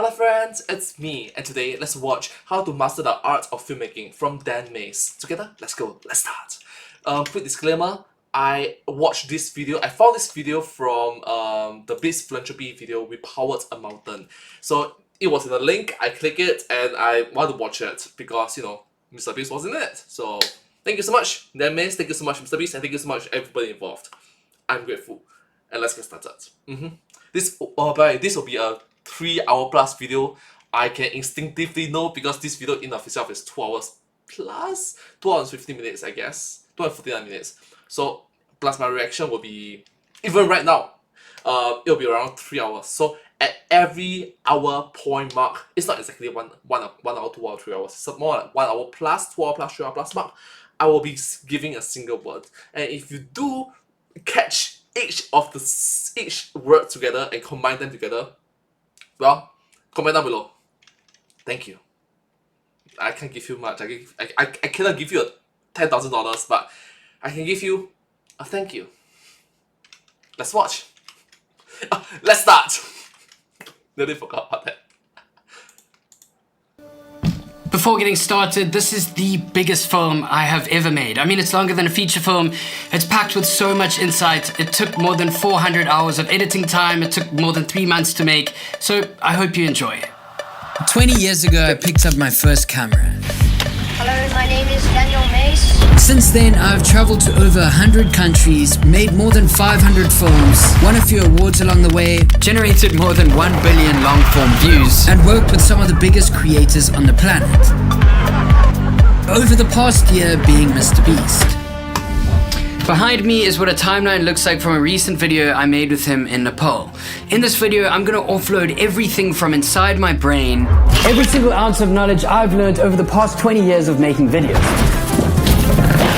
Hello friends, it's me, and today let's watch How to Master the Art of Filmmaking from Dan Mays. Together, let's go, let's start. Quick disclaimer, I found this video from the Beast Philanthropy video, We Powered a Mountain. So it was in the link, I click it, and I want to watch it because, you know, Mr. Beast was in it. So thank you so much, Dan Mays, thank you so much, Mr. Beast, and thank you so much everybody involved. I'm grateful. And let's get started. This will be a 3-hour plus video. I can instinctively know because this video in of itself is 2 hours plus 2 hours 50 minutes, I guess 249 minutes. So plus my reaction will be, even right now, it'll be around 3 hours. So at every hour point mark, it's not exactly one hour, 2 hour, 3 hours. It's more like 1 hour plus, 2 hour plus, 3 hour plus mark. I will be giving a single word, and if you do catch each word together and combine them together, well, comment down below. Thank you. I can't give you much. I cannot give you $10,000, but I can give you a thank you. Let's watch. Let's start. Nearly forgot about that. Before getting started, this is the biggest film I have ever made. I mean, it's longer than a feature film. It's packed with so much insight. It took more than 400 hours of editing time. It took more than 3 months to make. So I hope you enjoy. 20 years ago, I picked up my first camera. Hello, my name is Daniel Mace. Since then, I've traveled to over 100 countries, made more than 500 films, won a few awards along the way, Generated more than 1 billion long-form views. and worked with some of the biggest creators on the planet. Over the past year, being Mr. Beast. Behind me is what a timeline looks like from a recent video I made with him in Nepal. In this video, I'm gonna offload everything from inside my brain, every single ounce of knowledge I've learned over the past 20 years of making videos.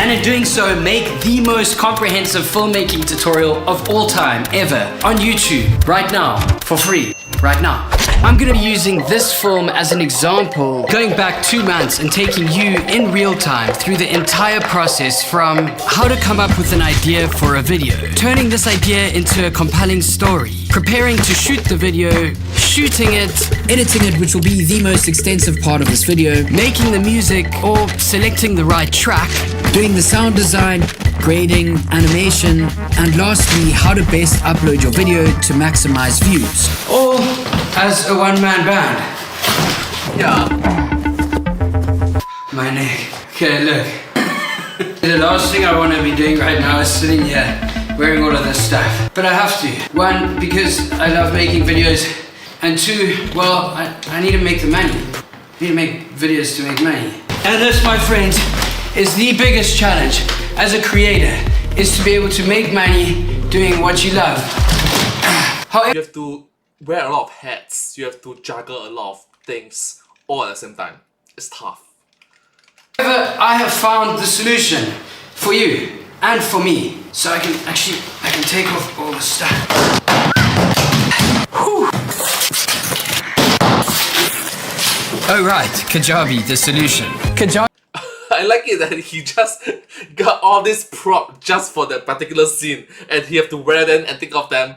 And in doing so, make the most comprehensive filmmaking tutorial of all time, ever, on YouTube, right now, for free, right now. I'm gonna be using this film as an example, going back 2 months and taking you in real time through the entire process from how to come up with an idea for a video, turning this idea into a compelling story, preparing to shoot the video, shooting it, Editing it, which will be the most extensive part of this video, making the music or selecting the right track, doing the sound design, grading, animation, and lastly, how to best upload your video to maximize views. all as a one-man band. Yeah. My neck. Okay, look. The last thing I want to be doing right now is sitting here wearing all of this stuff. But I have to. 1, because I love making videos. And 2, well, I need to make the money. I need to make videos to make money. And this, my friends, is the biggest challenge as a creator, is to be able to make money doing what you love. However, You have to wear a lot of hats. You have to juggle a lot of things all at the same time. It's tough. I have found the solution for you and for me. So I can take off all the stuff. Whew. Oh right, Kajabi, the solution. Kajabi. I like it that he just got all this prop just for that particular scene, and he have to wear them and think of them.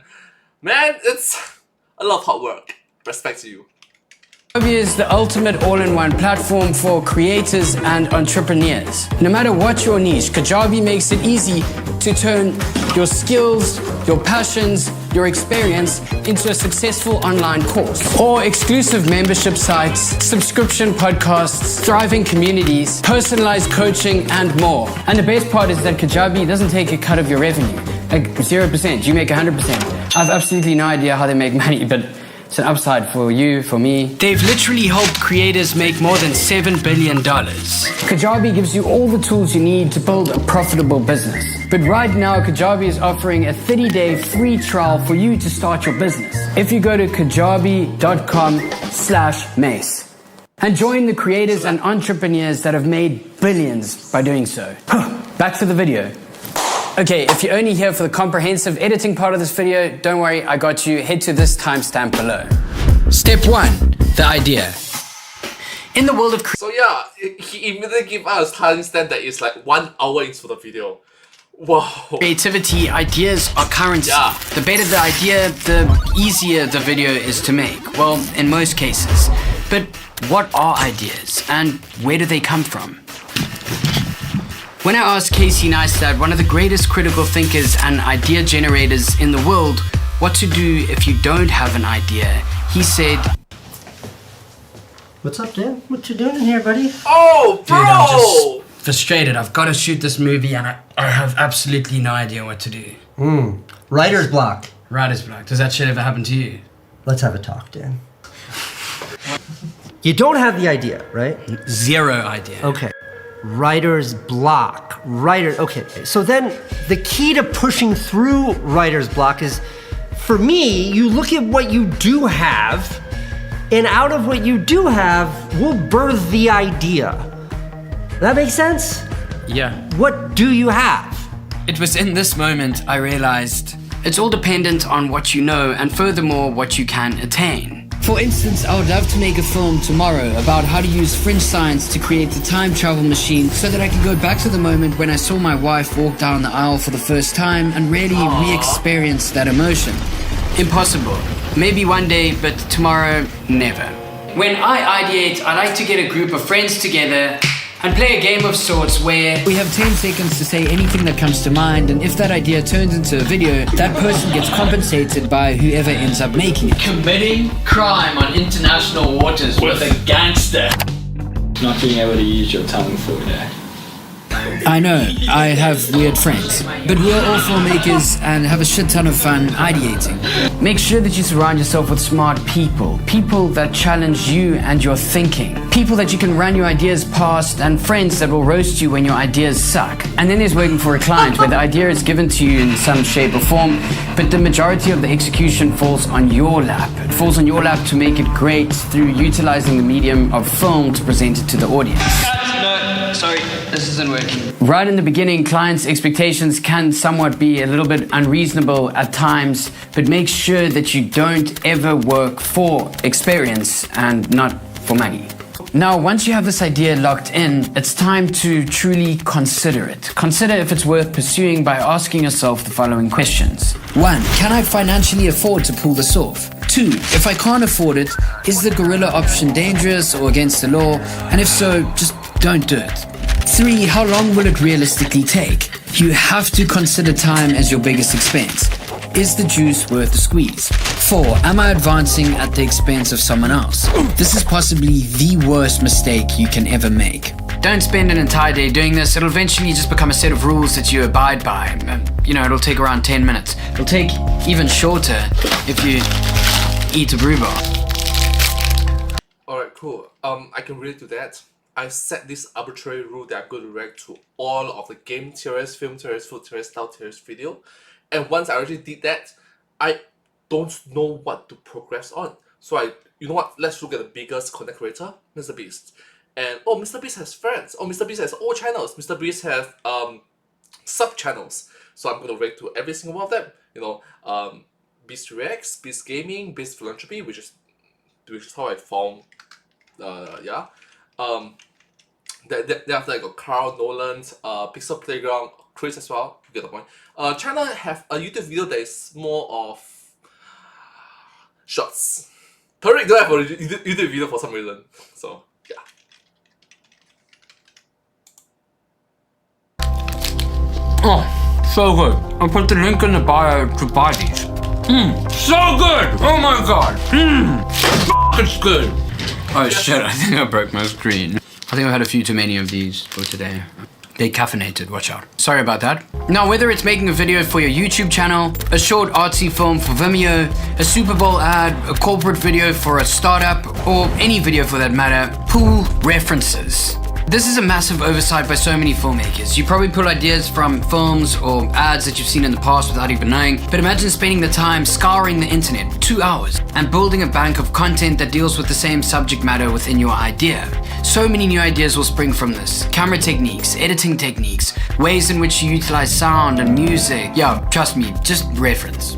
Man, it's a lot of hard work. Respect to you. Kajabi is the ultimate all-in-one platform for creators and entrepreneurs. No matter what your niche, Kajabi makes it easy to turn your skills, your passions, your experience into a successful online course, or exclusive membership sites, subscription podcasts, thriving communities, personalized coaching, and more. And the best part is that Kajabi doesn't take a cut of your revenue, like 0%. You make 100%. I've absolutely no idea how they make money, but it's an upside for you, for me. They've literally helped creators make more than $7 billion. Kajabi gives you all the tools you need to build a profitable business. But right now, Kajabi is offering a 30-day free trial for you to start your business. If you go to kajabi.com/mace and join the creators and entrepreneurs that have made billions by doing so. Back to the video. Okay, if you're only here for the comprehensive editing part of this video, don't worry, I got you. Head to this timestamp below. Step 1, the idea. In the world of So yeah, he immediately gave us timestamp that is like 1 hour into the video. Wow. Creativity, ideas are currency. Yeah. The better the idea, the easier the video is to make. Well, in most cases. But what are ideas and where do they come from? When I asked Casey Neistat, one of the greatest critical thinkers and idea generators in the world, what to do if you don't have an idea, he said, What's up, Dan? What you doing in here, buddy? Oh, dude, I'm bro! just frustrated. I've got to shoot this movie and I have absolutely no idea what to do. Writer's block. Writer's block. Does that shit ever happen to you? Let's have a talk, Dan. You don't have the idea, right? Zero idea. Okay. Writer's block. Okay. So then the key to pushing through writer's block is, for me, you look at what you do have, and out of what you do have, we'll birth the idea. That makes sense? Yeah. What do you have? It was in this moment I realized it's all dependent on what you know and furthermore what you can attain. For instance, I would love to make a film tomorrow about how to use French science to create the time travel machine so that I can go back to the moment when I saw my wife walk down the aisle for the first time and really re-experience that emotion. Impossible. Maybe one day, but tomorrow, never. When I ideate, I like to get a group of friends together and play a game of sorts where we have 10 seconds to say anything that comes to mind, and if that idea turns into a video, that person gets compensated by whoever ends up making it. Committing crime on international waters with a gangster. Not being able to use your tongue for that. I know, I have weird friends, but we're all filmmakers and have a shit ton of fun ideating. Make sure that you surround yourself with smart people, people that challenge you and your thinking, people that you can run your ideas past, and friends that will roast you when your ideas suck. And then there's working for a client where the idea is given to you in some shape or form, but the majority of the execution falls on your lap. It falls on your lap to make it great through utilizing the medium of film to present it to the audience. No, sorry, this isn't working. Right in the beginning, clients' expectations can somewhat be a little bit unreasonable at times, but make sure that you don't ever work for experience and not for money. Now, once you have this idea locked in, it's time to truly consider it. Consider if it's worth pursuing by asking yourself the following questions. 1. Can I financially afford to pull this off? 2. If I can't afford it, is the guerrilla option dangerous or against the law? And if so, just don't do it. 3. How long will it realistically take? You have to consider time as your biggest expense. Is the juice worth the squeeze? 4. Am I advancing at the expense of someone else? This is possibly the worst mistake you can ever make. Don't spend an entire day doing this. It'll eventually just become a set of rules that you abide by. It'll take around 10 minutes. It'll take even shorter if you eat a brew bar. Alright, cool. I can relate to that. I set this arbitrary rule that I'm going to react to all of the game theorists, film theorists, food theorists, style theorists video. And once I already did that, I don't know what to progress on. So you know what? Let's look at the biggest content creator, Mr. Beast. And Mr. Beast has friends. Mr. Beast has all channels. Mr. Beast has sub channels. So I'm going to react to every single one of them. Beast Reacts, Beast Gaming, Beast Philanthropy, which is how I found. Then after I got Carl, Nolan's, Pixel Playground, Chris as well. You get the point. China have a YouTube video that is more of shots. Tariq don't have a YouTube video for some reason. So yeah. Oh, so good. I'll put the link in the bio to buy these. So good! Oh my god! It's good! Oh shit, I think I broke my screen. I think I had a few too many of these for today. They're caffeinated, watch out. Sorry about that. Now, whether it's making a video for your YouTube channel, a short artsy film for Vimeo, a Super Bowl ad, a corporate video for a startup, or any video for that matter, pull references. This is a massive oversight by so many filmmakers. You probably pull ideas from films or ads that you've seen in the past without even knowing, but imagine spending the time scouring the internet, 2 hours, and building a bank of content that deals with the same subject matter within your idea. So many new ideas will spring from this. Camera techniques, editing techniques, ways in which you utilize sound and music. Yeah, trust me, just reference.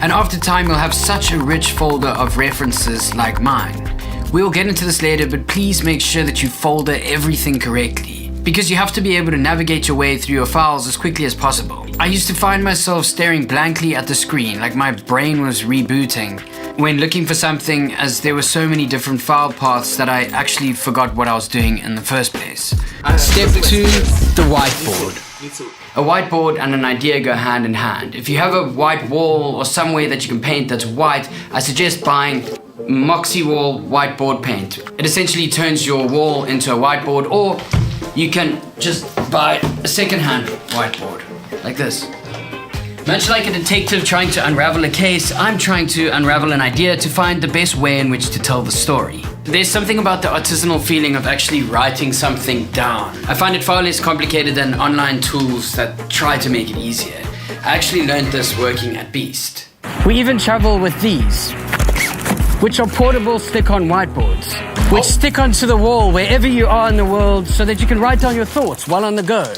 And after time, you'll have such a rich folder of references like mine. We'll get into this later, but please make sure that you folder everything correctly. because you have to be able to navigate your way through your files as quickly as possible. I used to find myself staring blankly at the screen like my brain was rebooting when looking for something, as there were so many different file paths that I actually forgot what I was doing in the first place. Step 2, the whiteboard. Me too. A whiteboard and an idea go hand in hand. If you have a white wall or some way that you can paint that's white, I suggest buying Moxie Wall whiteboard paint. It essentially turns your wall into a whiteboard, or you can just buy a second-hand whiteboard, like this. Much like a detective trying to unravel a case, I'm trying to unravel an idea to find the best way in which to tell the story. There's something about the artisanal feeling of actually writing something down. I find it far less complicated than online tools that try to make it easier. I actually learned this working at Beast. We even travel with these, which are portable stick-on whiteboards, which stick onto the wall wherever you are in the world so that you can write down your thoughts while on the go.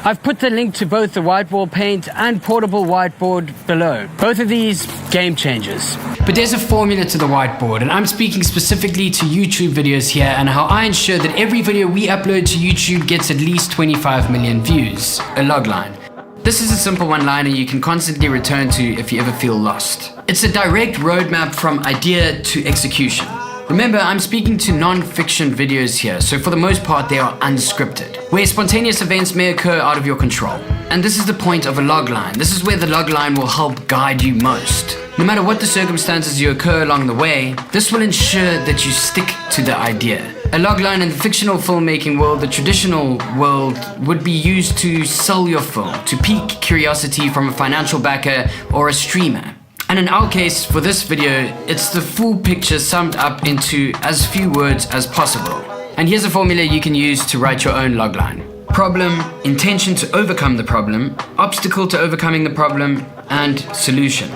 I've put the link to both the whiteboard paint and portable whiteboard below. Both of these, game changers. But there's a formula to the whiteboard, and I'm speaking specifically to YouTube videos here and how I ensure that every video we upload to YouTube gets at least 25 million views. A logline. This is a simple one-liner you can constantly return to if you ever feel lost. It's a direct roadmap from idea to execution. Remember, I'm speaking to non-fiction videos here, so for the most part they are unscripted, where spontaneous events may occur out of your control. And this is the point of a logline. This is where the logline will help guide you most. No matter what the circumstances you occur along the way, this will ensure that you stick to the idea. A logline in the fictional filmmaking world, the traditional world, would be used to sell your film, to pique curiosity from a financial backer or a streamer. And in our case, for this video, it's the full picture summed up into as few words as possible. And here's a formula you can use to write your own logline. Problem, intention to overcome the problem, obstacle to overcoming the problem, and solution.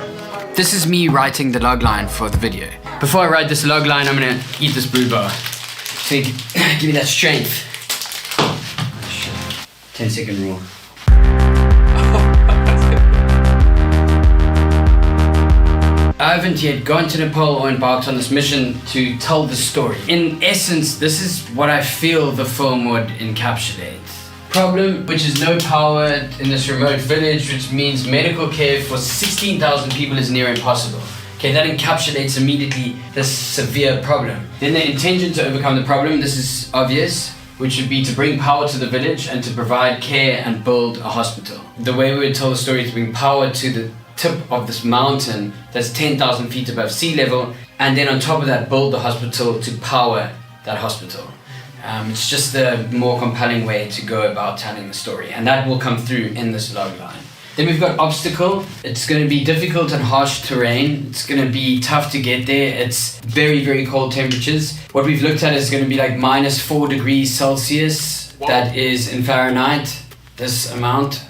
This is me writing the logline for the video. Before I write this logline, I'm gonna eat this brew bar. So give me that strength. 10-second rule. I haven't yet gone to Nepal or embarked on this mission to tell the story. In essence, this is what I feel the film would encapsulate. Problem, which is no power in this remote village, which means medical care for 16,000 people is near impossible. Okay, that encapsulates immediately this severe problem. Then the intention to overcome the problem, this is obvious, which would be to bring power to the village and to provide care and build a hospital. The way we would tell the story is to bring power to the tip of this mountain that's 10,000 feet above sea level, and then on top of that build the hospital to power that hospital. It's just the more compelling way to go about telling the story, and that will come through in this logline. Then we've got obstacle. It's going to be difficult and harsh terrain. It's going to be tough to get there. It's very, very cold temperatures. What we've looked at is going to be like -4 degrees Celsius. Wow. That is in Fahrenheit, this amount.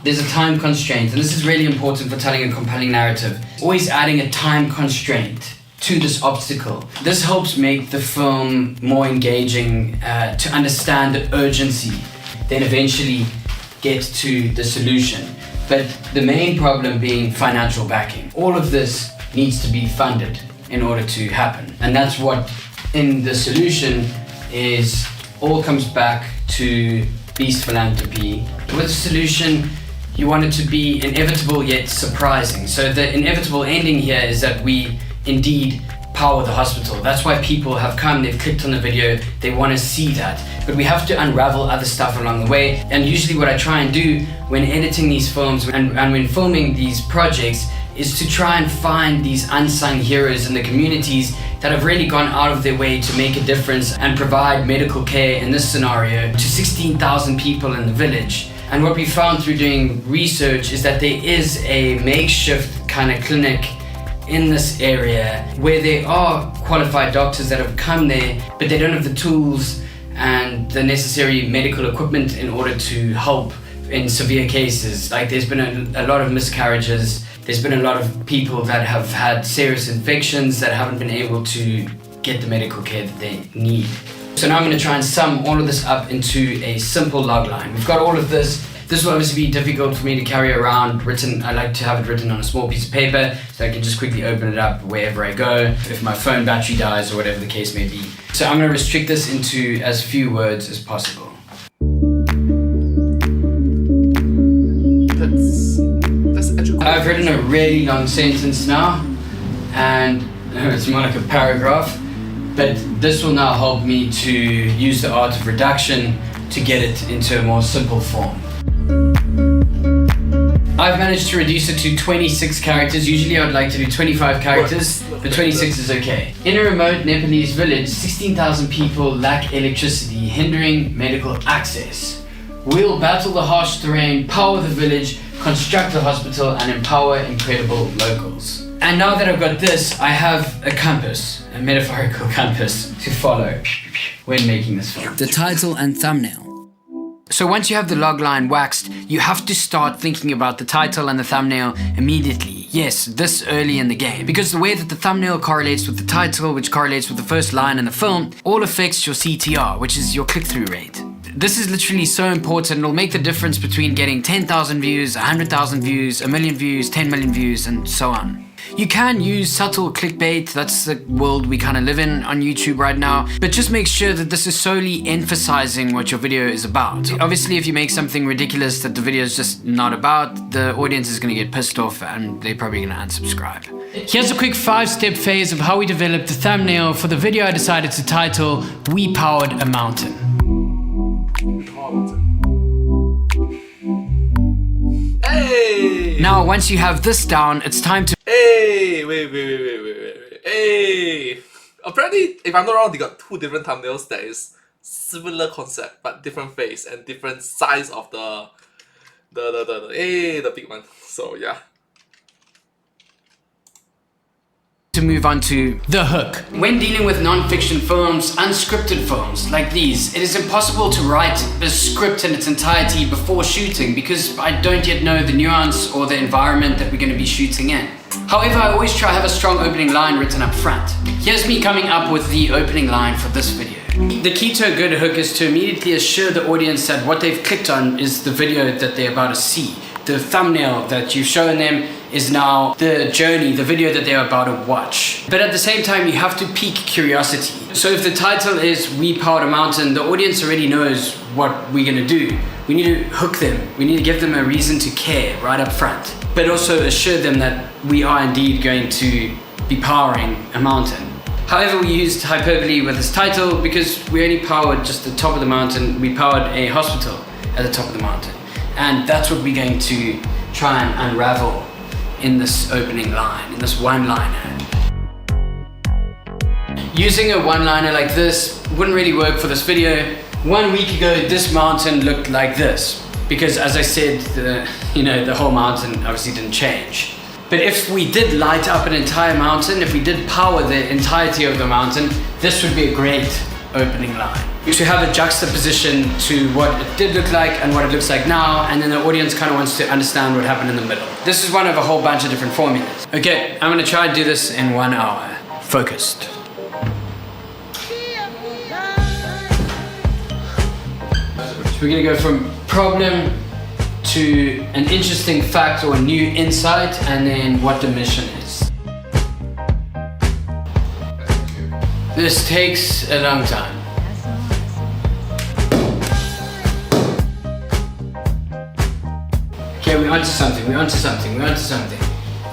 There's a time constraint, and this is really important for telling a compelling narrative. Always adding a time constraint to this obstacle. This helps make the film more engaging, to understand the urgency, then eventually get to the solution. But the main problem being financial backing. All of this needs to be funded in order to happen. And that's what in the solution is all comes back to Beast Philanthropy. With the solution, you want it to be inevitable yet surprising. So the inevitable ending here is that we indeed power the hospital. That's why people have come, they've clicked on the video, they want to see that. But we have to unravel other stuff along the way. And usually what I try and do when editing these films and when filming these projects is to try and find these unsung heroes in the communities that have really gone out of their way to make a difference and provide medical care in this scenario to 16,000 people in the village. And what we found through doing research is that there is a makeshift kind of clinic in this area where there are qualified doctors that have come there, but they don't have the tools and the necessary medical equipment in order to help in severe cases. Like there's been a lot of miscarriages, there's been a lot of people that have had serious infections that haven't been able to get the medical care that they need. So now I'm going to try and sum all of this up into a simple logline. We've got all of this. This will obviously be difficult for me to carry around written. I like to have it written on a small piece of paper so I can just quickly open it up wherever I go, if my phone battery dies or whatever the case may be. So I'm going to restrict this into as few words as possible. That's actually I've written a really long sentence now, and it's more like a paragraph, but this will now help me to use the art of reduction to get it into a more simple form. I've managed to reduce it to 26 characters. Usually I would like to do 25 characters, but 26 is okay. In a remote Nepalese village, 16,000 people lack electricity, hindering medical access. We'll battle the harsh terrain, power the village, construct the hospital, and empower incredible locals. And now that I've got this, I have a compass, a metaphorical compass, to follow when making this film. The title and thumbnail. So once you have the logline waxed, you have to start thinking about the title and the thumbnail immediately. Yes, this early in the game. Because the way that the thumbnail correlates with the title, which correlates with the first line in the film, all affects your CTR, which is your click-through rate. This is literally so important. It'll make the difference between getting 10,000 views, 100,000 views, 1 million views, 10 million views, and so on. You can use subtle clickbait, that's the world we kind of live in on YouTube right now, but just make sure that this is solely emphasizing what your video is about. Obviously, if you make something ridiculous that the video is just not about, the audience is going to get pissed off and they're probably going to unsubscribe. Here's a quick 5-step phase of how we developed the thumbnail for the video I decided to title, We Powered a Mountain. Hey! Now, once you have this down, it's time to... Hey! Wait. Hey! Apparently, if I'm not wrong, they got 2 different thumbnails that is similar concept, but different face and different size of the big one. So yeah. To move on to the hook. When dealing with non-fiction films, unscripted films like these, it is impossible to write a script in its entirety before shooting because I don't yet know the nuance or the environment that we're going to be shooting in. However, I always try to have a strong opening line written up front. Here's me coming up with the opening line for this video. The key to a good hook is to immediately assure the audience that what they've clicked on is the video that they're about to see. The thumbnail that you've shown them is now the journey, the video that they're about to watch. But at the same time, you have to pique curiosity. So if the title is We Powered a Mountain, the audience already knows what we're gonna do. We need to hook them. We need to give them a reason to care right up front, but also assure them that we are indeed going to be powering a mountain. However, we used hyperbole with this title because we only powered just the top of the mountain. We powered a hospital at the top of the mountain. And that's what we're going to try and unravel in this opening line, in this one-liner. Using a one-liner like this wouldn't really work for this video. 1 week ago, this mountain looked like this. Because as I said, the whole mountain obviously didn't change. But if we did light up an entire mountain, if we did power the entirety of the mountain, this would be a great opening line. To have a juxtaposition to what it did look like and what it looks like now, and then the audience kind of wants to understand what happened in the middle. This is one of a whole bunch of different formulas. Okay, I'm gonna try and do this in 1 hour. Focused. So we're gonna go from problem to an interesting fact or a new insight, and then what the mission is. This takes a long time. Okay, we're onto something.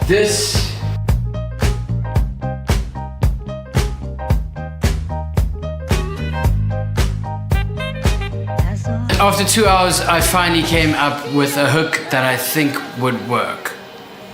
This After 2 hours, I finally came up with a hook that I think would work.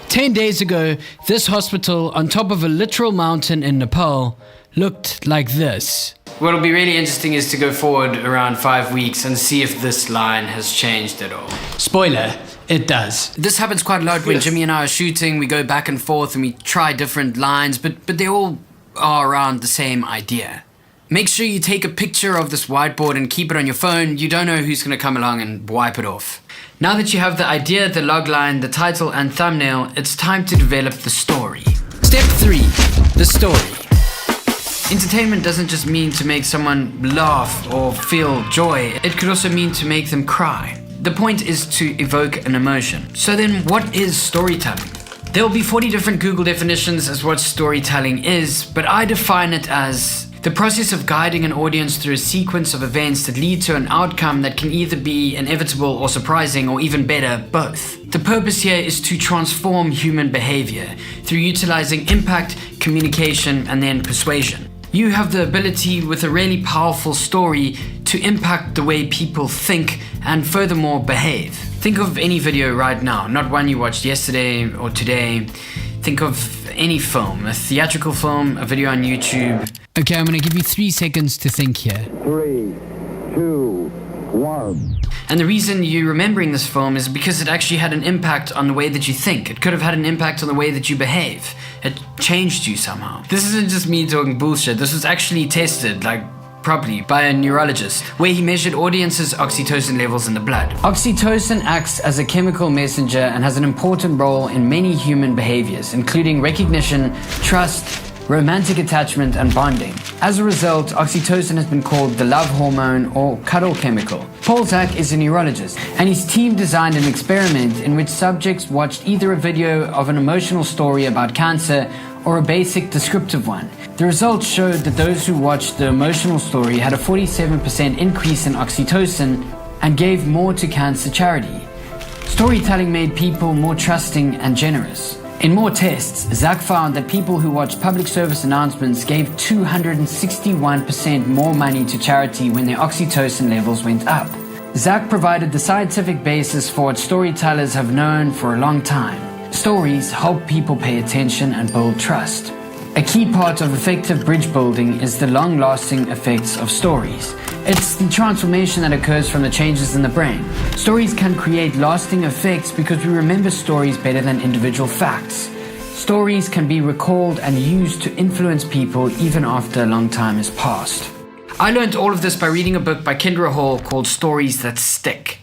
10 days ago, this hospital on top of a literal mountain in Nepal looked like this. What'll be really interesting is to go forward around 5 weeks and see if this line has changed at all. Spoiler, it does. This happens quite a lot when Jimmy and I are shooting. We go back and forth and we try different lines, but they all are around the same idea. Make sure you take a picture of this whiteboard and keep it on your phone. You don't know who's going to come along and wipe it off. Now that you have the idea, the logline, the title and thumbnail, it's time to develop the story. Step 3, the story. Entertainment doesn't just mean to make someone laugh or feel joy. It could also mean to make them cry. The point is to evoke an emotion. So then what is storytelling? There will be 40 different Google definitions as what storytelling is, but I define it as the process of guiding an audience through a sequence of events that lead to an outcome that can either be inevitable or surprising, or even better, both. The purpose here is to transform human behavior through utilizing impact, communication, and then persuasion. You have the ability with a really powerful story to impact the way people think and furthermore behave. Think of any video right now, not one you watched yesterday or today. Think of any film, a theatrical film, a video on YouTube. Okay, I'm gonna give you 3 seconds to think here. 3, 2, 1. And the reason you're remembering this film is because it actually had an impact on the way that you think. It could have had an impact on the way that you behave. It changed you somehow. This isn't just me talking bullshit. This was actually tested, properly, by a neurologist, where he measured audiences' oxytocin levels in the blood. Oxytocin acts as a chemical messenger and has an important role in many human behaviors, including recognition, trust, romantic attachment, and bonding. As a result, oxytocin has been called the love hormone or cuddle chemical. Paul Zak is a neurologist, and his team designed an experiment in which subjects watched either a video of an emotional story about cancer or a basic descriptive one. The results showed that those who watched the emotional story had a 47% increase in oxytocin and gave more to cancer charity. Storytelling made people more trusting and generous. In more tests, Zak found that people who watched public service announcements gave 261% more money to charity when their oxytocin levels went up. Zak provided the scientific basis for what storytellers have known for a long time. Stories help people pay attention and build trust. A key part of effective bridge building is the long-lasting effects of stories. It's the transformation that occurs from the changes in the brain. Stories can create lasting effects because we remember stories better than individual facts. Stories can be recalled and used to influence people even after a long time has passed. I learned all of this by reading a book by Kendra Hall called Stories That Stick.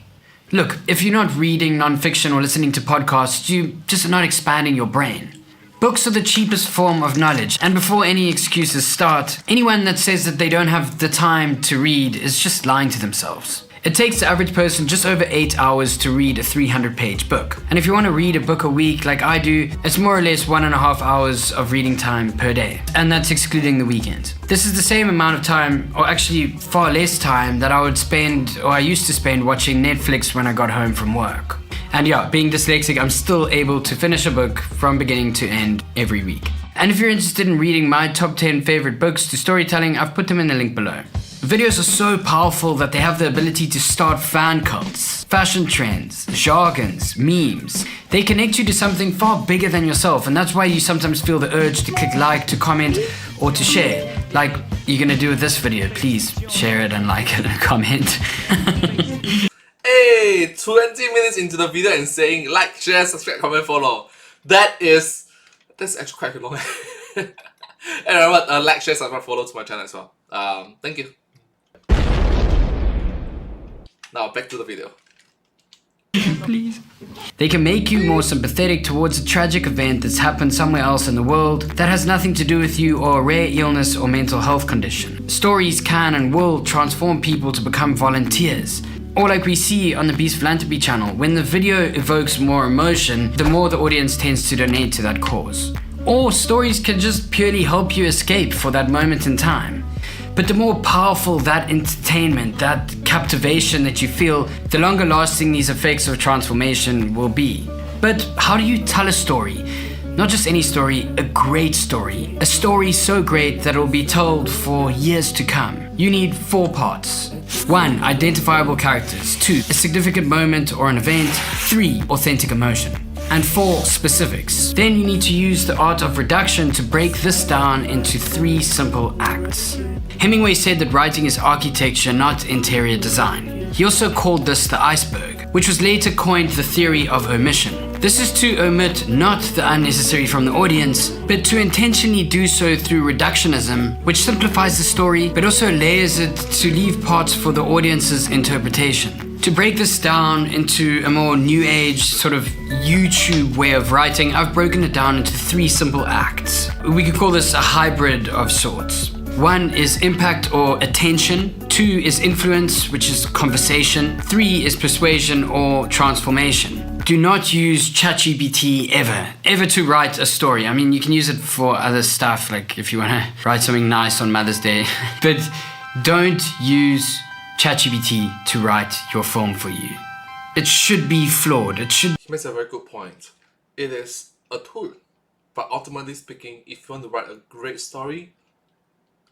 Look, if you're not reading nonfiction or listening to podcasts, you just are not expanding your brain. Books are the cheapest form of knowledge, and before any excuses start, anyone that says that they don't have the time to read is just lying to themselves. It takes the average person just over 8 hours to read a 300-page book. And if you want to read a book a week like I do, it's more or less 1.5 hours of reading time per day. And that's excluding the weekends. This is the same amount of time, or actually far less time, that I would spend, or I used to spend, watching Netflix when I got home from work. And yeah, being dyslexic, I'm still able to finish a book from beginning to end every week. And if you're interested in reading my top 10 favorite books to storytelling, I've put them in the link below. Videos are so powerful that they have the ability to start fan cults, fashion trends, jargons, memes. They connect you to something far bigger than yourself, and that's why you sometimes feel the urge to click like, to comment, or to share. Like you're gonna do with this video. Please share it and like it and comment. Hey, 20 minutes into the video and saying like, share, subscribe, comment, follow. That's actually quite long. And remember, like, share, subscribe, follow to my channel as well. Thank you. Now back to the video. Please. They can make you more sympathetic towards a tragic event that's happened somewhere else in the world that has nothing to do with you or a rare illness or mental health condition. Stories can and will transform people to become volunteers. Or like we see on the Beast Philanthropy channel, when the video evokes more emotion, the more the audience tends to donate to that cause. Or stories can just purely help you escape for that moment in time. But the more powerful that entertainment, that captivation that you feel, the longer lasting these effects of transformation will be. But how do you tell a story? Not just any story, a great story. A story so great that it will be told for years to come. You need 4 parts. 1. Identifiable characters. 2. A significant moment or an event. 3. Authentic emotion. And 4. Specifics. Then you need to use the art of reduction to break this down into 3 simple acts. Hemingway said that writing is architecture, not interior design. He also called this the iceberg, which was later coined the theory of omission. This is to omit not the unnecessary from the audience, but to intentionally do so through reductionism, which simplifies the story, but also layers it to leave parts for the audience's interpretation. To break this down into a more new age, sort of YouTube way of writing, I've broken it down into 3 simple acts. We could call this a hybrid of sorts. 1 is impact or attention, 2 2 is influence, which is conversation. 3 is persuasion or transformation. Do not use ChatGPT ever to write a story. I mean, you can use it for other stuff, like if you want to write something nice on Mother's Day, but don't use ChatGPT to write your film for you. It should be flawed. He makes a very good point. It is a tool, but ultimately speaking, if you want to write a great story,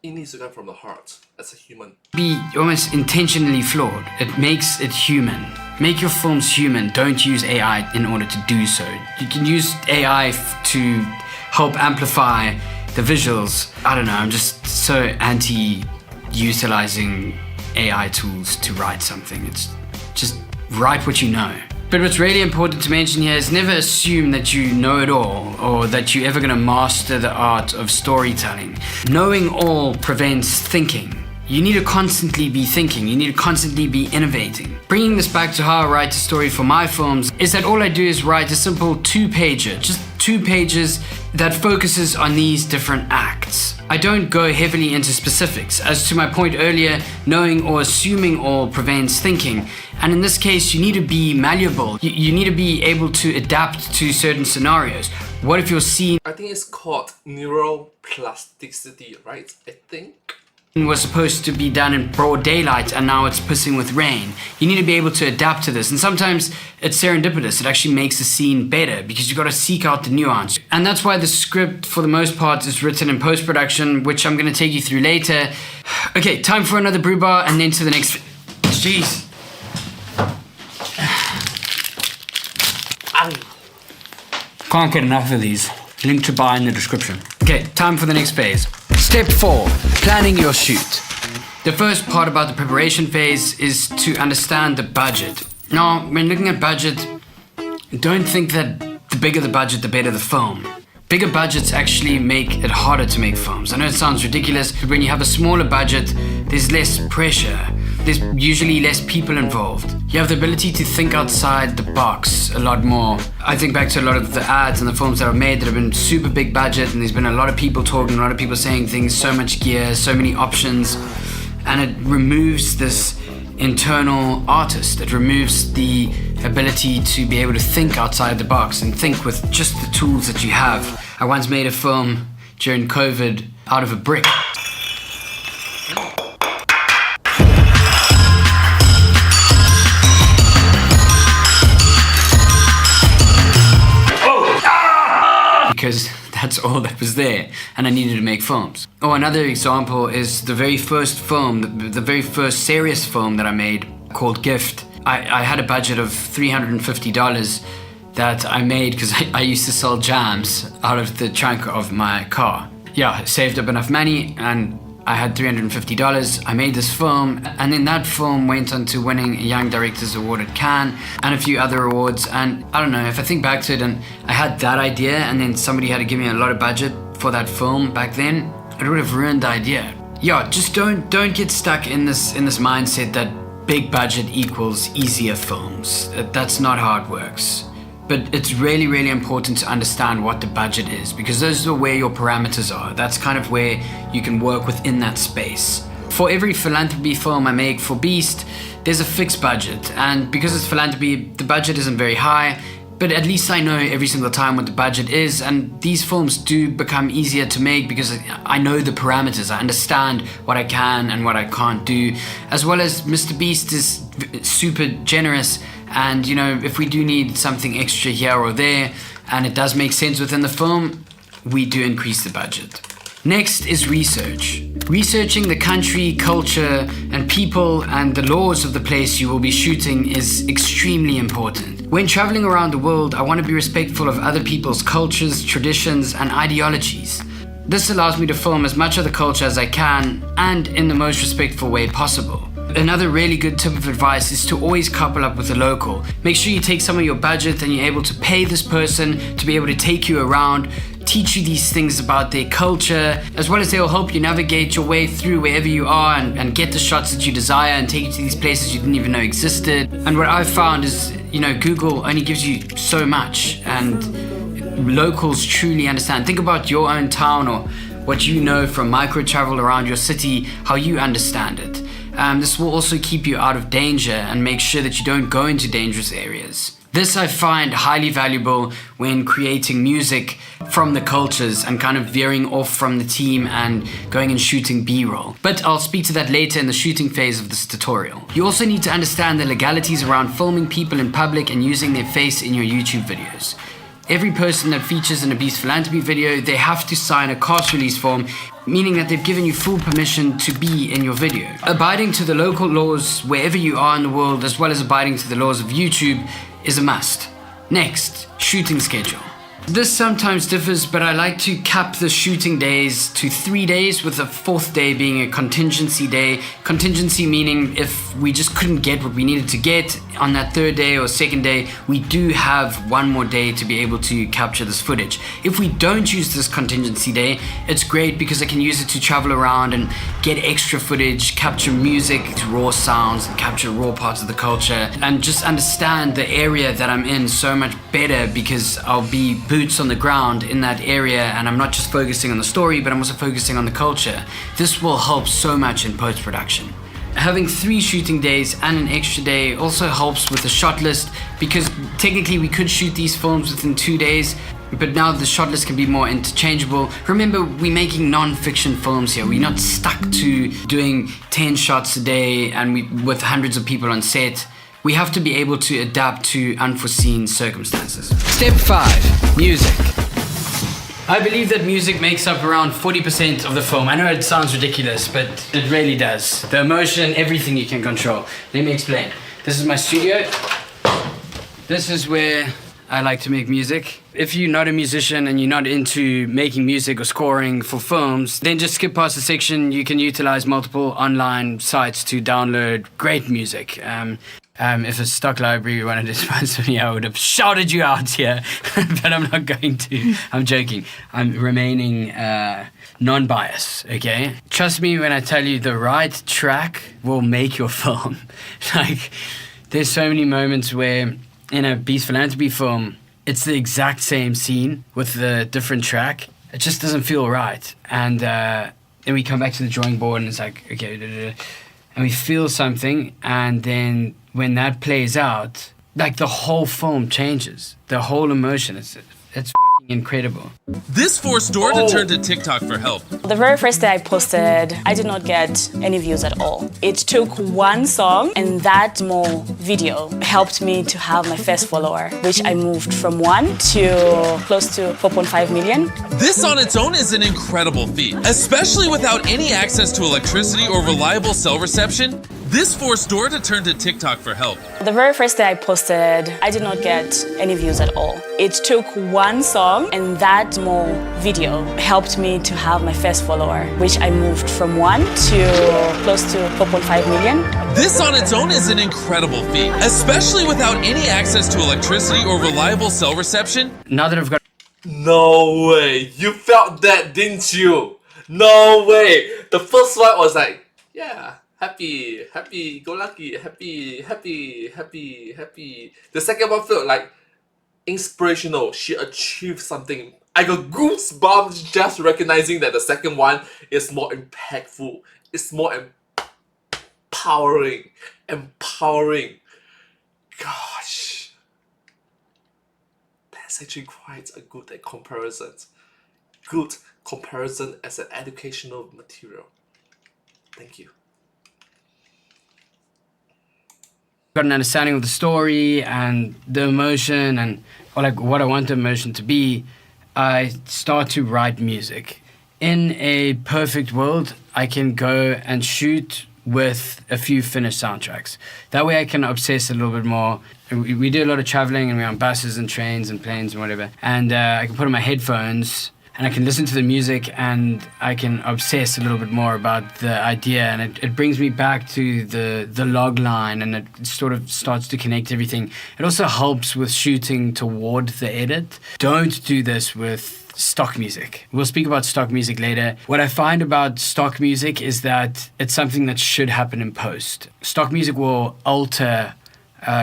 it needs to come from the heart as a human. Be almost intentionally flawed. It makes it human. Make your films human. Don't use AI in order to do so. You can use AI to help amplify the visuals. I don't know, I'm just so anti-utilizing AI tools to write something. It's just write what you know. But what's really important to mention here is never assume that you know it all or that you're ever going to master the art of storytelling. Knowing all prevents thinking. You need to constantly be thinking. You need to constantly be innovating. Bringing this back to how I write a story for my films is that all I do is write a simple 2-pager, just 2 pages that focuses on these different acts. I don't go heavily into specifics. As to my point earlier, knowing or assuming all prevents thinking. And in this case, you need to be malleable. You need to be able to adapt to certain scenarios. What if your scene I think it's called neuroplasticity, right? I think. Was supposed to be done in broad daylight and now it's pissing with rain. You need to be able to adapt to this, and sometimes it's serendipitous. It actually makes the scene better because you've got to seek out the nuance. And that's why the script for the most part is written in post-production, which I'm going to take you through later. Okay, time for another brew bar and then to the next. Jeez. Can't get enough of these. Link to buy in the description. Okay, time for the next phase. Step 4, planning your shoot. The first part about the preparation phase is to understand the budget. Now, when looking at budget, don't think that the bigger the budget, the better the film. Bigger budgets actually make it harder to make films. I know it sounds ridiculous, but when you have a smaller budget, there's less pressure. There's usually less people involved. You have the ability to think outside the box a lot more. I think back to a lot of the ads and the films that I've made that have been super big budget, and there's been a lot of people talking, a lot of people saying things, so much gear, so many options, and it removes this internal artist. It removes the ability to be able to think outside the box and think with just the tools that you have. I once made a film during COVID out of a brick. Because that's all that was there, and I needed to make films. Oh, another example is the very first film, the very first serious film that I made called Gift. I had a budget of $350 that I made because I used to sell jams out of the trunk of my car. Yeah, I saved up enough money and I had $350. I made this film, and then that film went on to winning a Young Directors Award at Cannes and a few other awards. And I don't know, if I think back to it, and I had that idea and then somebody had to give me a lot of budget for that film back then, it would have ruined the idea. Yeah, just don't get stuck in this mindset that big budget equals easier films. That's not how it works. But it's really, really important to understand what the budget is, because those are where your parameters are. That's kind of where you can work within that space. For every philanthropy film I make for Beast, there's a fixed budget. And because it's philanthropy, the budget isn't very high, but at least I know every single time what the budget is. And these films do become easier to make because I know the parameters. I understand what I can and what I can't do. As well as Mr. Beast is super generous. And, you know, if we do need something extra here or there, and it does make sense within the film, we do increase the budget. Next is research. Researching the country, culture, and people and the laws of the place you will be shooting is extremely important. When traveling around the world, I want to be respectful of other people's cultures, traditions, and ideologies. This allows me to film as much of the culture as I can, and in the most respectful way possible. Another really good tip of advice is to always couple up with a local. Make sure you take some of your budget and you're able to pay this person to be able to take you around, teach you these things about their culture, as well as they'll help you navigate your way through wherever you are and get the shots that you desire and take you to these places you didn't even know existed. And what I've found is, you know, Google only gives you so much, and locals truly understand. Think about your own town or what you know from micro travel around your city, how you understand it. This will also keep you out of danger and make sure that you don't go into dangerous areas. This I find highly valuable when creating music from the cultures and kind of veering off from the team and going and shooting B-roll. But I'll speak to that later in the shooting phase of this tutorial. You also need to understand the legalities around filming people in public and using their face in your YouTube videos. Every person that features in a Beast Philanthropy video, they have to sign a cast release form, meaning that they've given you full permission to be in your video. Abiding to the local laws wherever you are in the world, as well as abiding to the laws of YouTube, is a must. Next, shooting schedule. This sometimes differs, but I like to cap the shooting days to 3 days, with the 4th day being a contingency day. Contingency meaning if we just couldn't get what we needed to get on that 3rd day or 2nd day, we do have 1 more day to be able to capture this footage. If we don't use this contingency day, it's great because I can use it to travel around and get extra footage, capture music, raw sounds, and capture raw parts of the culture, and just understand the area that I'm in so much better because I'll be boots on the ground in that area, and I'm not just focusing on the story, but I'm also focusing on the culture. This will help so much in post-production. Having 3 shooting days and an extra day also helps with the shot list, because technically we could shoot these films within 2 days, but now the shot list can be more interchangeable. Remember, we're making non-fiction films here. We're not stuck to doing 10 shots a day and with hundreds of people on set. We have to be able to adapt to unforeseen circumstances. Step 5, music. I believe that music makes up around 40% of the film. I know it sounds ridiculous, but it really does. The emotion, everything you can control. Let me explain. This is my studio. This is where I like to make music. If you're not a musician and you're not into making music or scoring for films, then just skip past the section. You can utilize multiple online sites to download great music. If a stock library wanted to sponsor me, I would have shouted you out here, but I'm not going to. I'm joking. I'm remaining non-biased, okay? Trust me when I tell you the right track will make your film. Like, there's so many moments where in a Beast Philanthropy film, it's the exact same scene with the different track. It just doesn't feel right. And then we come back to the drawing board and it's like, okay, and we feel something, and then when that plays out, like the whole film changes. The whole emotion, it's fucking incredible. This forced Dora to turn to TikTok for help. The very first day I posted, I did not get any views at all. It took one song, and that small video helped me to have my first follower, which I moved from 1 to close to 4.5 million. This on its own is an incredible feat, especially without any access to electricity or reliable cell reception. This forced Dora to turn to TikTok for help. The very first day I posted, I did not get any views at all. It took one song, and that small video helped me to have my first follower, which I moved from 1 to close to 4.5 million. This on its own is an incredible feat, especially without any access to electricity or reliable cell reception. Now that I've got... No way! You felt that, didn't you? No way! The first one was like, yeah, happy, go lucky, happy. The second one felt like inspirational. She achieved something. I got goosebumps just recognizing that the second one is more impactful. It's more empowering. Gosh. That's actually quite a good comparison. Good comparison as an educational material. Thank you. Got an understanding of the story and the emotion and or like what I want the emotion to be, I start to write music. In a perfect world, I can go and shoot with a few finished soundtracks. That way I can obsess a little bit more. We do a lot of traveling and we're on buses and trains and planes and whatever. And I can put on my headphones and I can listen to the music and I can obsess a little bit more about the idea, and it brings me back to the log line, and it sort of starts to connect everything. It also helps with shooting toward the edit. Don't do this with stock music. We'll speak about stock music later. What I find about stock music is that it's something that should happen in post. Stock music will alter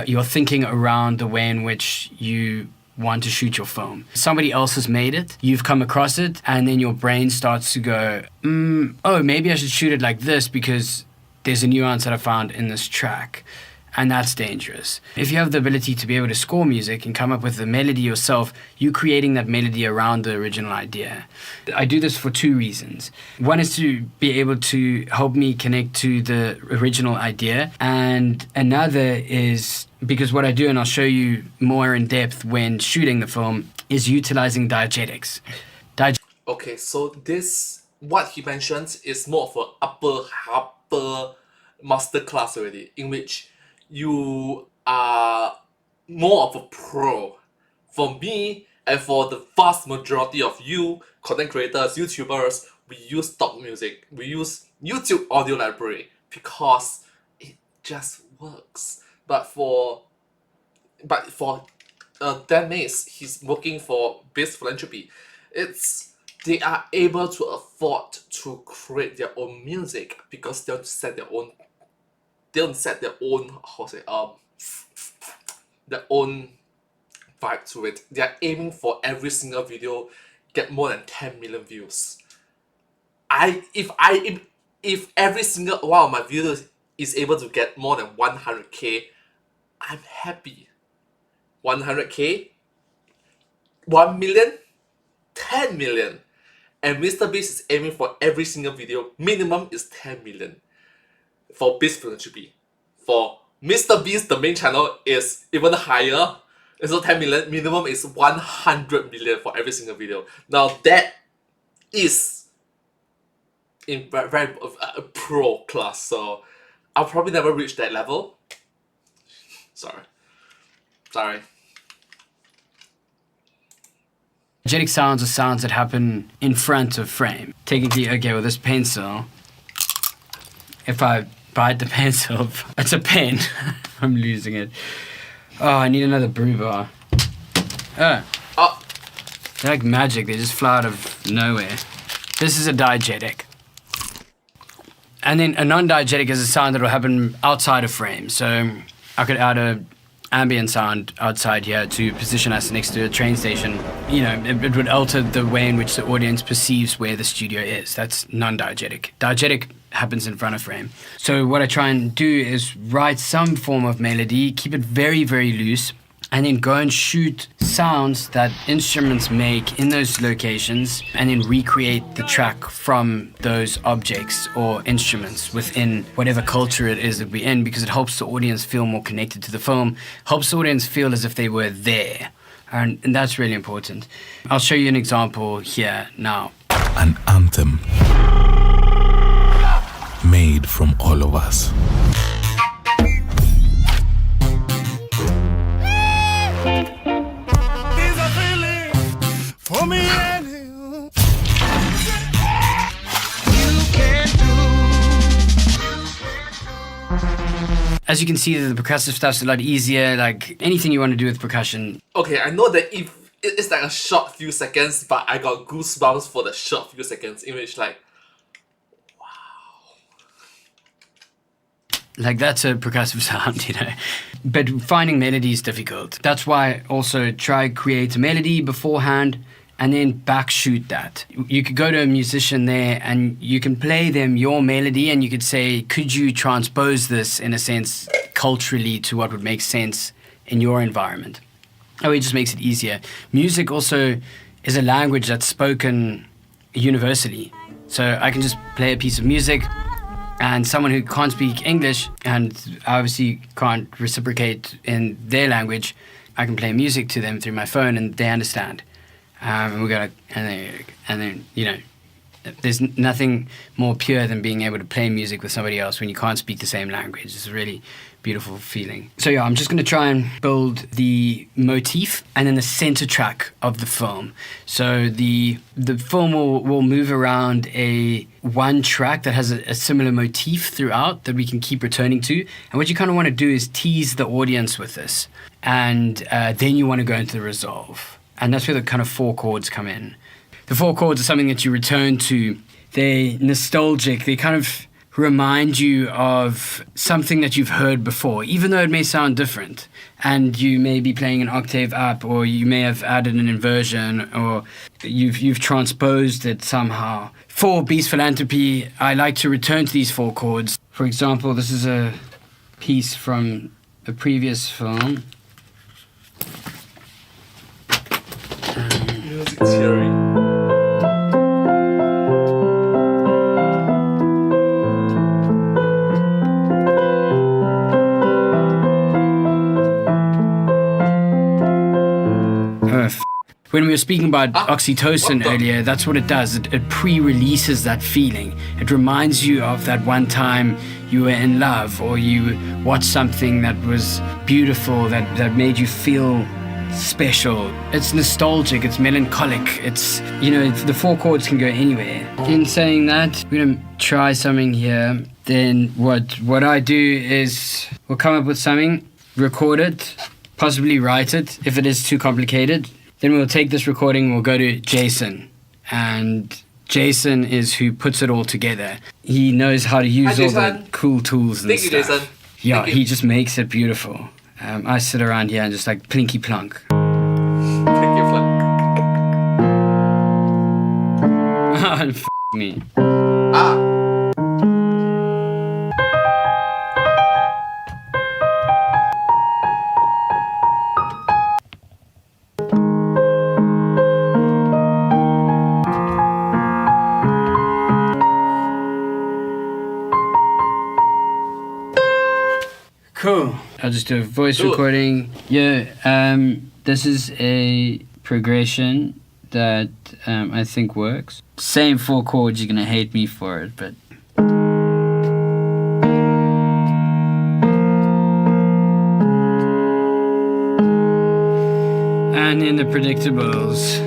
your thinking around the way in which you want to shoot your film. Somebody else has made it, you've come across it, and then your brain starts to go, oh, maybe I should shoot it like this because there's a nuance that I found in this track. And that's dangerous. If you have the ability to be able to score music and come up with the melody yourself, you're creating that melody around the original idea. I do this for two reasons. One is to be able to help me connect to the original idea. And another is because what I do, and I'll show you more in depth when shooting the film, is utilizing diegetics. Okay, so this, what he mentions, is more of an upper masterclass already, in which you are more of a pro. For me, and for the vast majority of you, content creators, YouTubers, we use stock music. We use YouTube audio library because it just works. But for Dan Mays, he's working for Base Philanthropy. They are able to afford to create their own music because they don't set their own their own vibe to it. They are aiming for every single video get more than 10 million views. If every single one of my videos is able to get more than 100k, I'm happy. 100k, 1 million, 10 million. And Mr. Beast is aiming for every single video, minimum is 10 million. For Beast Philanthropy. For Mr. Beast, the main channel, is even higher. It's not 10 million, minimum is 100 million for every single video. Now that is in very pro class, so I'll probably never reach that level. Sorry. Diegetic sounds are sounds that happen in front of frame. Technically, okay, with this pencil, if I bite the pencil, it's a pen. I'm losing it. Oh, I need another brew bar. They're like magic, they just fly out of nowhere. This is a diegetic. And then a non-diegetic is a sound that will happen outside of frame. So I could add a ambient sound outside here to position us next to a train station. You know, it would alter the way in which the audience perceives where the studio is. That's non-diegetic. Diegetic happens in front of frame. So what I try and do is write some form of melody, keep it very, very loose, and then go and shoot sounds that instruments make in those locations, and then recreate the track from those objects or instruments within whatever culture it is that we're in, because it helps the audience feel more connected to the film, helps the audience feel as if they were there. And that's really important. I'll show you an example here now. An anthem made from all of us. For me and you, As you can see, the percussive stuff's a lot easier, like anything you want to do with percussion. Okay, I know that if it's like a short few seconds, but I got goosebumps for the short few seconds, in which like, Like that's a percussive sound, you know. But finding melody is difficult. That's why also try create a melody beforehand and then back shoot that. You could go to a musician there and you can play them your melody and you could say, could you transpose this in a sense culturally to what would make sense in your environment? Oh, it just makes it easier. Music also is a language that's spoken universally. So I can just play a piece of music, and someone who can't speak English and obviously can't reciprocate in their language, I can play music to them through my phone and they understand. And then you know, there's nothing more pure than being able to play music with somebody else when you can't speak the same language. It's a really beautiful feeling. So yeah, I'm just going to try and build the motif and then the center track of the film. So the film will move around one track that has a similar motif throughout that we can keep returning to. And what you kind of want to do is tease the audience with this. And then you want to go into the resolve. And that's where the kind of 4 chords come in. The 4 chords are something that you return to. They're nostalgic. They kind of remind you of something that you've heard before, even though it may sound different. And you may be playing an octave up, or you may have added an inversion, or you've transposed it somehow. For Beast Philanthropy, I like to return to these 4 chords For example, this is a piece from a previous film. Music theory. When we were speaking about oxytocin earlier, that's what it does. It pre-releases that feeling. It reminds you of that one time you were in love, or you watched something that was beautiful, that made you feel special. It's nostalgic, it's melancholic, it's, you know, the 4 chords can go anywhere. In saying that, we're gonna try something here. Then what I do is we'll come up with something, record it, possibly write it if it is too complicated. Then we'll take this recording, we'll go to Jason, and Jason is who puts it all together. He knows how to use all the cool tools and stuff. Thank you, Jason. Yeah, he just makes it beautiful. I sit around here and just like plinky plonk. Thank you, Flunk. F me. Cool. I'll just do a voice recording. Yeah, this is a progression that I think works. Same 4 chords, you're gonna hate me for it, but... And in the predictables.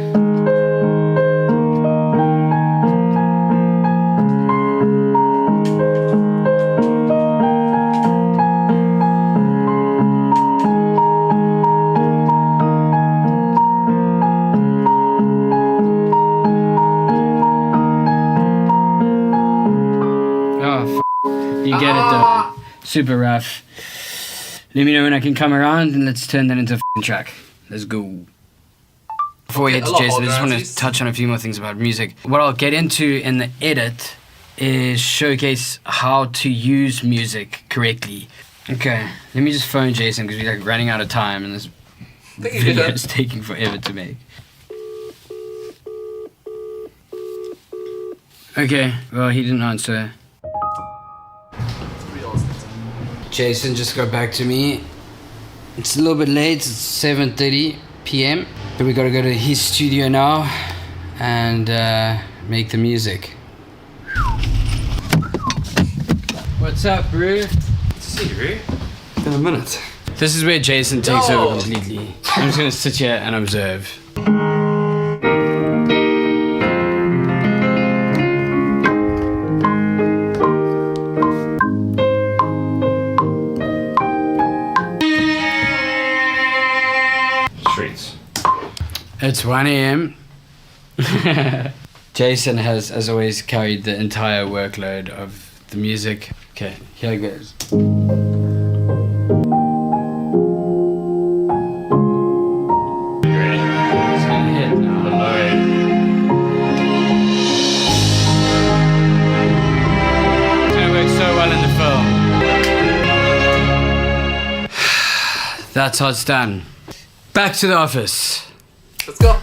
You get it though. Super rough. Let me know when I can come around and let's turn that into a f***ing track. Let's go. Before we head to Jason, I just want to touch on a few more things about music. What I'll get into in the edit is showcase how to use music correctly. Okay, let me just phone Jason because we're like running out of time and this video is taking forever to make. Okay, well he didn't answer. Jason just got back to me. It's a little bit late, it's 7:30 p.m. But we gotta go to his studio now and make the music. What's up, bro? See you, bro. In a minute. This is where Jason takes over completely. I'm just gonna sit here and observe. It's 1 a.m. Jason has, as always, carried the entire workload of the music. Okay, here it goes. It's gonna hit now. It's gonna work so well in the film. That's how it's done. Back to the office. Let's go.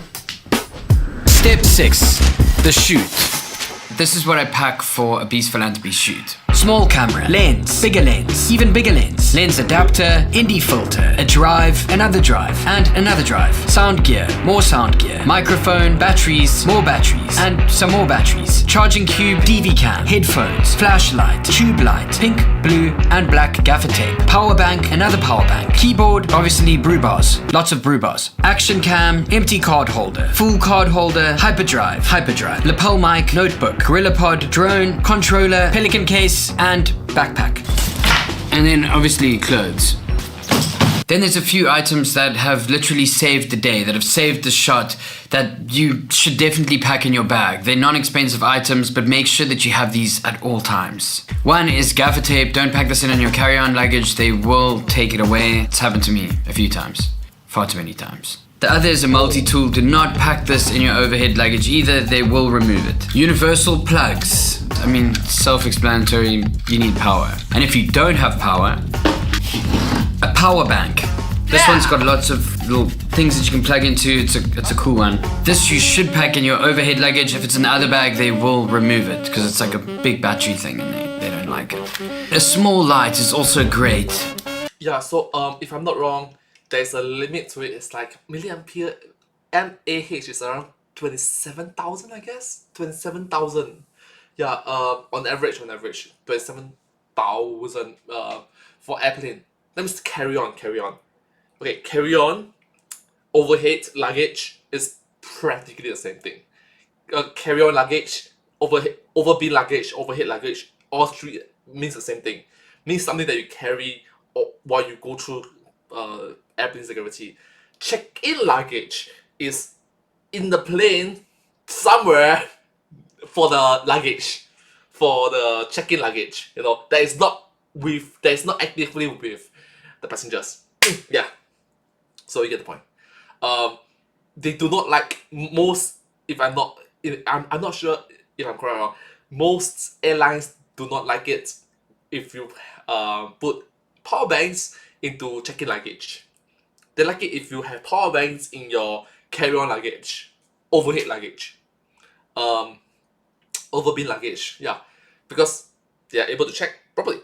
Step 6, the shoot. This is what I pack for a Beast Philanthropy shoot. Small camera, lens, even bigger lens, lens adapter, indie filter, a drive, another drive, and another drive, sound gear, more sound gear, microphone, batteries, more batteries, and some more batteries, charging cube, DV cam, headphones, flashlight, tube light, pink, blue, and black gaffer tape, power bank, another power bank, keyboard, obviously brew bars, lots of brew bars, action cam, empty card holder, full card holder, hyperdrive, lapel mic, notebook, gorilla pod, drone, controller, pelican case, and backpack. And then obviously clothes. Then there's a few items that have literally saved the day, that have saved the shot, that you should definitely pack in your bag. They're non-expensive items, but make sure that you have these at all times. One is gaffer tape. Don't pack this in your carry-on luggage. They will take it away. It's happened to me a few times. Far too many times. The other is a multi-tool. Do not pack this in your overhead luggage either, they will remove it. Universal plugs. I mean, self-explanatory, you need power. And if you don't have power, a power bank. This one's got lots of little things that you can plug into. It's a cool one. This you should pack in your overhead luggage. If it's in the other bag, they will remove it because it's like a big battery thing and they don't like it. A small light is also great. Yeah, so if I'm not wrong, there's a limit to it. It's like milliampere mAh is around 27,000, I guess. 27,000. Yeah, on average, 27,000 for airplane. Let me just carry on. Okay, carry-on, overhead luggage is practically the same thing. Carry-on luggage, overbin luggage, overhead luggage, all three means the same thing. Means something that you carry while you go through airplane security. Check-in luggage is in the plane somewhere for the luggage, for the check-in luggage. You know, that is not actively with the passengers. Yeah. So you get the point. They do not like most. I'm not sure if I'm correct or wrong. Most airlines do not like it if you put power banks into check-in luggage. They like it if you have power banks in your carry-on luggage, overhead luggage, overbin luggage. Yeah, because they are able to check properly.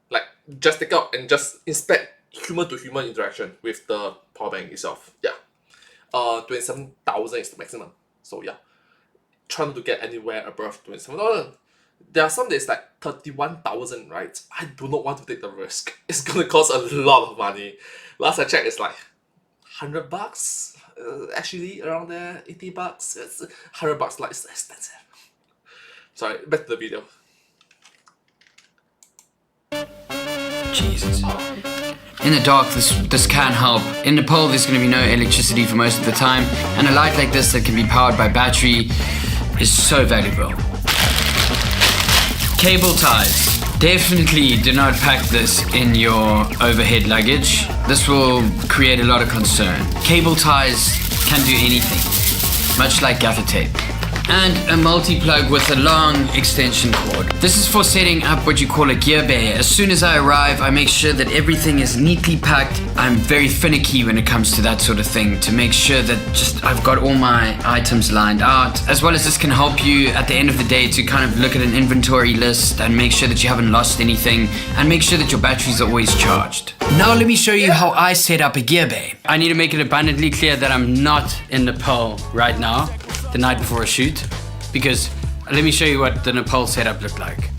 Like just take out and just inspect human-to-human interaction with the power bank itself. Yeah, 27,000 is the maximum. So yeah, try not to get anywhere above 27,000. There are some that is like 31,000, right? I do not want to take the risk. It's gonna cost a lot of money. Last I checked, it's like $100. Actually, around there, $80. It's $100. Like, it's expensive. Sorry, back to the video. Jesus. In the dark, this can help. In Nepal, there's going to be no electricity for most of the time, and a light like this that can be powered by battery is so valuable. Cable ties. Definitely do not pack this in your overhead luggage. This will create a lot of concern. Cable ties can do anything, much like gaffer tape. And a multi-plug with a long extension cord. This is for setting up what you call a gear bay. As soon as I arrive, I make sure that everything is neatly packed. I'm very finicky when it comes to that sort of thing to make sure that I've got all my items lined out. As well as this can help you at the end of the day to kind of look at an inventory list and make sure that you haven't lost anything and make sure that your batteries are always charged. Now let me show you how I set up a gear bay. I need to make it abundantly clear that I'm not in Nepal right now, the night before a shoot, because let me show you what the Nepal setup looked like.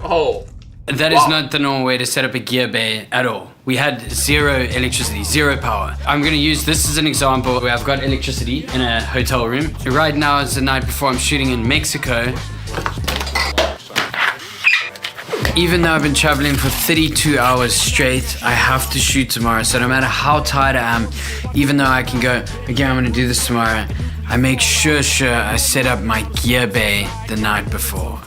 Oh. That is not the normal way to set up a gear bay at all. We had zero electricity, zero power. I'm gonna use this as an example where I've got electricity in a hotel room. Right now is the night before I'm shooting in Mexico. Even though I've been traveling for 32 hours straight, I have to shoot tomorrow. So no matter how tired I am, even though I can go, okay, I'm gonna do this tomorrow, I make sure I set up my gear bay the night before.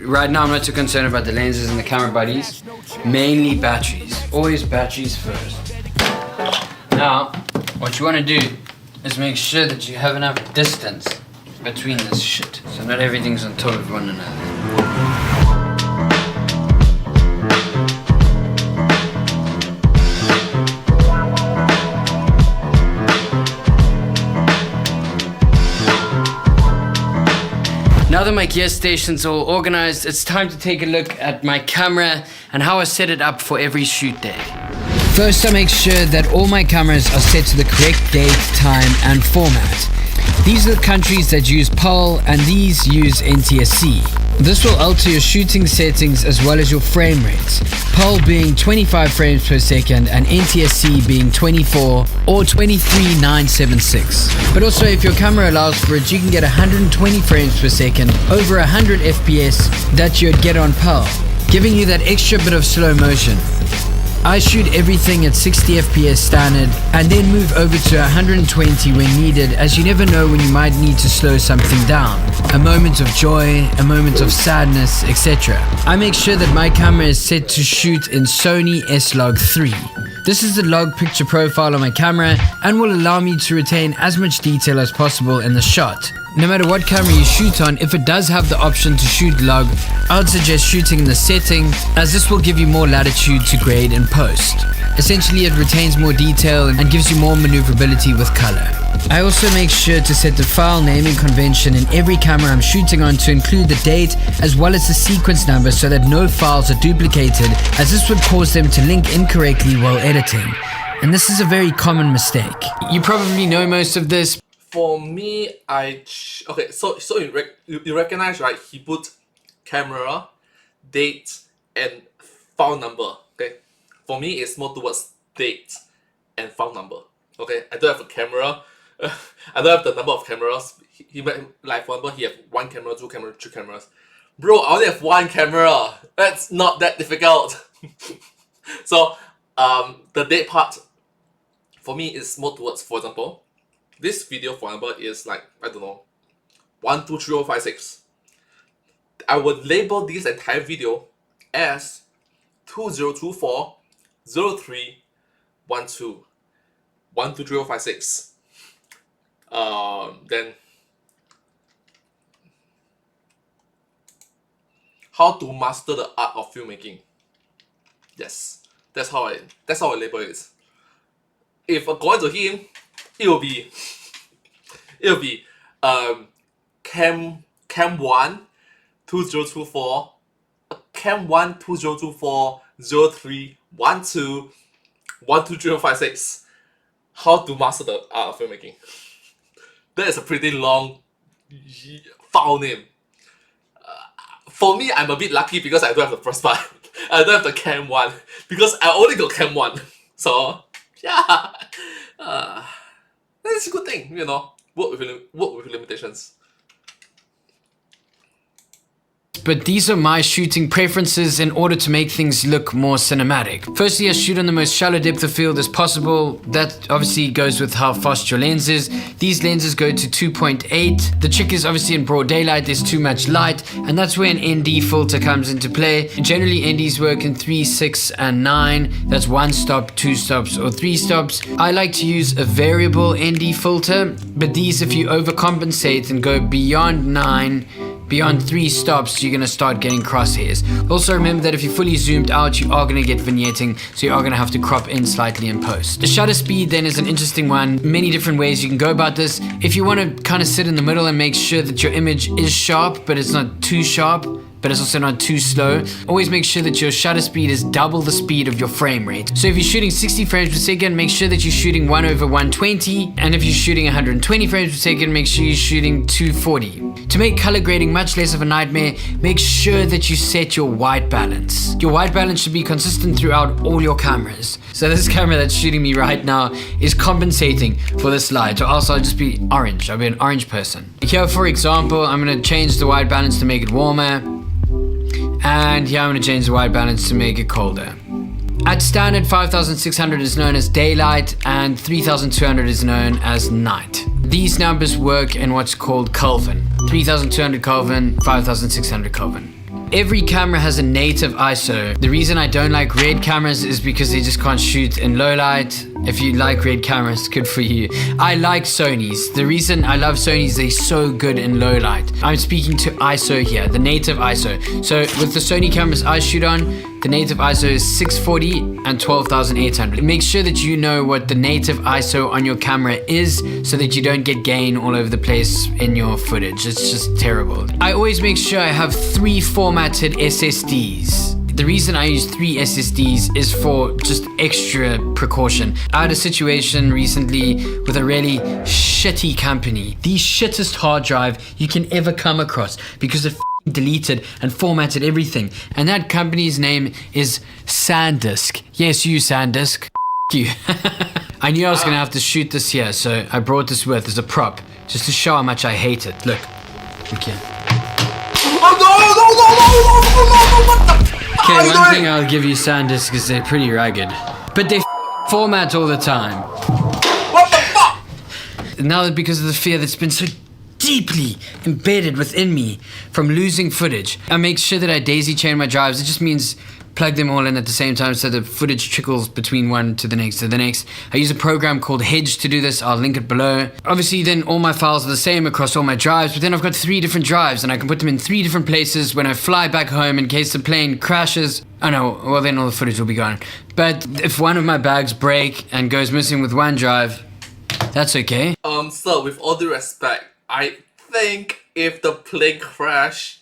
Right now I'm not too concerned about the lenses and the camera bodies, mainly batteries. Always batteries first. Now, what you wanna do is make sure that you have enough distance between this shit, so not everything's on top of one another. Now that my gear station's all organized, it's time to take a look at my camera and how I set it up for every shoot day. First, I make sure that all my cameras are set to the correct date, time, and format. These are the countries that use PAL and these use NTSC. This will alter your shooting settings as well as your frame rates. PAL being 25 frames per second and NTSC being 24 or 23,976. But also if your camera allows for it, you can get 120 frames per second over 100 FPS that you'd get on PAL, giving you that extra bit of slow motion. I shoot everything at 60 FPS standard and then move over to 120 when needed, as you never know when you might need to slow something down. A moment of joy, a moment of sadness, etc. I make sure that my camera is set to shoot in Sony S-Log 3. This is the log picture profile on my camera and will allow me to retain as much detail as possible in the shot. No matter what camera you shoot on, if it does have the option to shoot log, I would suggest shooting in the setting, as this will give you more latitude to grade in post. Essentially, it retains more detail and gives you more maneuverability with color. I also make sure to set the file naming convention in every camera I'm shooting on to include the date as well as the sequence number so that no files are duplicated, as this would cause them to link incorrectly while editing. And this is a very common mistake. You probably know most of this. For me, so you recognize, right? He put camera, date, and file number. Okay, for me, it's more towards date and file number. Okay, I don't have a camera. I don't have the number of cameras. He might, like, for example, he have 1 camera, 2 cameras, 3 cameras. Bro, I only have 1 camera. That's not that difficult. So, the date part for me is more towards, for example, this video, for example, is like, I don't know, 1, 2, 3, 4, 5, 6. I would label this entire video as 2024 03 12 1, 2, 3, 4, 5, 6. Then how to master the art of filmmaking. Yes, that's how I label it. If according to him, it will be cam 1 2024 cam 1 2024 03 12 1, 2, 3, 4, 5, 6. How to master the art of filmmaking. That is a pretty long file name. For me, I'm a bit lucky because I don't have the first part. I don't have the cam 1 because I only got cam 1. So yeah, that's a good thing, you know. Work with limitations. But these are my shooting preferences in order to make things look more cinematic. Firstly, I shoot on the most shallow depth of field as possible. That obviously goes with how fast your lens is. These lenses go to 2.8. The trick is obviously in broad daylight, there's too much light, and that's where an ND filter comes into play. Generally, NDs work in 3, 6, and 9. That's 1 stop, 2 stops, or 3 stops. I like to use a variable ND filter, but these, if you overcompensate and go beyond 9, beyond 3 stops, you're going to start getting crosshairs. Also remember that if you're fully zoomed out, you are going to get vignetting, so you are going to have to crop in slightly in post. The shutter speed then is an interesting one. Many different ways you can go about this. If you want to kind of sit in the middle and make sure that your image is sharp, but it's not too sharp, but it's also not too slow, always make sure that your shutter speed is double the speed of your frame rate. So if you're shooting 60 frames per second, make sure that you're shooting 1/120, and if you're shooting 120 frames per second, make sure you're shooting 240. To make color grading much less of a nightmare, make sure that you set your white balance. Your white balance should be consistent throughout all your cameras. So this camera that's shooting me right now is compensating for this light, or else I'll just be orange. I'll be an orange person. Here, for example, I'm going to change the white balance to make it warmer. And here I'm going to change the white balance to make it colder. At standard, 5600 is known as daylight and 3200 is known as night. These numbers work in what's called Kelvin. 3200 Kelvin, 5600 Kelvin. Every camera has a native ISO. The reason I don't like red cameras is because they just can't shoot in low light. If you like red cameras, good for you. I like Sony's. The reason I love Sony's, they're so good in low light. I'm speaking to ISO here, the native ISO. So with the Sony cameras I shoot on, the native ISO is 640 and 12,800. Make sure that you know what the native ISO on your camera is so that you don't get gain all over the place in your footage. It's just terrible. I always make sure I have 3 formatted SSDs. The reason I use 3 SSDs is for just extra precaution. I had a situation recently with a really shitty company. The shittest hard drive you can ever come across because it deleted and formatted everything. And that company's name is SanDisk. Yes, you SanDisk. You. I knew I was gonna have to shoot this here, so I brought this with as a prop, just to show how much I hate it. Look. Okay. Oh no, what the? Okay, one thing I'll give you, SanDisk, is they're pretty ragged. But they format all the time. What the fuck? Now, because of the fear that's been so deeply embedded within me from losing footage, I make sure that I daisy chain my drives. It just means plug them all in at the same time so the footage trickles between one to the next to the next. I use a program called Hedge to do this. I'll link it below. Obviously, then all my files are the same across all my drives, but then I've got 3 different drives and I can put them in 3 different places when I fly back home in case the plane crashes. Oh no, well then all the footage will be gone. But if one of my bags break and goes missing with one drive, that's okay. So with all due respect, I think if the plane crash,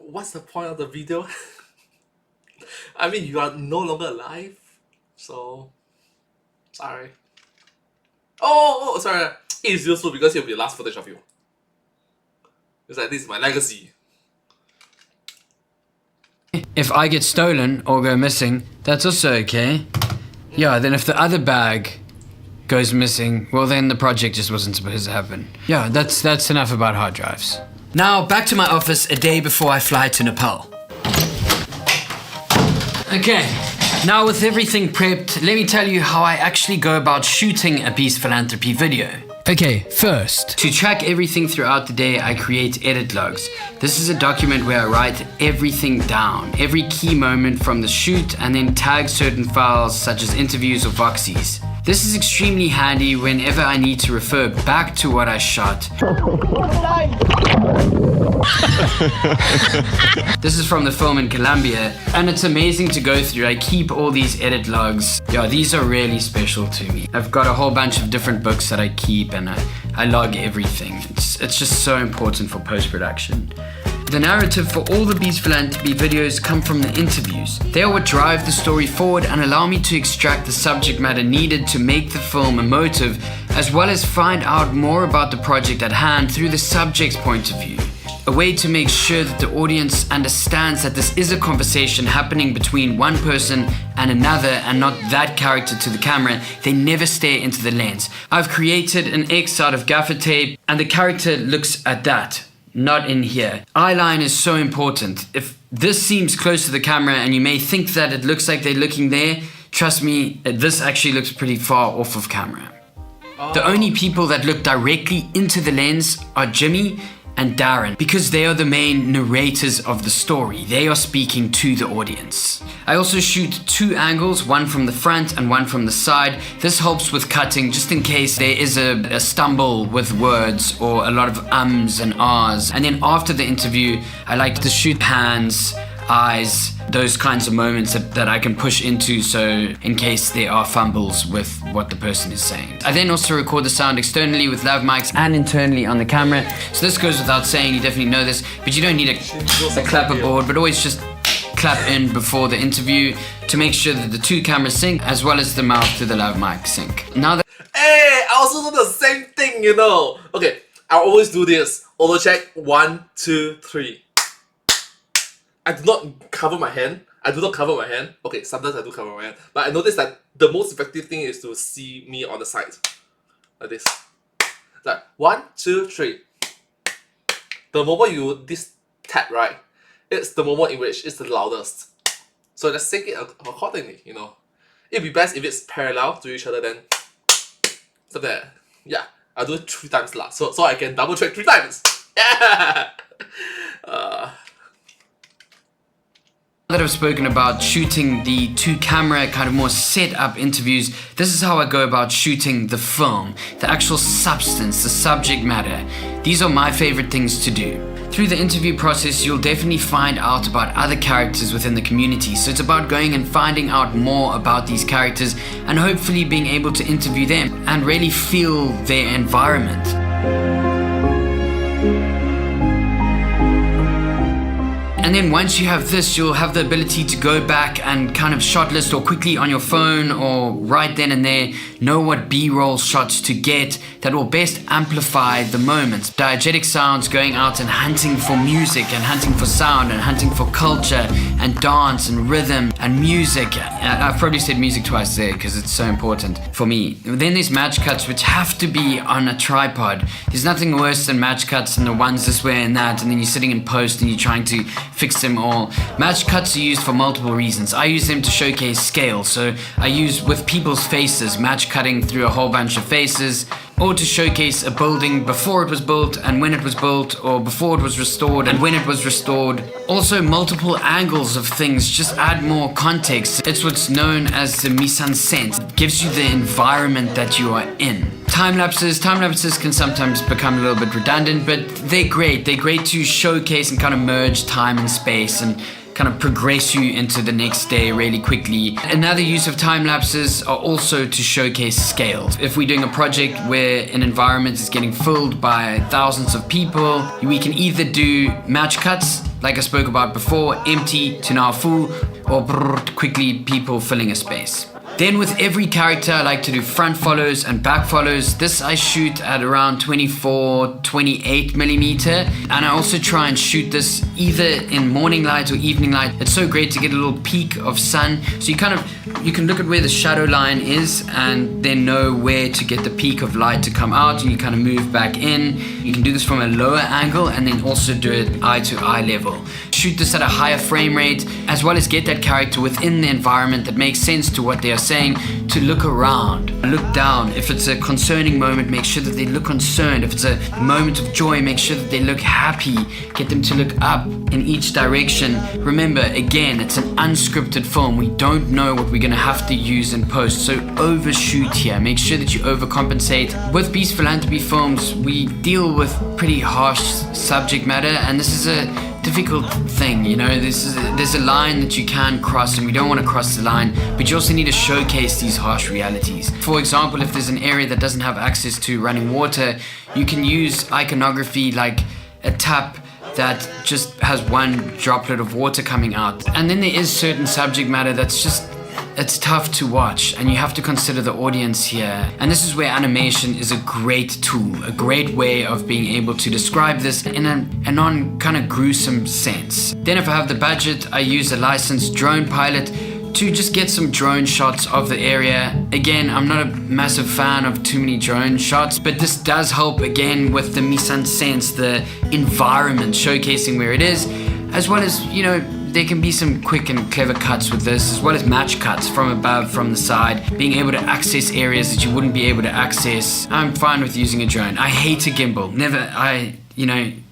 what's the point of the video? I mean, you are no longer alive, so sorry. Oh, sorry. It is useful because it will be the last footage of you. It's like, this is my legacy. If I get stolen or go missing, that's also okay. Yeah, then if the other bag goes missing, well then the project just wasn't supposed to happen. Yeah, that's enough about hard drives. Now, back to my office a day before I fly to Nepal. Okay, now with everything prepped, let me tell you how I actually go about shooting a Peace Philanthropy video. Okay, first, to track everything throughout the day, I create edit logs. This is a document where I write everything down, every key moment from the shoot, and then tag certain files such as interviews or voxies. This is extremely handy whenever I need to refer back to what I shot. This is from the film in Colombia, and it's amazing to go through. I keep all these edit logs. Yeah, these are really special to me. I've got a whole bunch of different books that I keep, and I log everything. It's just so important for post-production. The narrative for all the Peace Philanthropy videos come from the interviews. They are what drive the story forward and allow me to extract the subject matter needed to make the film emotive, as well as find out more about the project at hand through the subject's point of view. A way to make sure that the audience understands that this is a conversation happening between one person and another and not that character to the camera. They never stare into the lens. I've created an X out of gaffer tape and the character looks at that, not in here. Eyeline is so important. If this seems close to the camera and you may think that it looks like they're looking there, trust me, this actually looks pretty far off of camera. The only people that look directly into the lens are Jimmy and Darren, because they are the main narrators of the story. They are speaking to the audience. I also shoot 2 angles, one from the front and one from the side. This helps with cutting, just in case there is a stumble with words or a lot of ums and ahs. And then after the interview, I like to shoot hands, eyes, those kinds of moments that I can push into, so in case there are fumbles with what the person is saying. I then also record the sound externally with lav mics and internally on the camera. So this goes without saying, you definitely know this, but you don't need a clapperboard, but always just clap in before the interview to make sure that the 2 cameras sync, as well as the mouth to the lav mic sync. Now that Hey, I also do the same thing, you know. Okay, I always do this. Auto check, 1, 2, 3. I do not cover my hand. Okay, sometimes I do cover my hand. But I noticed that the most effective thing is to see me on the side. Like this. Like 1, 2, 3. The moment you this tap, right, it's the moment in which it's the loudest. So just sync it accordingly, you know. It'd be best if it's parallel to each other, then so that, yeah, I'll do it 3 times lah. So I can double check 3 times. Yeah. That I've spoken about shooting the 2 camera kind of more set up interviews, this is how I go about shooting the film, the actual substance, the subject matter. These are my favorite things to do. Through the interview process, you'll definitely find out about other characters within the community. So it's about going and finding out more about these characters and hopefully being able to interview them and really feel their environment. And then once you have this, you'll have the ability to go back and kind of shot list or quickly on your phone or right then and there know what B-roll shots to get that will best amplify the moments. Diegetic sounds, going out and hunting for music and hunting for sound and hunting for culture and dance and rhythm and music. I've probably said music twice there because it's so important for me. Then there's match cuts, which have to be on a tripod. There's nothing worse than match cuts and the ones this way and that, and then you're sitting in post and you're trying to fix them all. Match cuts are used for multiple reasons. I use them to showcase scale, so I use with people's faces, match cutting through a whole bunch of faces, or to showcase a building before it was built and when it was built, or before it was restored and when it was restored. Also, multiple angles of things just add more context. It's what's known as the mise en scène. It gives you the environment that you are in. Time lapses can sometimes become a little bit redundant, but they're great. They're great to showcase and kind of merge time and space and kind of progress you into the next day really quickly. Another use of time lapses are also to showcase scales. If we're doing a project where an environment is getting filled by thousands of people, we can either do match cuts, like I spoke about before, empty to now full, or quickly people filling a space. Then with every character, I like to do front follows and back follows. This I shoot at around 24, 28 millimeter. And I also try and shoot this either in morning light or evening light. It's so great to get a little peak of sun. So you can look at where the shadow line is and then know where to get the peak of light to come out, and you kind of move back in. You can do this from a lower angle and then also do it eye to eye level. Shoot this at a higher frame rate, as well as get that character within the environment that makes sense to what they are saying, to look around, look down. If it's a concerning moment, make sure that they look concerned. If it's a moment of joy, make sure that they look happy. Get them to look up in each direction. Remember, again, it's an unscripted film. We don't know what we're gonna have to use in post, so overshoot here. Make sure that you overcompensate. With Beast Philanthropy films, we deal with pretty harsh subject matter, and this is a difficult thing, you know. There's a line that you can cross, and we don't want to cross the line, but you also need to showcase these harsh realities. For example, if there's an area that doesn't have access to running water, you can use iconography like a tap that just has one droplet of water coming out. And then there is certain subject matter that's just, it's tough to watch, and you have to consider the audience here. And this is where animation is a great tool, a great way of being able to describe this in a non kind of gruesome sense. Then if I have the budget, I use a licensed drone pilot to just get some drone shots of the area. Again, I'm not a massive fan of too many drone shots, but this does help again with the mise en scène, the environment, showcasing where it is, as well as, you know, there can be some quick and clever cuts with this, as well as match cuts from above, from the side, being able to access areas that you wouldn't be able to access. I'm fine with using a drone. I hate a gimbal.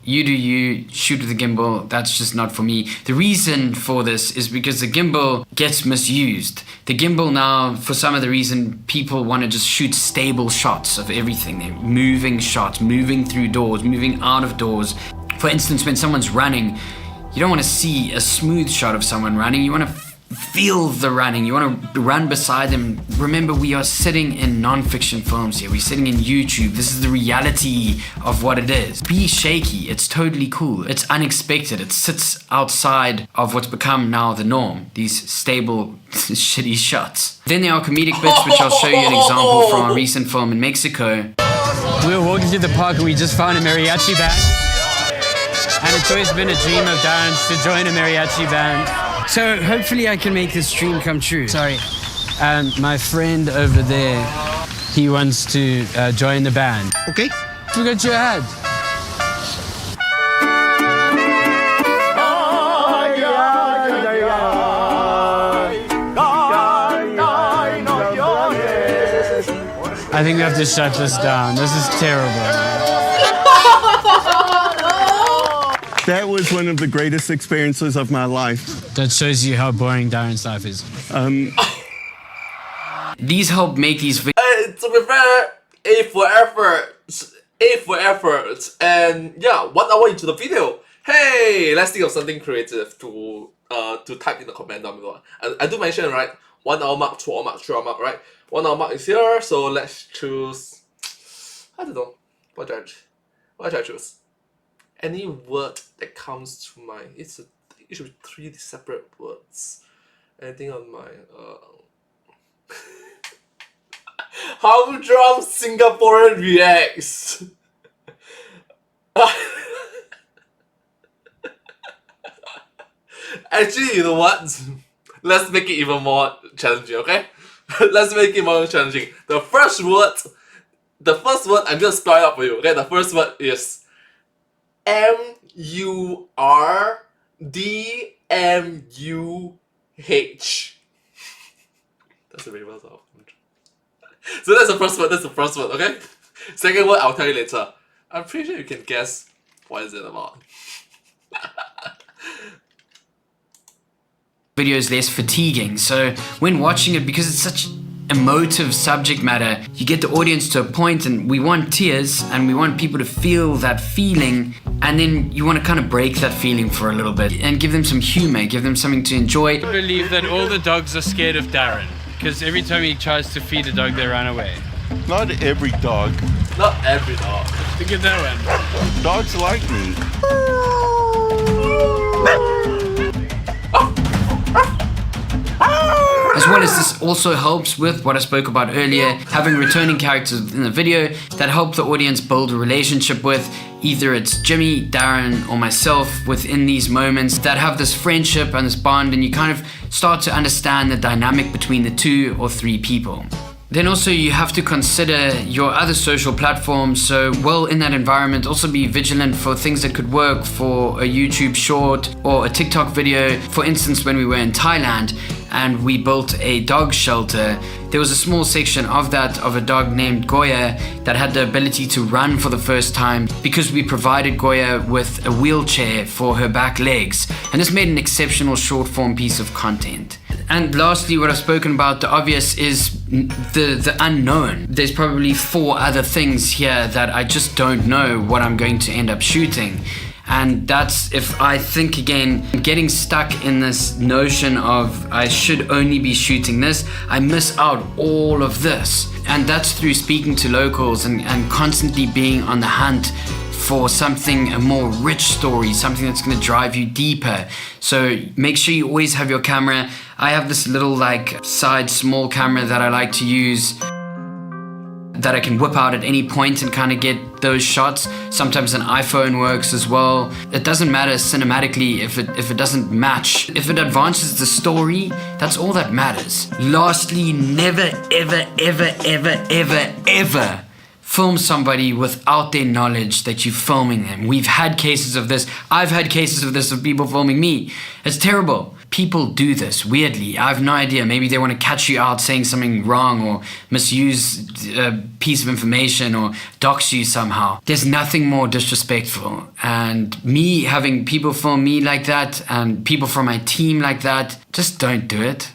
You do you, shoot with a gimbal, that's just not for me. The reason for this is because the gimbal gets misused. The gimbal now, for some of the reason, people want to just shoot stable shots of everything. They're moving shots, moving through doors, moving out of doors. For instance, when someone's running, you don't want to see a smooth shot of someone running. You want to feel the running. You want to run beside them. Remember, we are sitting in non-fiction films here. We're sitting in YouTube. This is the reality of what it is. Be shaky. It's totally cool. It's unexpected. It sits outside of what's become now the norm. These stable, shitty shots. Then there are comedic bits, which I'll show you an example from a recent film in Mexico. We were walking through the park and we just found a mariachi band. And it's always been a dream of Darren's to join a mariachi band. So hopefully I can make this dream come true. Sorry. My friend over there, he wants to join the band. Okay. Look at your head. I think we have to shut this down. This is terrible. That was one of the greatest experiences of my life. That shows you how boring Darren's life is. These help make these videos. To be fair, A for effort. And yeah, 1 hour into the video. Hey, let's think of something creative to type in the comment down below. I do mention, right? 1 hour mark, 2 hour mark, 3 hour mark, right? 1 hour mark is here, so let's choose. I don't know. What should I choose? Any word that comes to mind. It should be 3 separate words. Anything on my Humdrum Singaporean reacts. Actually, you know what? Let's make it even more challenging, okay? Let's make it more challenging. The first word, I'm gonna spell it out for you, okay? The first word is MURDRUM. DMUH. That's a very well solved. So that's the first word, okay? Second word, I'll tell you later. I'm pretty sure you can guess what is it about. Video is less fatiguing. So when watching it, because it's such emotive subject matter, you get the audience to a point, and we want tears and we want people to feel that feeling, and then you want to kind of break that feeling for a little bit and give them some humor, give them something to enjoy. I believe that all the dogs are scared of Darren because every time he tries to feed a dog, they run away. Not every dog. Not every dog. Look at that one. Dogs like me. As well as this also helps with what I spoke about earlier, having returning characters in the video that help the audience build a relationship with. Either it's Jimmy, Darren, or myself within these moments that have this friendship and this bond, and you kind of start to understand the dynamic between the 2 or 3 people. Then also you have to consider your other social platforms, so while in that environment also be vigilant for things that could work for a YouTube short or a TikTok video. For instance, when we were in Thailand and we built a dog shelter, there was a small section of that of a dog named Goya that had the ability to run for the first time because we provided Goya with a wheelchair for her back legs, and this made an exceptional short form piece of content. And lastly, what I've spoken about, the obvious, is the unknown. There's probably 4 other things here that I just don't know what I'm going to end up shooting. And that's if I think again, getting stuck in this notion of I should only be shooting this, I miss out all of this. And that's through speaking to locals and constantly being on the hunt for something, a more rich story, something that's going to drive you deeper. So make sure you always have your camera. I have this little side small camera that I like to use that I can whip out at any point and kind of get those shots. Sometimes an iPhone works as well. It doesn't matter cinematically if it doesn't match. If it advances the story, that's all that matters. Lastly, never, ever, ever, ever, ever, ever film somebody without their knowledge that you're filming them. We've had cases of this. I've had cases of this of people filming me. It's terrible. People do this weirdly. I have no idea. Maybe they want to catch you out saying something wrong or misuse a piece of information or dox you somehow. There's nothing more disrespectful. And me having people film me like that and people from my team like that, just don't do it.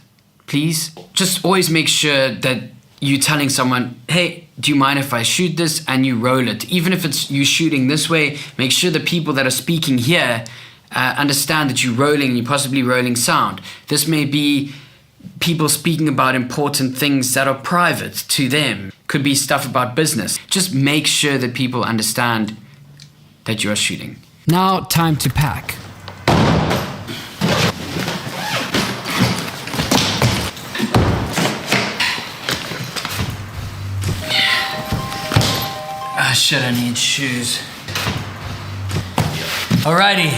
Please. Just always make sure that you're telling someone, hey, do you mind if I shoot this? And you roll it. Even if it's you shooting this way, make sure the people that are speaking here understand that you're rolling and you're possibly rolling sound. This may be people speaking about important things that are private to them. Could be stuff about business. Just make sure that people understand that you are shooting. Now, time to pack. Ah, shit, I need shoes. Alrighty,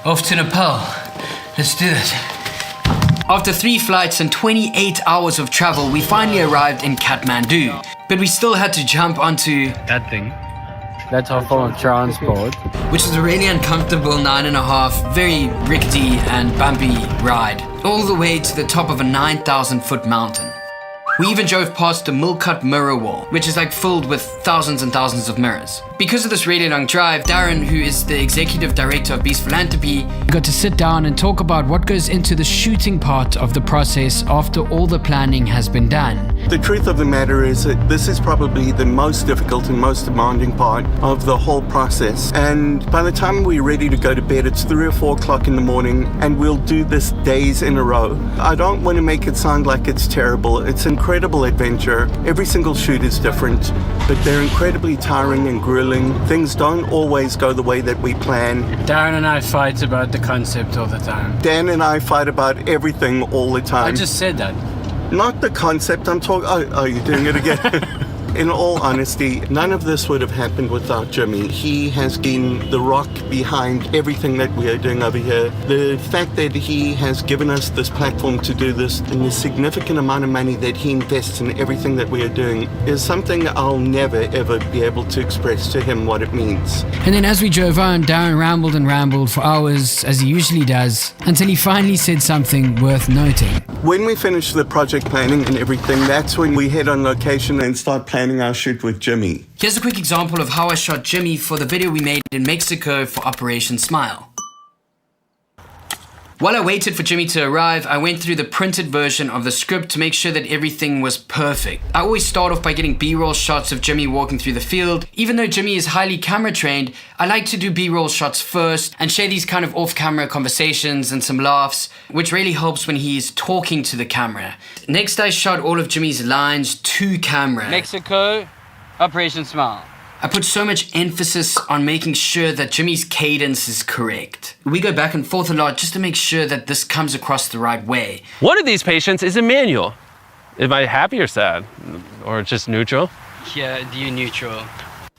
off to Nepal. Let's do this. After 3 flights and 28 hours of travel, we finally arrived in Kathmandu. But we still had to jump onto That thing. That's our form of transport. which was a really uncomfortable 9.5, very rickety and bumpy ride, all the way to the top of a 9,000-foot mountain. We even drove past the Milcut mirror wall, which is filled with thousands and thousands of mirrors. Because of this really long drive, Darren, who is the executive director of Beast Philanthropy, got to sit down and talk about what goes into the shooting part of the process after all the planning has been done. The truth of the matter is that this is probably the most difficult and most demanding part of the whole process. And by the time we're ready to go to bed, it's 3 or 4 o'clock in the morning, and we'll do this days in a row. I don't want to make it sound like it's terrible. It's an incredible adventure. Every single shoot is different, but they're incredibly tiring and grueling. Things don't always go the way that we plan. Darren and I fight about the concept all the time. Dan and I fight about everything all the time. I just said that. Not the concept, I'm talking... Oh, you're doing it again. in all honesty, none of this would have happened without Jimmy. He has been the rock behind everything that we are doing over here. The fact that he has given us this platform to do this and the significant amount of money that he invests in everything that we are doing is something I'll never ever be able to express to him what it means. And then as we drove on, Darren rambled and rambled for hours, as he usually does, until he finally said something worth noting. When we finish the project planning and everything, that's when we head on location and start planning our shoot with Jimmy. Here's a quick example of how I shot Jimmy for the video we made in Mexico for Operation Smile. While I waited for Jimmy to arrive, I went through the printed version of the script to make sure that everything was perfect. I always start off by getting B-roll shots of Jimmy walking through the field. Even though Jimmy is highly camera trained, I like to do B-roll shots first and share these kind of off-camera conversations and some laughs, which really helps when he's talking to the camera. Next, I shot all of Jimmy's lines to camera. Mexico, Operation Smile. I put so much emphasis on making sure that Jimmy's cadence is correct. We go back and forth a lot just to make sure that this comes across the right way. One of these patients is Emmanuel. Am I happy or sad? Or just neutral? Yeah, you neutral.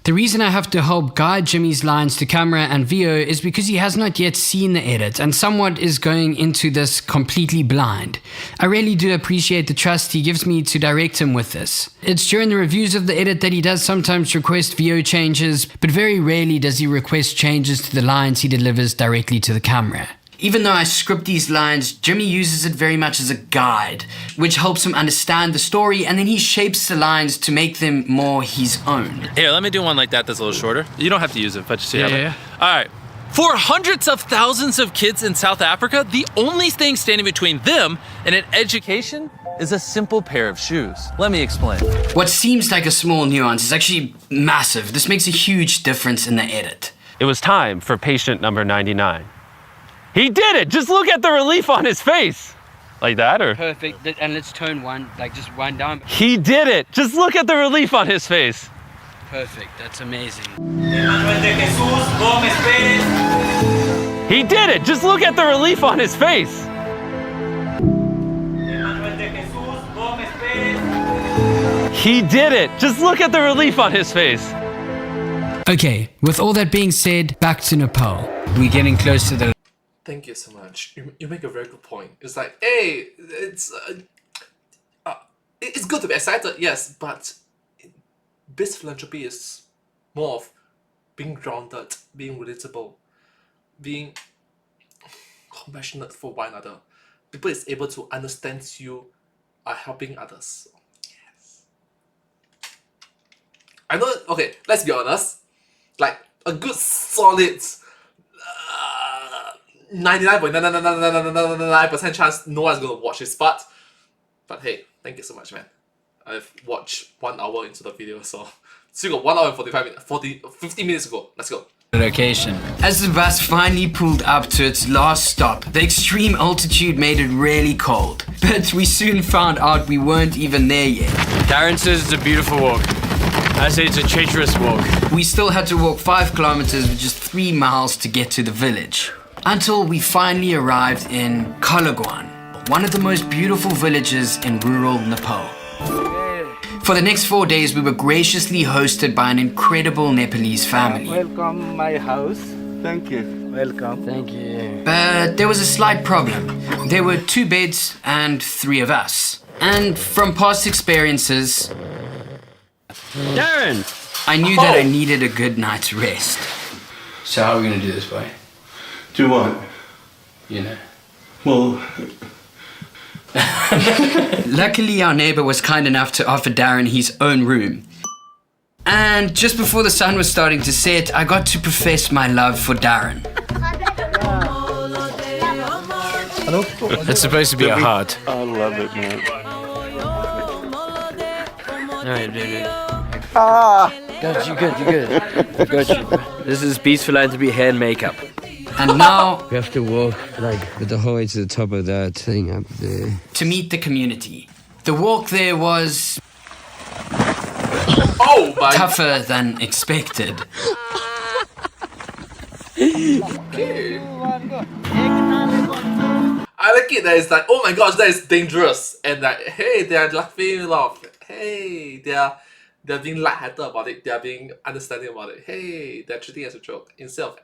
The reason I have to help guide Jimmy's lines to camera and VO is because he has not yet seen the edit and somewhat is going into this completely blind. I really do appreciate the trust he gives me to direct him with this. It's during the reviews of the edit that he does sometimes request VO changes, but very rarely does he request changes to the lines he delivers directly to the camera. Even though I script these lines, Jimmy uses it very much as a guide, which helps him understand the story, and then he shapes the lines to make them more his own. Here, let me do one like that that's a little shorter. You don't have to use it, but you see how Yeah. All right. For hundreds of thousands of kids in South Africa, the only thing standing between them and an education is a simple pair of shoes. Let me explain. What seems like a small nuance is actually massive. This makes a huge difference in the edit. It was time for patient number 99. He did it! Just look at the relief on his face! Like that, or? Perfect, and let's tone one, like just one down. He did it! Just look at the relief on his face! Perfect, that's amazing. He did it! Just look at the relief on his face! He did it! Just look at the relief on his face! Okay, with all that being said, back to Nepal. We're getting close to the... Thank you so much. You make a very good point. It's like, hey, it's good to be excited, yes, but this philanthropy is more of being grounded, being relatable, being compassionate for one another. People is able to understand you are helping others. Yes. I know, okay, let's be honest. Like, a good solid 99.99999% chance no one's gonna watch this, but hey, thank you so much, man. I've watched 1 hour into the video, so still got 1 hour and 45 minutes, 50 minutes to go. Let's go. Location. As the bus finally pulled up to its last stop, the extreme altitude made it really cold. But we soon found out we weren't even there yet. Darren says it's a beautiful walk. I say it's a treacherous walk. We still had to walk 5 kilometers with just 3 miles to get to the village. Until we finally arrived in Kalagwan, one of the most beautiful villages in rural Nepal. For the next 4 days, we were graciously hosted by an incredible Nepalese family. Welcome my house. Thank you. Welcome. Thank you. But there was a slight problem. There were 2 beds and 3 of us. And from past experiences, Darren! I knew that I needed a good night's rest. So how are we gonna do this, boy? Do what? You know. Well, Luckily, our neighbor was kind enough to offer Darren his own room. And just before the sun was starting to set, I got to profess my love for Darren. It's supposed to be a heart. I love it, man. Alright, dude. Got you good. Got you. This is Beast Philanthropy hair and makeup. And now, We have to walk with the whole way to the top of that thing up there. to meet the community. The walk there was Oh my tougher than expected. Okay. I like it that it's like, oh my gosh, that is dangerous. And like, hey, they are laughing off. Hey, they are they're being lighthearted about it. They're being understanding about it. Hey, they're treating it as a joke instead of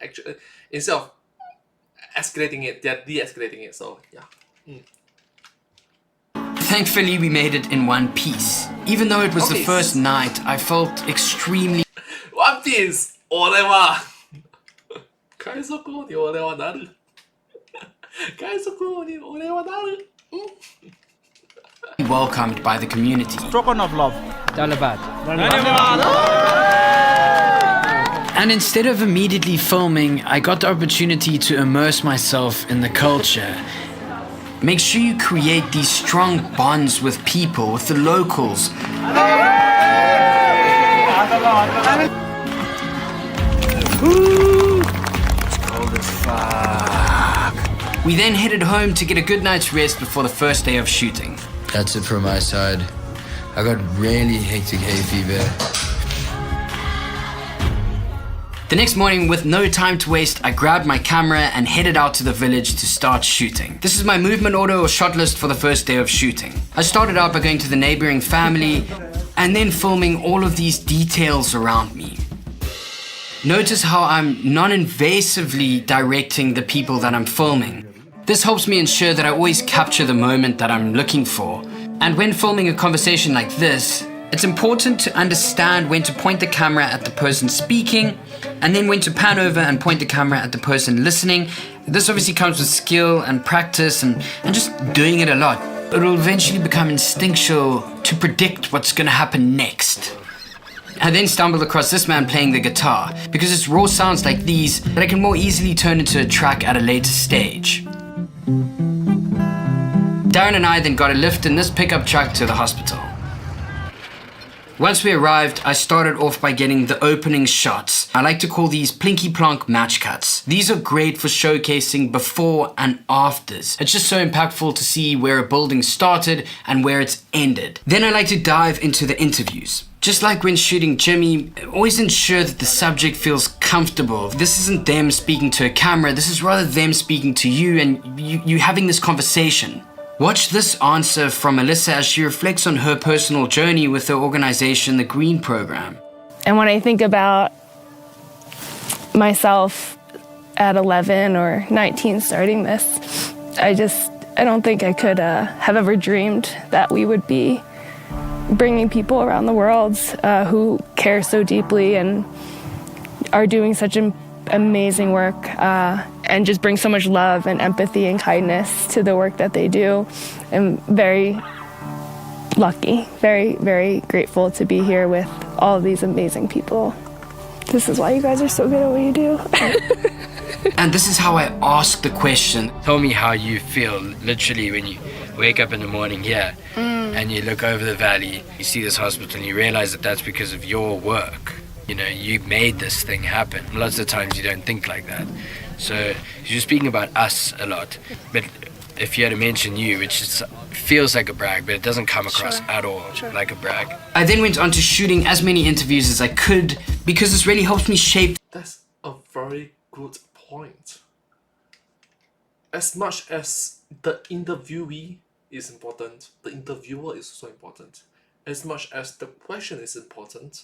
escalating it. They're de-escalating it. So yeah. Thankfully, we made it in one piece. Even though it was the first night, I felt extremely... One Piece! 俺は海賊王に俺はなる海賊王に俺はなる welcomed by the community. Stroganoff love. Dalabad. And instead of immediately filming, I got the opportunity to immerse myself in the culture. Make sure you create these strong bonds with people, with the locals. It's cold as fuck. We then headed home to get a good night's rest before the first day of shooting. That's it from my side. I got really hectic hay fever. The next morning, with no time to waste, I grabbed my camera and headed out to the village to start shooting. This is my movement order or shot list for the first day of shooting. I started out by going to the neighboring family and then filming all of these details around me. Notice how I'm non-invasively directing the people that I'm filming. This helps me ensure that I always capture the moment that I'm looking for. And when filming a conversation like this, it's important to understand when to point the camera at the person speaking and then when to pan over and point the camera at the person listening. This obviously comes with skill and practice and just doing it a lot. It will eventually become instinctual to predict what's going to happen next. I then stumbled across this man playing the guitar because it's raw sounds like these that I can more easily turn into a track at a later stage. Darren and I then got a lift in this pickup truck to the hospital. Once we arrived, I started off by getting the opening shots. I like to call these plinky-plonk match cuts. These are great for showcasing before and afters. It's just so impactful to see where a building started and where it's ended. Then I like to dive into the interviews. Just like when shooting Jimmy, always ensure that the subject feels comfortable. This isn't them speaking to a camera, this is rather them speaking to you and you having this conversation. Watch this answer from Alyssa as she reflects on her personal journey with the organization, the Green Program. And when I think about myself at 11 or 19 starting this, I don't think I could have ever dreamed that we would be bringing people around the world who care so deeply and are doing such amazing work and just bring so much love and empathy and kindness to the work that they do. I'm very lucky, very, very grateful to be here with all of these amazing people. This is why you guys are so good at what you do. And this is how I ask the question. Tell me how you feel literally when you wake up in the morning here and you look over the valley, you see this hospital and you realize that that's because of your work. You know, you made this thing happen. Lots of times you don't think like that. So you're speaking about us a lot. But if you had to mention you, which feels like a brag, but it doesn't come across at all like a brag. I then went on to shooting as many interviews as I could because this really helps me shape. That's a very good point. As much as the interviewee is important, the interviewer is also important. As much as the question is important,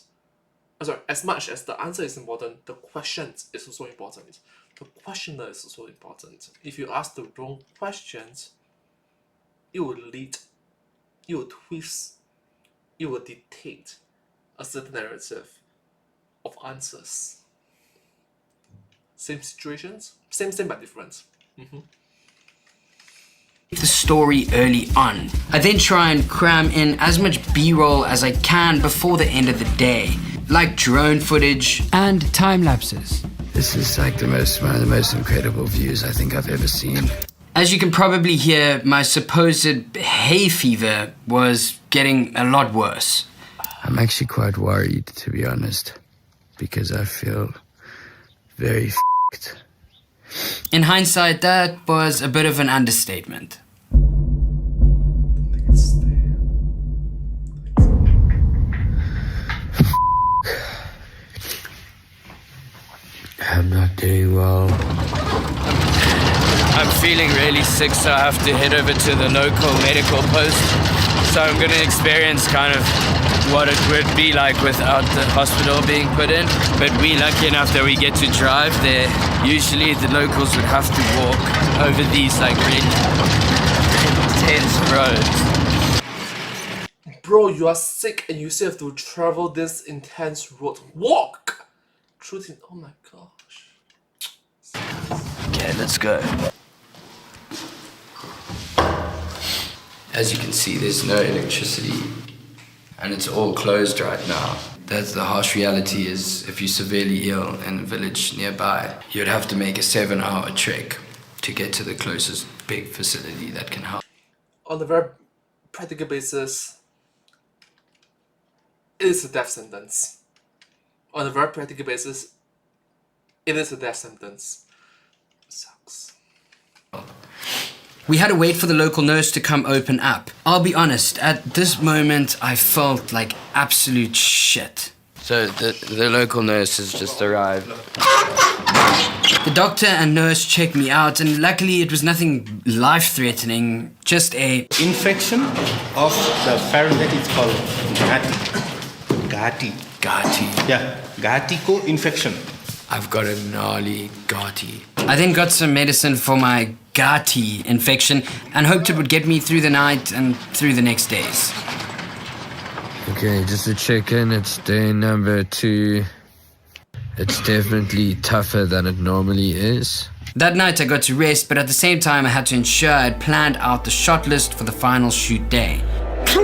as much as the answer is important, the question is also important. The questioner is also important. If you ask the wrong questions, it will lead, it will twist, it will dictate a certain narrative of answers. Same situations, same but different. The story early on. I then try and cram in as much B-roll as I can before the end of the day, like drone footage and time lapses. This is like one of the most incredible views I think I've ever seen. As you can probably hear, my supposed hay fever was getting a lot worse. I'm actually quite worried, to be honest, because I feel very f***ed. In hindsight, that was a bit of an understatement. I'm not doing well. I'm feeling really sick, so I have to head over to the local medical post. So I'm going to experience kind of what it would be like without the hospital being put in. But we're lucky enough that we get to drive there. Usually the locals would have to walk over these like really intense roads. Bro, you are sick and you still have to travel this intense road. Walk! Truth in, oh my gosh. Okay, let's go. As you can see, there's no electricity and it's all closed right now. That's the harsh reality is if you're severely ill in a village nearby, you'd have to make a 7-hour trek to get to the closest big facility that can help. On a very practical basis, it is a death sentence. On a very practical basis, it is a death sentence. It sucks. We had to wait for the local nurse to come open up. I'll be honest, at this moment, I felt like absolute shit. So the local nurse has just arrived. The doctor and nurse checked me out, and luckily it was nothing life-threatening, just a infection of the pharynx. It's called Gati. Gati. Yeah, Gati infection. I've got a gnarly Gati. I then got some medicine for my Gati infection and hoped it would get me through the night and through the next days. Okay, just to check in, it's day number 2. It's definitely tougher than it normally is. That night I got to rest, but at the same time I had to ensure I'd planned out the shot list for the final shoot day. 3,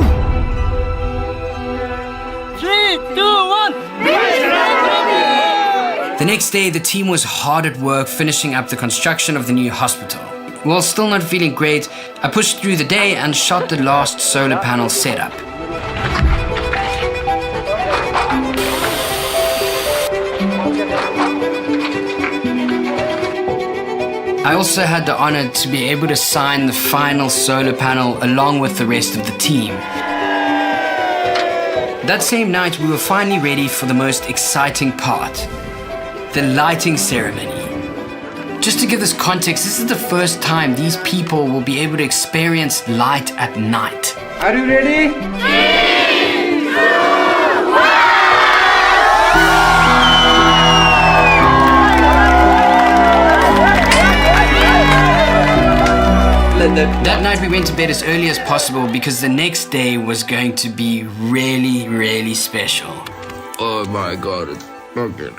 2, 1. The next day, the team was hard at work finishing up the construction of the new hospital. While still not feeling great, I pushed through the day and shot the last solar panel setup. I also had the honor to be able to sign the final solar panel along with the rest of the team. That same night, we were finally ready for the most exciting part. The lighting ceremony. Just to give this context, this is the first time these people will be able to experience light at night. Are you ready? 3, 2, 1. That night we went to bed as early as possible because the next day was going to be really, really special. Oh my god, it's broken.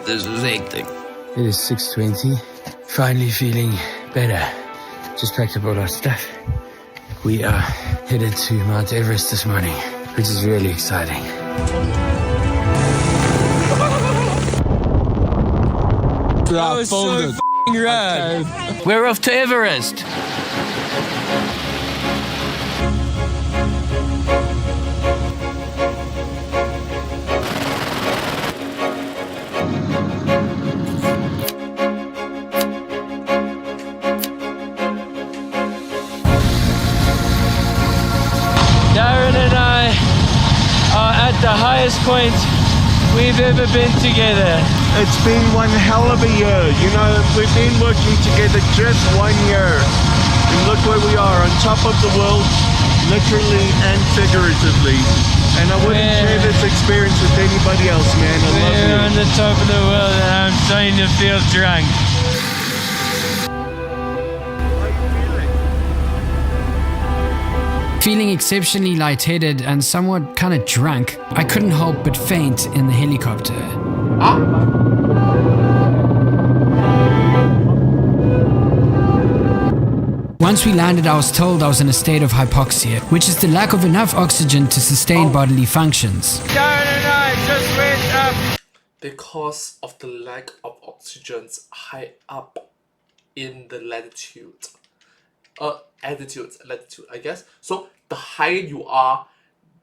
This is hectic. It is 6:20. Finally feeling better. Just packed up all our stuff. We are headed to Mount Everest this morning, which is really exciting. That was so f***ing rad. We're off to Everest. Darren and I are at the highest point we've ever been together. It's been one hell of a year. You know, we've been working together just 1 year. And look where we are, on top of the world, literally and figuratively. And I wouldn't share this experience with anybody else, man. I love you. We're on the top of the world and I'm starting to feel drunk. Feeling exceptionally lightheaded and somewhat kind of drunk, I couldn't help but faint in the helicopter. Once we landed, I was told I was in a state of hypoxia, which is the lack of enough oxygen to sustain bodily functions. Darren and I just went up. Because of the lack of oxygen high up in the latitude. Latitude, I guess. So the higher you are,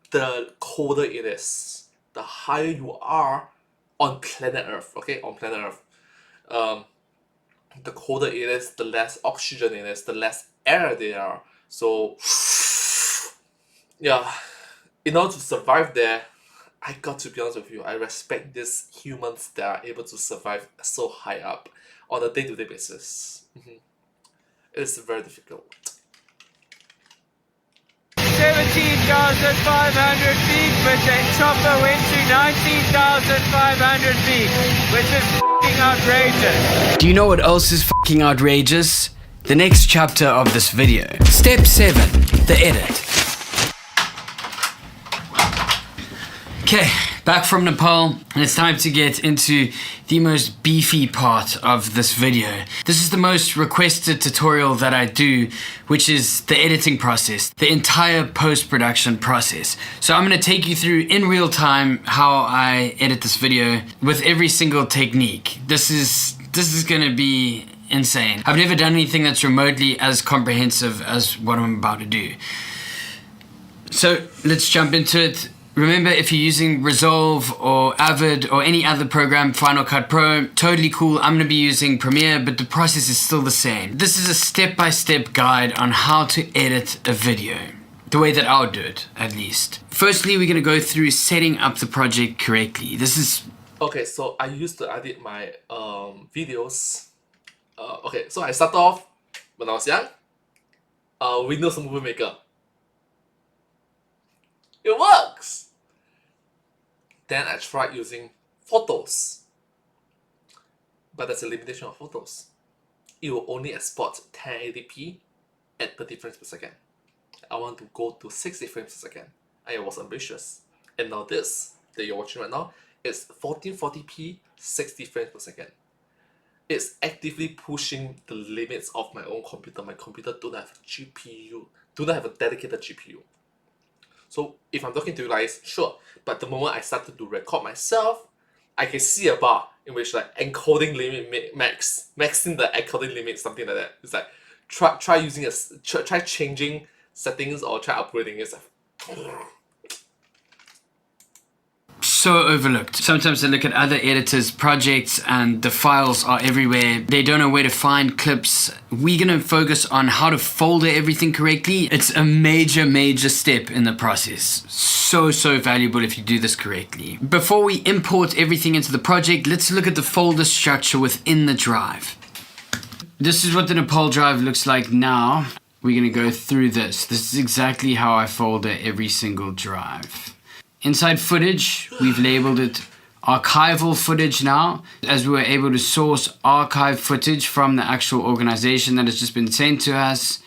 the colder it is. The higher you are on planet Earth, okay? On planet Earth. The colder it is, the less oxygen it is, the less air there are. So, yeah, in order to survive there, I got to be honest with you, I respect these humans that are able to survive so high up on a day-to-day basis. It's very difficult. 17 18,500 feet, but the chopper went to 19,500 feet, which is f***ing outrageous. Do you know what else is f***ing outrageous? The next chapter of this video. Step 7, the edit. Okay, back from Nepal, and it's time to get into the most beefy part of this video. This is the most requested tutorial that I do, which is the editing process, the entire post-production process. So I'm gonna take you through in real time how I edit this video with every single technique. This is gonna be insane. I've never done anything that's remotely as comprehensive as what I'm about to do. So let's jump into it. Remember, if you're using Resolve or Avid or any other program, Final Cut Pro, totally cool. I'm gonna be using Premiere, but the process is still the same. This is a step-by-step guide on how to edit a video. The way that I'll do it, at least. Firstly, we're gonna go through setting up the project correctly. This is... Okay, so I used to edit my videos. Okay, so I started off when I was young. Windows Movie Maker. It works! Then I tried using photos. But there's a limitation of photos. It will only export 1080p at 30 frames per second. I want to go to 60 frames per second. I was ambitious. And now this that you're watching right now is 1440p 60 frames per second. It's actively pushing the limits of my own computer. My computer don't have a GPU, do not have a dedicated GPU. So if I'm talking to you guys, sure. But the moment I started to record myself, I can see a bar in which like encoding limit maxing the encoding limit, something like that. It's like try using try changing settings or try upgrading it. So overlooked. Sometimes I look at other editors' projects and the files are everywhere. They don't know where to find clips. We're gonna focus on how to folder everything correctly. It's a major step in the process. So valuable if you do this correctly. Before we import everything into the project, let's look at the folder structure within the drive. This is what the Nepal drive looks like now. We're gonna go through this. This is exactly how I folder every single drive. Inside footage, we've labeled it archival footage now, as we were able to source archive footage from the actual organization that has just been sent to us.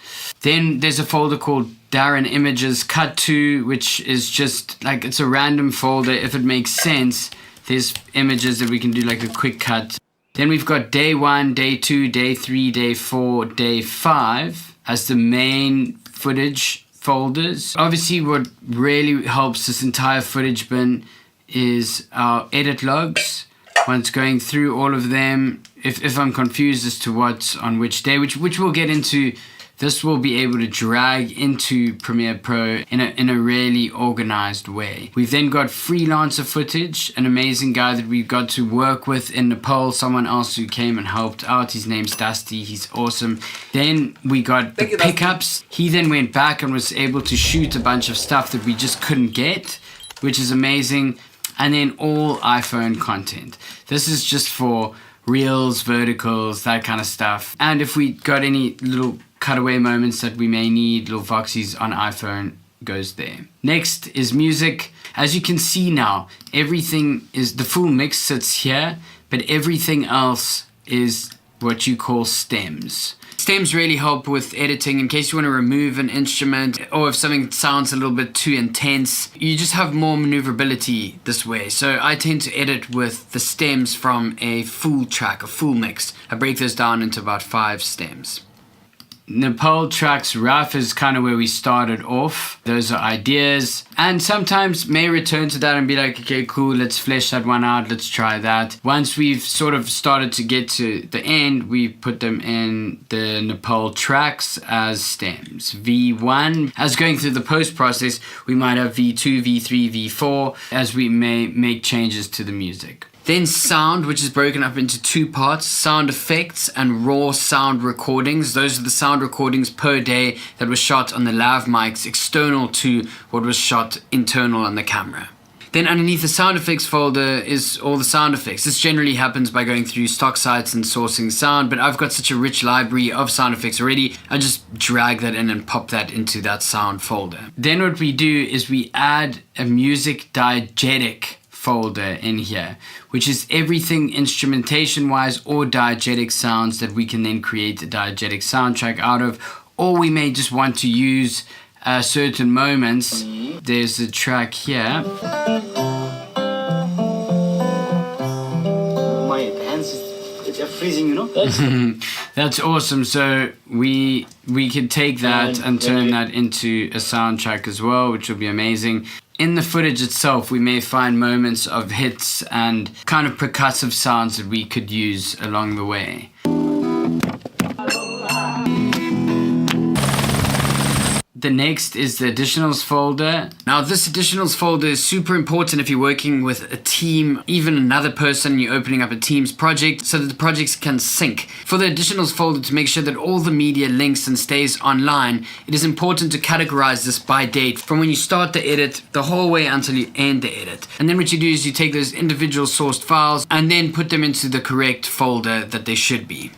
Then there's a folder called Darren Images Cut To, which is just like, it's a random folder. If it makes sense, there's images that we can do like a quick cut. Then we've got day 1, day 2, day 3, day 4, day 5 as the main footage folders. Obviously, what really helps this entire footage bin is our edit logs. Once going through all of them, if I'm confused as to what's on which day, which we'll get into, this will be able to drag into Premiere Pro in a really organized way. We've then got freelancer footage, an amazing guy that we got to work with in Nepal, someone else who came and helped out. His name's Dusty, he's awesome. Then we got the pickups. He then went back and was able to shoot a bunch of stuff that we just couldn't get, which is amazing. And then all iPhone content. This is just for reels, verticals, that kind of stuff. And if we got any little cutaway moments that we may need, little voxies on iPhone, goes there. Next is music. As you can see now, everything is, the full mix sits here, but everything else is what you call stems. Stems really help with editing in case you want to remove an instrument or if something sounds a little bit too intense. You just have more maneuverability this way. So I tend to edit with the stems from a full track, a full mix. I break those down into about 5 stems. Nepal tracks rough is kind of where we started off. Those are ideas, and sometimes may return to that and be like, okay, cool, let's flesh that one out, let's try that. Once we've sort of started to get to the end, we put them in the Nepal tracks as stems. V1, as going through the post process, we might have V2, V3, V4, as we may make changes to the music. Then sound, which is broken up into 2 parts, sound effects and raw sound recordings. Those are the sound recordings per day that were shot on the lav mics external to what was shot internal on the camera. Then underneath the sound effects folder is all the sound effects. This generally happens by going through stock sites and sourcing sound, but I've got such a rich library of sound effects already, I just drag that in and pop that into that sound folder. Then what we do is we add a music diegetic folder in here, which is everything instrumentation wise or diegetic sounds that we can then create a diegetic soundtrack out of, or we may just want to use certain moments. There's a track here. My hands are freezing, you know. That's awesome. So we can take that and turn that into a soundtrack as well, which will be amazing. In the footage itself, we may find moments of hits and kind of percussive sounds that we could use along the way. The next is the additionals folder. Now this additionals folder is super important if you're working with a team, even another person, you're opening up a team's project so that the projects can sync. For the additionals folder to make sure that all the media links and stays online, it is important to categorize this by date from when you start the edit the whole way until you end the edit. And then what you do is you take those individual sourced files and then put them into the correct folder that they should be.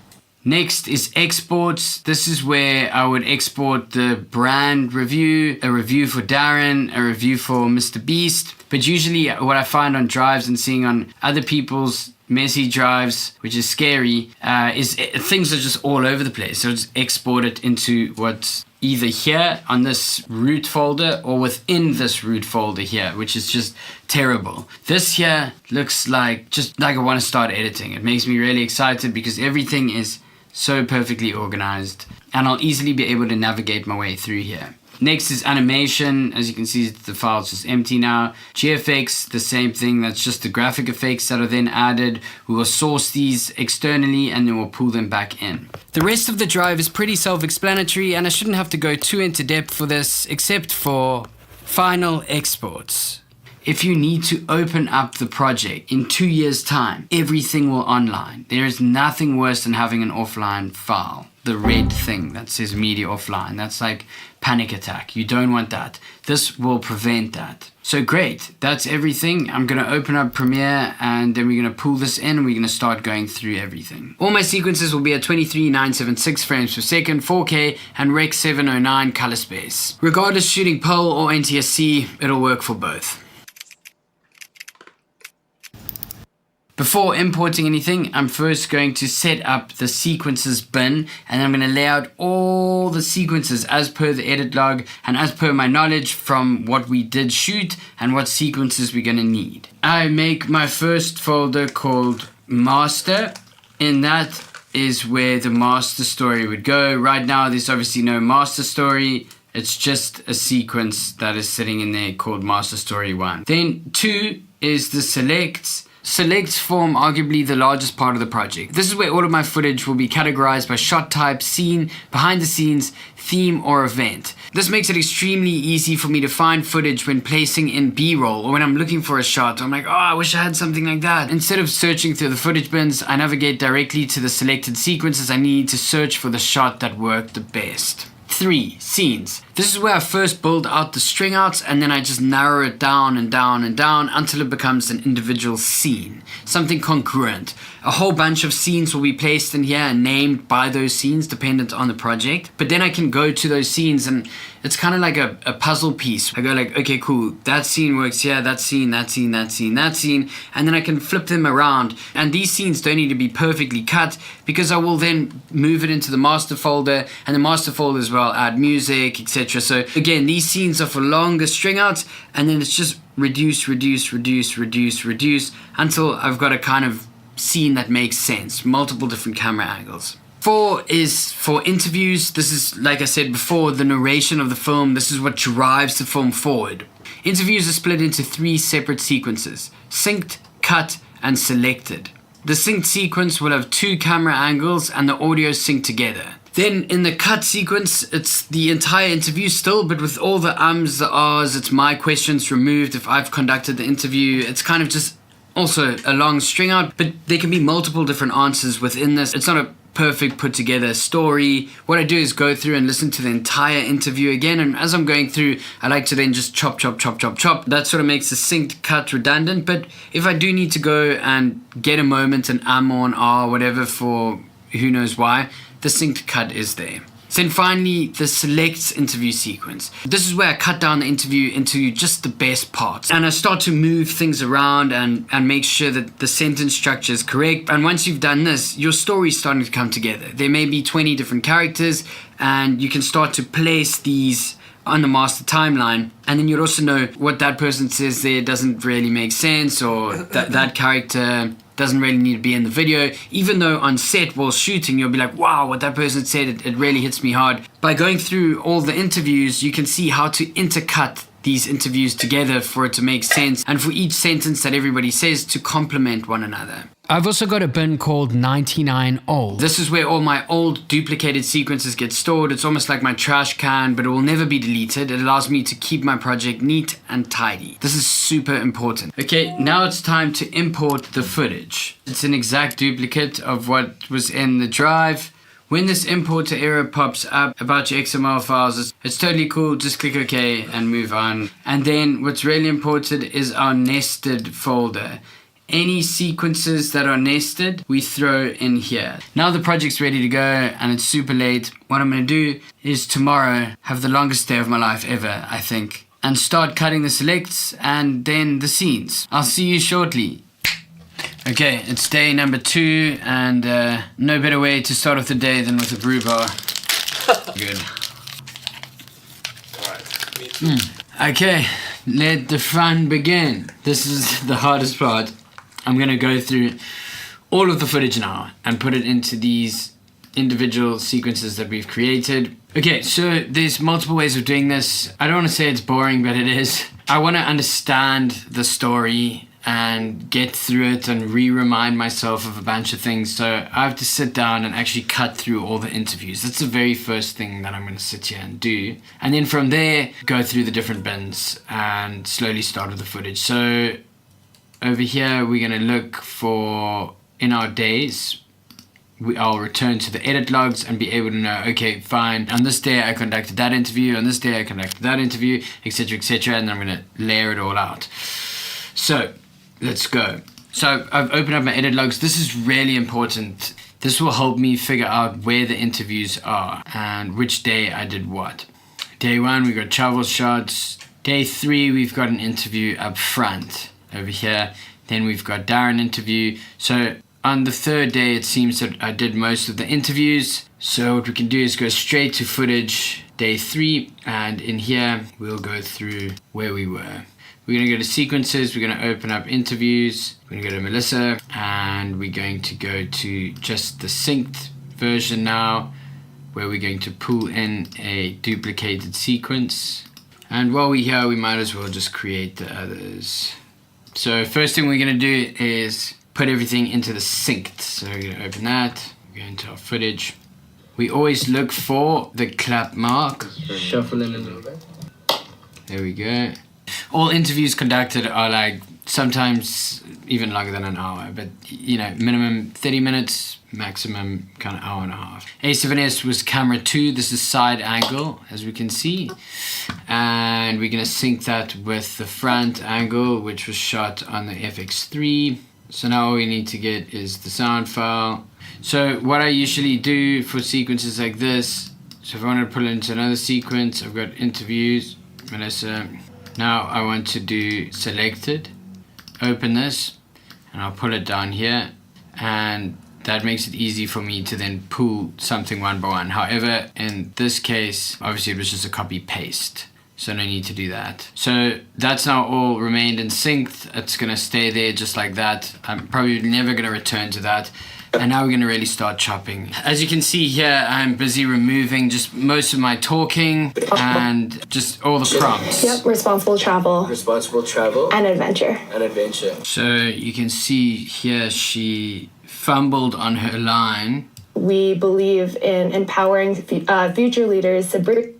Next is exports. This is where I would export the brand review, a review for Darren, a review for Mr. Beast. But usually what I find on drives and seeing on other people's messy drives, which is scary, is things are just all over the place. So just export it into what's either here on this root folder or within this root folder here, which is just terrible. This here looks like just like I want to start editing. It makes me really excited because everything is so perfectly organized and I'll easily be able to navigate my way through here. Next is animation. As you can see, the file's just empty now. GFX, the same thing. That's just the graphic effects that are then added. We will source these externally and then we'll pull them back in. The rest of the drive is pretty self-explanatory and I shouldn't have to go too into depth for this except for final exports. If you need to open up the project in 2 years' time, everything will online. There is nothing worse than having an offline file. The red thing that says media offline, that's like panic attack. You don't want that. This will prevent that. So great, that's everything. I'm gonna open up Premiere and then we're gonna pull this in and we're gonna start going through everything. All my sequences will be at 23976 frames per second, 4K and Rec 709 color space. Regardless shooting PAL or NTSC, it'll work for both. Before importing anything, I'm first going to set up the sequences bin and I'm going to lay out all the sequences as per the edit log and as per my knowledge from what we did shoot and what sequences we're going to need. I make my first folder called master, and that is where the master story would go. Right now there's obviously no master story. It's just a sequence that is sitting in there called master story 1. Then 2 is the selects. Selects form arguably the largest part of the project. This is where all of my footage will be categorized by shot type, scene, behind the scenes, theme, or event. This makes it extremely easy for me to find footage when placing in B-roll or when I'm looking for a shot. I'm like, oh, I wish I had something like that. Instead of searching through the footage bins, I navigate directly to the selected sequences I need to search for the shot that worked the best. 3. Scenes. This is where I first build out the string outs and then I just narrow it down and down and down until it becomes an individual scene. Something congruent. A whole bunch of scenes will be placed in here and named by those scenes dependent on the project. But then I can go to those scenes and it's kind of like a puzzle piece. I go like, okay, cool, that scene works here, that scene, that scene, that scene, that scene. And then I can flip them around. And these scenes don't need to be perfectly cut because I will then move it into the master folder, and the master folder as well add music, etc. So again, these scenes are for longer string outs and then it's just reduce, reduce, reduce, reduce, reduce until I've got a kind of scene that makes sense. Multiple different camera angles. 4 is for interviews. This is, like I said before, the narration of the film. This is what drives the film forward. Interviews are split into 3 separate sequences: synced, cut, and selected. The synced sequence will have 2 camera angles and the audio synced together. Then in the cut sequence, it's the entire interview still, but with all the ums, the ahs, it's my questions removed if I've conducted the interview. It's kind of just also a long string out, but there can be multiple different answers within this. It's not a perfect put together story, what I do is go through and listen to the entire interview again, and as I'm going through, I like to then just chop. That sort of makes the synced cut redundant, but if I do need to go and get a moment and or whatever for who knows why, the synced cut is there. Then finally, the select interview sequence. This is where I cut down the interview into just the best parts. And I start to move things around and make sure that the sentence structure is correct. And once you've done this, your story's starting to come together. There may be 20 different characters, and you can start to place these on the master timeline. And then you'll also know what that person says there doesn't really make sense, or that character doesn't really need to be in the video, even though on set while shooting you'll be like, wow, what that person said, it really hits me hard. By going through all the interviews, you can see how to intercut these interviews together for it to make sense, and for each sentence that everybody says to complement one another. I've also got a bin called 99 old. This is where all my old duplicated sequences get stored. It's almost like my trash can, but it will never be deleted. It allows me to keep my project neat and tidy. This is super important. Okay, now it's time to import the footage. It's an exact duplicate of what was in the drive. When this import error pops up about your XML files, it's totally cool. Just click OK and move on. And then what's really important is our nested folder. Any sequences that are nested, we throw in here. Now the project's ready to go and it's super late. What I'm gonna do is tomorrow have the longest day of my life ever, I think, and start cutting the selects and then the scenes. I'll see you shortly. Okay, it's day number 2, and no better way to start off the day than with a brew bar. Good. Alright, me too. Okay, let the fun begin. This is the hardest part. I'm gonna go through all of the footage now and put it into these individual sequences that we've created. Okay, so there's multiple ways of doing this. I don't want to say it's boring, but it is. I want to understand the story and get through it and remind myself of a bunch of things. So I have to sit down and actually cut through all the interviews. That's the very first thing that I'm going to sit here and do. And then from there, go through the different bins and slowly start with the footage. So over here, we're going to look for, in our days, I'll return to the edit logs and be able to know, okay, fine, on this day I conducted that interview, on this day I conducted that interview, etc., and then I'm going to layer it all out. So let's go. So I've opened up my edit logs. This is really important. This will help me figure out where the interviews are and which day I did what. Day 1, we got travel shots. Day 3, we've got an interview up front over here. Then we've got Darren interview. So on the 3rd day, it seems that I did most of the interviews. So what we can do is go straight to footage, day 3, and in here, we'll go through where we were. We're going to go to sequences, we're going to open up interviews, we're going to go to Melissa, and we're going to go to just the synced version now, where we're going to pull in a duplicated sequence. And while we're here, we might as well just create the others. So first thing we're going to do is put everything into the synced. So we're going to open that, go into our footage. We always look for the clap mark. Shuffle in a little bit. There we go. All interviews conducted are like sometimes even longer than an hour, but you know, minimum 30 minutes, maximum kind of hour and a half. A7S was camera 2. This is side angle, as we can see. And we're going to sync that with the front angle, which was shot on the FX3. So now all we need to get is the sound file. So what I usually do for sequences like this, so if I want to pull it into another sequence, I've got interviews, Melissa. Now I want to do selected, open this, and I'll pull it down here, and that makes it easy for me to then pull something one by one. However, in this case, obviously it was just a copy paste, so no need to do that. So that's now all remained in sync. It's gonna stay there just like that. I'm probably never gonna return to that. And now we're going to really start chopping. As you can see here, I'm busy removing just most of my talking and just all the prompts. Yep, responsible travel. Responsible travel. And adventure. And adventure. So you can see here she fumbled on her line. We believe in empowering future leaders.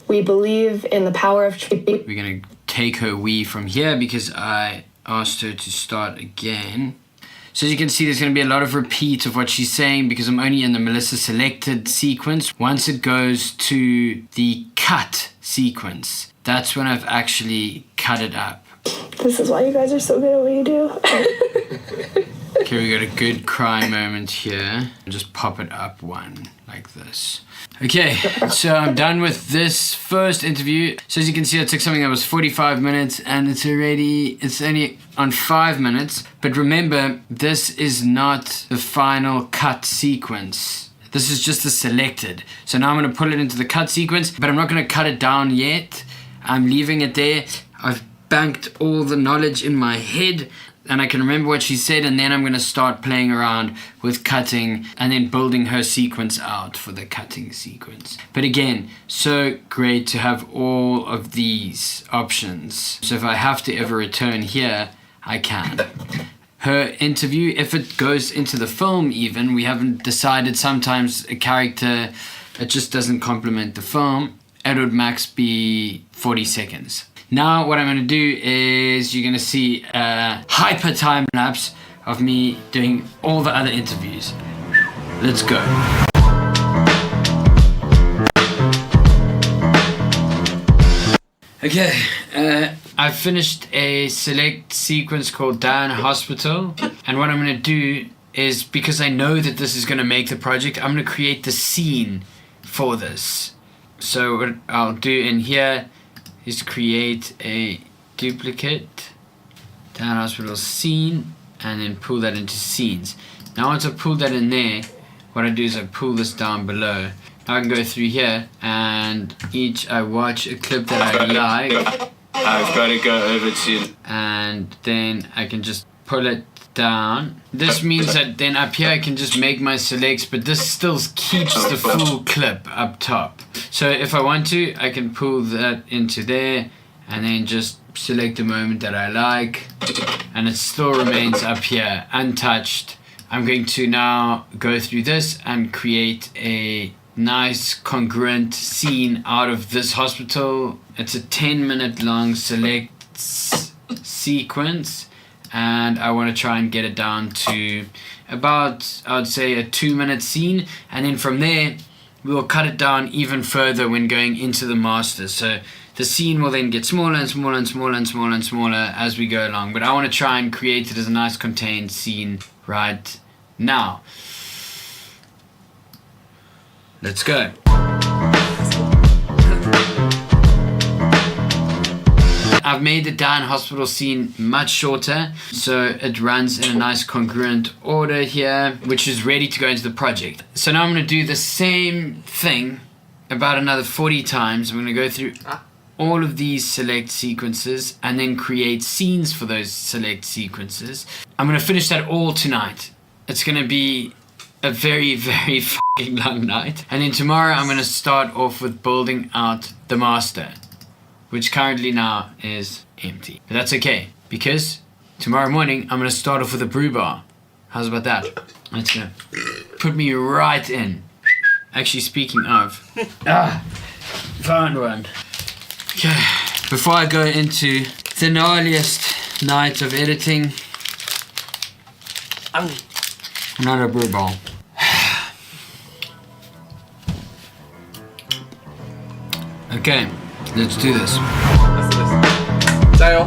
We believe in the power of... We're going to take her we from here because I asked her to start again. So as you can see, there's going to be a lot of repeat of what she's saying because I'm only in the Melissa selected sequence. Once it goes to the cut sequence, that's when I've actually cut it up. This is why you guys are so good at what you do. Okay, we got a good cry moment here. Just pop it up one like this. Okay, so I'm done with this first interview. So as you can see, I took something that was 45 minutes and it's only on 5 minutes. But remember, this is not the final cut sequence. This is just the selected. So now I'm going to pull it into the cut sequence, but I'm not going to cut it down yet. I'm leaving it there. I've banked all the knowledge in my head and I can remember what she said, and then I'm going to start playing around with cutting and then building her sequence out for the cutting sequence. But again, so great to have all of these options. So if I have to ever return here, I can. Her interview, if it goes into the film even, we haven't decided. Sometimes a character, it just doesn't complement the film. It would max be 40 seconds. Now what I'm going to do is you're going to see a hyper time lapse of me doing all the other interviews. Let's go. Okay, I've finished a select sequence called Down Hospital, and what I'm going to do is, because I know that this is going to make the project, I'm going to create the scene for this. So what I'll do in here is create a duplicate Down Hospital scene and then pull that into scenes. Now once I pull that in there, what I do is I pull this down below. Now I can go through here and I watch a clip that I like. I've got to go over to, and then I can just pull it down. This means that then up here I can just make my selects, but this still keeps the full clip up top. So if I want to, I can pull that into there and then just select the moment that I like, and it still remains up here untouched. I'm going to now go through this and create a nice congruent scene out of this hospital. It's a 10-minute long select sequence, and I want to try and get it down to about, I would say, a 2-minute scene, and then from there we'll cut it down even further when going into the master. So the scene will then get smaller and smaller and smaller and smaller and smaller as we go along, but I want to try and create it as a nice contained scene right now. Let's go. I've made the Down Hospital scene much shorter, so it runs in a nice congruent order here, which is ready to go into the project. So now I'm going to do the same thing about another 40 times. I'm going to go through all of these select sequences and then create scenes for those select sequences. I'm going to finish that all tonight. It's going to be a very, very fucking long night. And then tomorrow I'm going to start off with building out the master, which currently now is empty. But that's okay, because tomorrow morning I'm going to start off with a brew bar. How's about that? That's going to put me right in. Actually, speaking of, found one. Okay, before I go into the gnarliest night of editing, another brew bar. Okay, let's do this. Let's do this. 加油!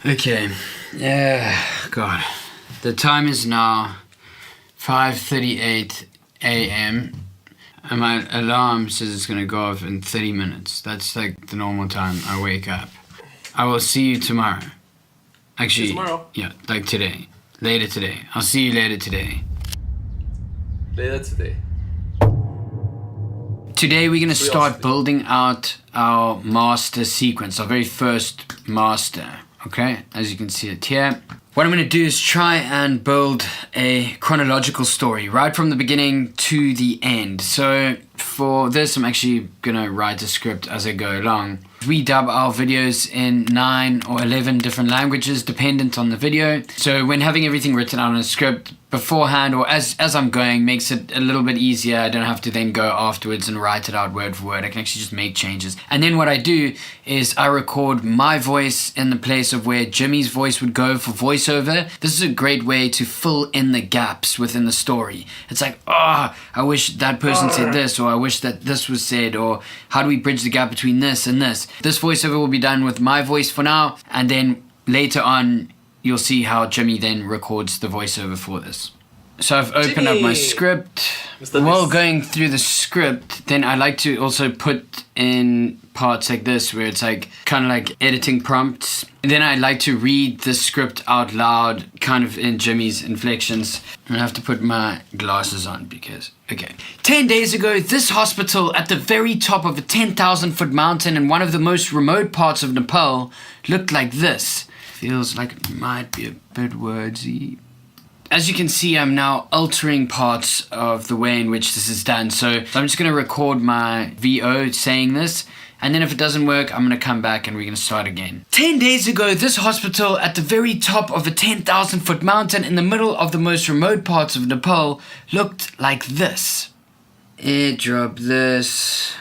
Okay, God. The time is now 5:38 a.m. and my alarm says it's gonna go off in 30 minutes. That's like the normal time I wake up. I will see you tomorrow. Actually, tomorrow? Yeah, like today. Later today. I'll see you later today. Later today. Today we're gonna start building out our master sequence, our very first master. Okay, as you can see it here. What I'm going to do is try and build a chronological story right from the beginning to the end. So for this, I'm actually going to write a script as I go along. We dub our videos in 9 or 11 different languages dependent on the video. So when having everything written out on a script beforehand or as I'm going makes it a little bit easier. I don't have to then go afterwards and write it out word for word. I can actually just make changes. And then what I do is I record my voice in the place of where Jimmy's voice would go for voiceover. This is a great way to fill in the gaps within the story. It's like, I wish that person said this, or I wish that this was said, or how do we bridge the gap between this and this? This voiceover will be done with my voice for now, and then later on you'll see how Jimmy then records the voiceover for this. So I've opened up my script. While going through the script, then I like to also put in parts like this where it's like kind of like editing prompts. And then I like to read the script out loud, kind of in Jimmy's inflections. I have to put my glasses on because, okay. 10 days ago, this hospital at the very top of a 10,000-foot mountain in one of the most remote parts of Nepal looked like this. Feels like it might be a bit wordsy. As you can see, I'm now altering parts of the way in which this is done. So I'm just going to record my VO saying this. And then if it doesn't work, I'm going to come back and we're going to start again. 10 days ago, this hospital at the very top of a 10,000-foot mountain in the middle of the most remote parts of Nepal looked like this. Airdrop this.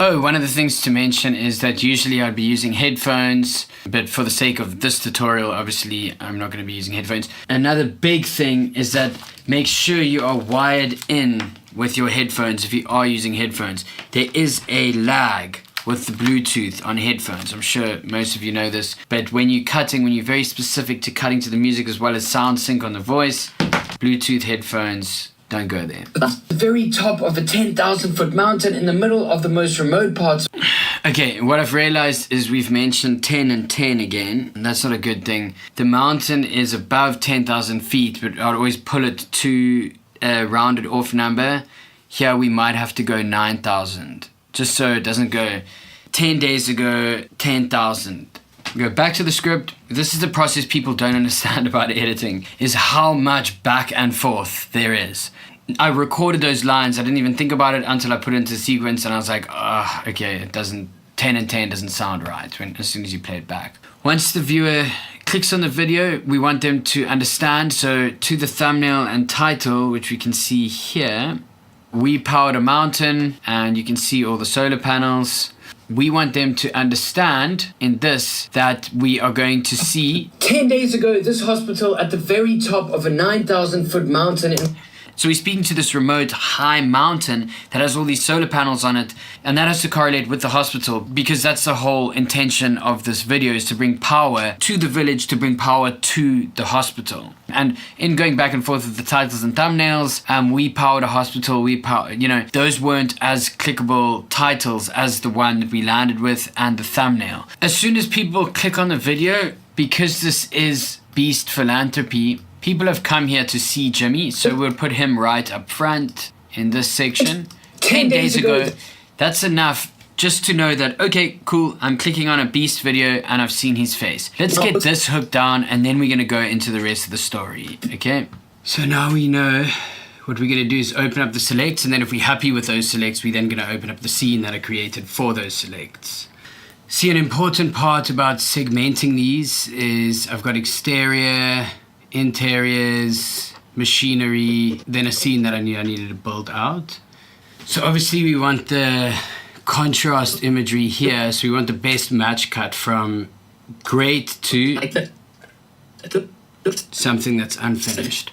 Oh, one of the things to mention is that usually I'd be using headphones, but for the sake of this tutorial, obviously I'm not going to be using headphones. Another big thing is that make sure you are wired in with your headphones if you are using headphones. There is a lag with the Bluetooth on headphones. I'm sure most of you know this, but when you're cutting, when you're very specific to cutting to the music as well as sound sync on the voice, Bluetooth headphones, don't go there. The very top of a 10,000-foot mountain in the middle of the most remote parts. Okay, what I've realized is we've mentioned 10 and 10 again, and that's not a good thing. The mountain is above 10,000 feet, but I'd always pull it to a rounded off number. Here we might have to go 9,000, just so it doesn't go 10 days ago, 10,000. Go back to the script. This is the process people don't understand about editing, is how much back and forth there is. I recorded those lines. I didn't even think about it until I put it into sequence, and I was like, okay, it doesn't, 10 and 10 doesn't sound right as soon as you play it back. Once the viewer clicks on the video, we want them to understand. So to the thumbnail and title, which we can see here, we powered a mountain, and you can see all the solar panels. We want them to understand in this that we are going to see 10 days ago, this hospital at the very top of a 9,000-foot mountain. So we're speaking to this remote high mountain that has all these solar panels on it, and that has to correlate with the hospital because that's the whole intention of this video, is to bring power to the village, to bring power to the hospital. And in going back and forth with the titles and thumbnails, we powered a hospital, those weren't as clickable titles as the one that we landed with and the thumbnail. As soon as people click on the video, because this is Beast Philanthropy, people have come here to see Jimmy, so we'll put him right up front in this section. 10 days ago, that's enough just to know that, okay, cool, I'm clicking on a Beast video and I've seen his face. Let's get this hooked down and then we're going to go into the rest of the story, okay? So now we know what we're going to do is open up the selects, and then if we're happy with those selects, we're then going to open up the scene that I created for those selects. See, an important part about segmenting these is I've got exterior, interiors, machinery, then a scene that I knew I needed to build out. So obviously we want the contrast imagery here, so we want the best match cut from great to something that's unfinished.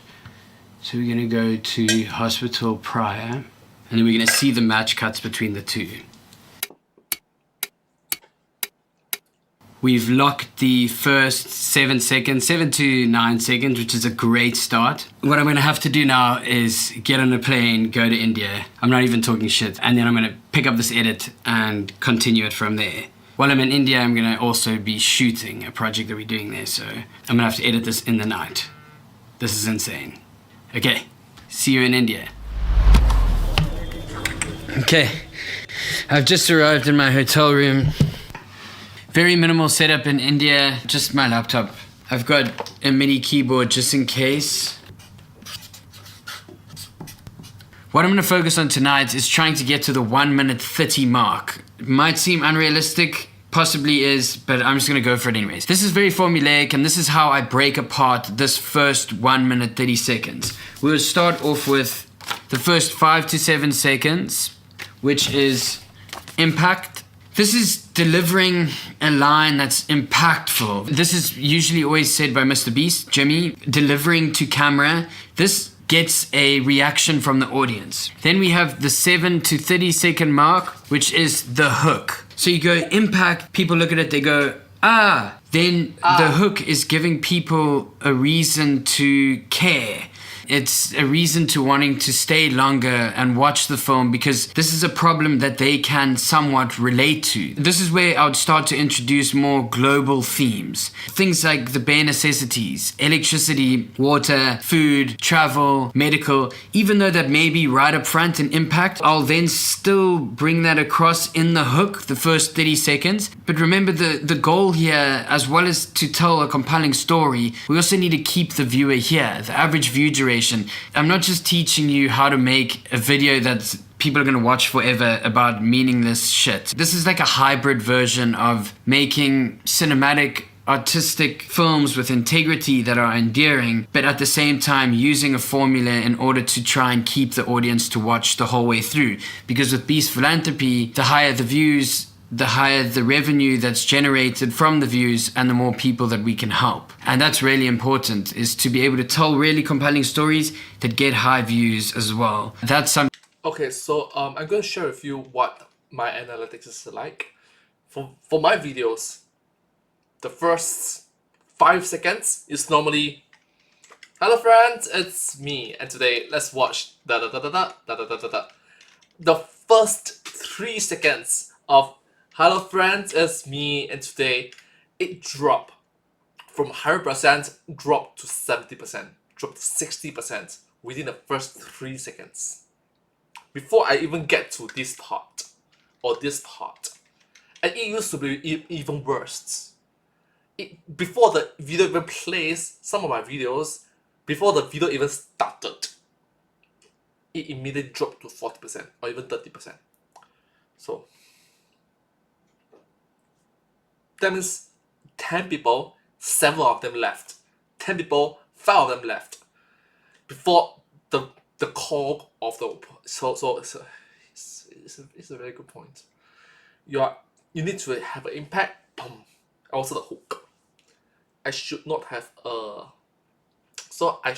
So we're going to go to hospital prior, and then we're going to see the match cuts between the two. We've locked the first 7 to 9 seconds, which is a great start. What I'm going to have to do now is get on a plane, go to India. I'm not even talking shit. And then I'm going to pick up this edit and continue it from there. While I'm in India, I'm going to also be shooting a project that we're doing there. So I'm going to have to edit this in the night. This is insane. Okay, see you in India. Okay, I've just arrived in my hotel room. Very minimal setup in India, just my laptop. I've got a MIDI keyboard just in case. What I'm going to focus on tonight is trying to get to the 1 minute 30 mark. It might seem unrealistic, possibly is, but I'm just going to go for it anyways. This is very formulaic, and this is how I break apart this first 1 minute 30 seconds. We'll start off with the first 5 to 7 seconds, which is impact. This is delivering a line that's impactful. This is usually always said by Mr. Beast, Jimmy, delivering to camera. This gets a reaction from the audience. Then we have the 7 to 30 second mark, which is the hook. So you go impact, people look at it, they go, ah. Then the hook is giving people a reason to care. It's a reason to wanting to stay longer and watch the film, because this is a problem that they can somewhat relate to. This is where I would start to introduce more global themes. Things like the bare necessities, electricity, water, food, travel, medical. Even though that may be right up front in impact, I'll then still bring that across in the hook, the first 30 seconds. But remember, the goal here, as well as to tell a compelling story, we also need to keep the viewer here, the average view duration. I'm not just teaching you how to make a video that people are going to watch forever about meaningless shit. This is like a hybrid version of making cinematic, artistic films with integrity that are endearing, but at the same time using a formula in order to try and keep the audience to watch the whole way through. Because with Beast Philanthropy, the higher the views, the higher the revenue that's generated from the views, and the more people that we can help. And that's really important, is to be able to tell really compelling stories that get high views as well. That's something. Okay, so I'm going to share with you what my analytics is like. For my videos, the first 5 seconds is normally, hello friends, it's me, and today let's watch da da da da da da da da da. The first 3 seconds of hello friends, it's me, and today it dropped from 100%, dropped to 70%, dropped to 60% within the first 3 seconds. Before I even get to this part, or this part. And it used to be even worse. Before the video even plays, some of my videos, before the video even started, it immediately dropped to 40% or even 30%. So that means 10 people, 7 of them left. 10 people, 5 of them left. Before the call of the so it's a very good point. You need to have an impact, boom. Also the hook. I should not have I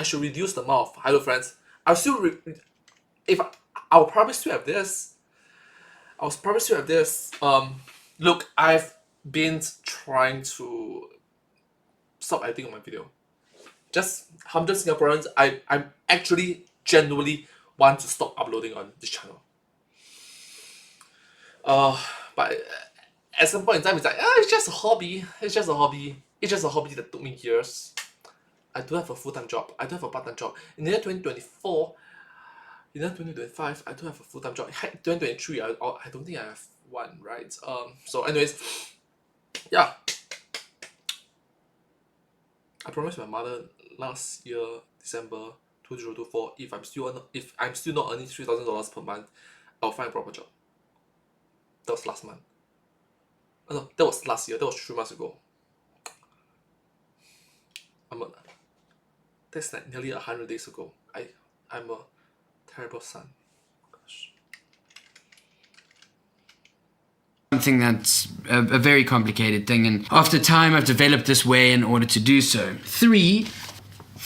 should reduce the amount of hello friends. I'll still I'll probably still have this. Look, I've been trying to stop editing on my video. Just Humdrum Singaporeans, I'm actually genuinely want to stop uploading on this channel. But at some point in time, it's like, it's just a hobby. It's just a hobby that took me years. I do have a full-time job. I do have a part-time job. In the year 2024, in the year 2025, I do have a full-time job. In 2023, I don't think I have one, right? So anyways, yeah. I promised my mother last year, December 2024, if I'm still not earning $3,000 per month, I'll find a proper job. That was last month. No, that was last year. That was 3 months ago. That's like nearly 100 days ago. I'm a terrible son. Gosh. Something that's a very complicated thing, and after time I've developed this way in order to do so. 3,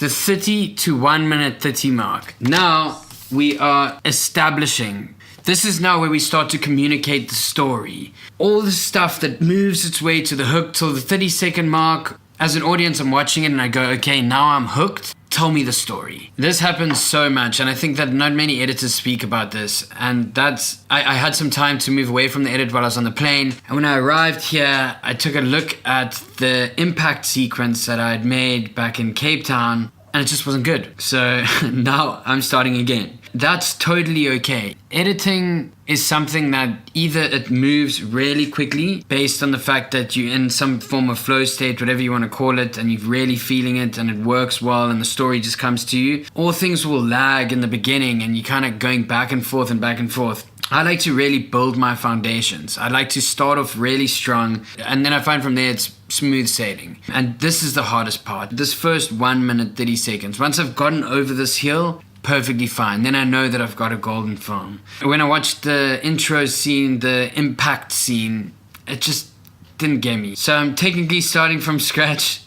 the 30 to 1 minute 30 mark. Now we are establishing. This is now where we start to communicate the story. All the stuff that moves its way to the hook till the 30-second mark. As an audience, I'm watching it and I go, okay, now I'm hooked. Tell me the story. This happens so much, and I think that not many editors speak about this. And I had some time to move away from the edit while I was on the plane. And when I arrived here, I took a look at the impact sequence that I had made back in Cape Town, and it just wasn't good. So now I'm starting again. that's totally okay. Editing is something that either it moves really quickly based on the fact that you're in some form of flow state, whatever you want to call it, and you're really feeling it and it works well and the story just comes to you, or things will lag in the beginning and you're kind of going back and forth and back and forth. I like to really build my foundations. I like to start off really strong, and then I find from there it's smooth sailing. And this is the hardest part. This first 1 minute, 30 seconds. Once I've gotten over this hill, perfectly fine. Then I know that I've got a golden film. When I watched the intro scene, the impact scene, it just didn't get me. So I'm technically starting from scratch.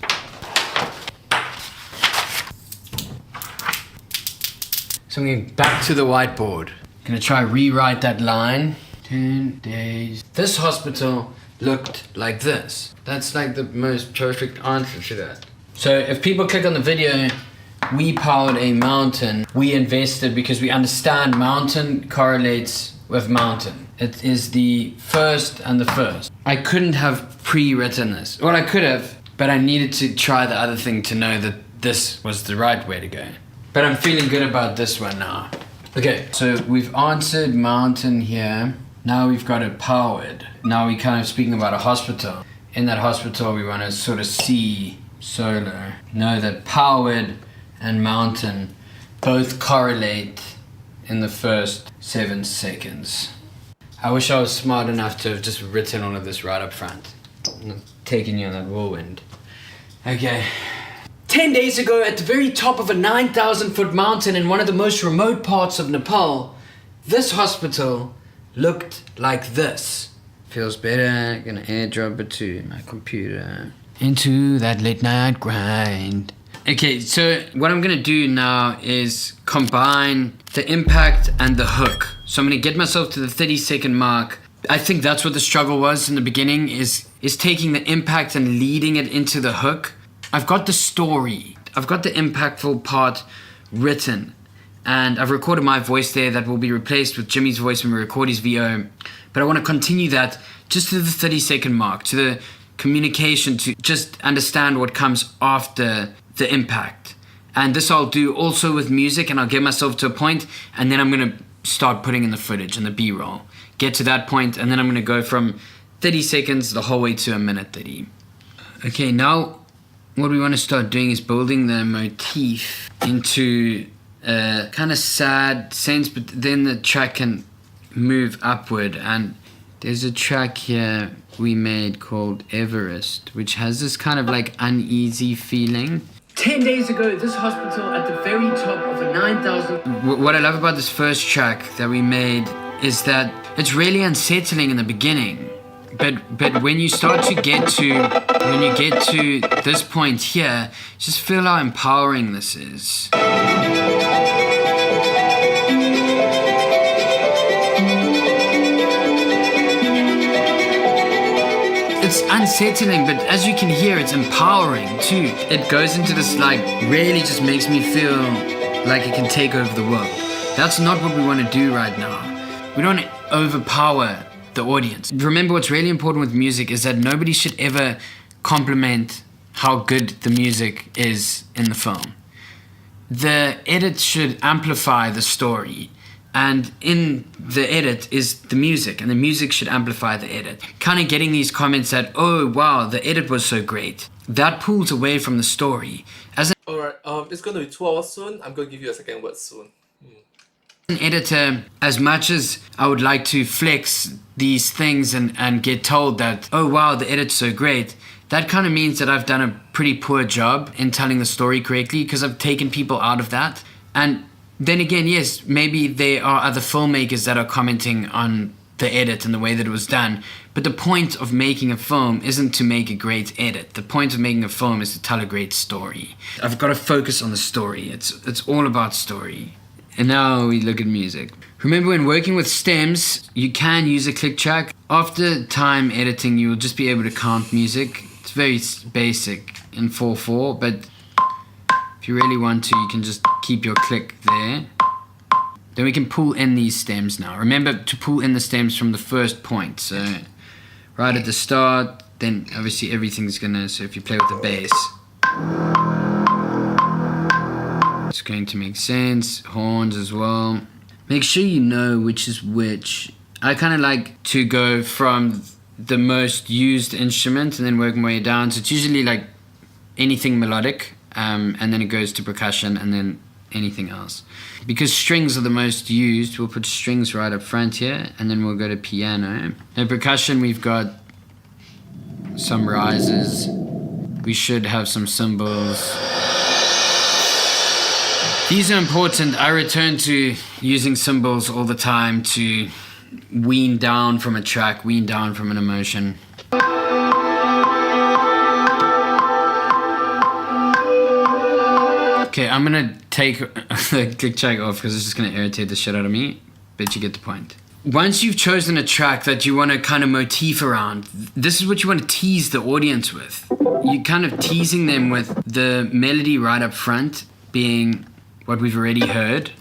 So I'm going back to the whiteboard. Gonna try rewrite that line. 10 days. This hospital looked like this. That's like the most perfect answer to that. So if people click on the video, we powered a mountain. We invested because we understand mountain correlates with mountain. It is the first and the first. I couldn't have pre-written this. Well, I could have, but I needed to try the other thing to know that this was the right way to go. But I'm feeling good about this one now. Okay, so we've answered mountain here. Now we've got it powered. Now we're kind of speaking about a hospital. In that hospital, we want to sort of see solar. Know that powered and mountain both correlate in the first 7 seconds. I wish I was smart enough to have just written all of this right up front. Not taking you on that whirlwind. Okay. 10 days ago, at the very top of a 9,000-foot mountain in one of the most remote parts of Nepal, this hospital looked like this. Feels better, gonna airdrop it to my computer. Into that late night grind. Okay, so what I'm gonna do now is combine the impact and the hook. So I'm gonna get myself to the 30-second mark. I think that's what the struggle was in the beginning, is taking the impact and leading it into the hook. I've got the story, I've got the impactful part written, and I've recorded my voice there that will be replaced with Jimmy's voice when we record his VO. But I want to continue that just to the 30-second mark, to the communication, to just understand what comes after the impact. And this I'll do also with music, and I'll get myself to a point, and then I'm going to start putting in the footage and the B-roll. Get to that point, and then I'm going to go from 30 seconds the whole way to a minute 30. Okay, now what we want to start doing is building the motif into a kind of sad sense, but then the track can move upward. And there's a track here we made called Everest, which has this kind of like uneasy feeling. 10 days ago, this hospital at the very top of a 9,000... What I love about this first track that we made is that it's really unsettling in the beginning. But when you start to get to this point here, just feel how empowering this is. It's unsettling, but as you can hear, it's empowering too. It goes into this, like, really just makes me feel like it can take over the world. That's not what we want to do right now. We don't want to overpower the audience. Remember, what's really important with music is that nobody should ever compliment how good the music is in the film. The edit should amplify the story, and in the edit is the music, and the music should amplify the edit. Kind of getting these comments that, oh wow, the edit was so great, that pulls away from the story. Alright, it's gonna be 2 hours soon. I'm gonna give you a second word soon. An editor, as much as I would like to flex these things and get told that, oh wow, the edit's so great, that kind of means that I've done a pretty poor job in telling the story correctly, because I've taken people out of that. And then again, yes, maybe there are other filmmakers that are commenting on the edit and the way that it was done, but the point of making a film isn't to make a great edit. The point of making a film is to tell a great story. I've got to focus on the story. It's all about story. And now we look at music. Remember, when working with stems, you can use a click track. After time editing, you will just be able to count music. It's very basic in 4/4, but if you really want to, you can just keep your click there. Then we can pull in these stems now. Remember to pull in the stems from the first point. So right at the start, then obviously everything's gonna, so if you play with the bass, it's going to make sense. Horns as well. make sure you know which is which. I kind of like to go from the most used instrument and then work my way down. So it's usually like anything melodic, and then it goes to percussion and then anything else. Because strings are the most used, we'll put strings right up front here, and then we'll go to piano. Now percussion, we've got some rises. We should have some cymbals. These are important. I return to using cymbals all the time to wean down from a track, wean down from an emotion. Okay, I'm gonna take the click track off because it's just gonna irritate the shit out of me, but you get the point. Once you've chosen a track that you want to kind of motif around, this is what you want to tease the audience with. You're kind of teasing them with the melody right up front being what we've already heard.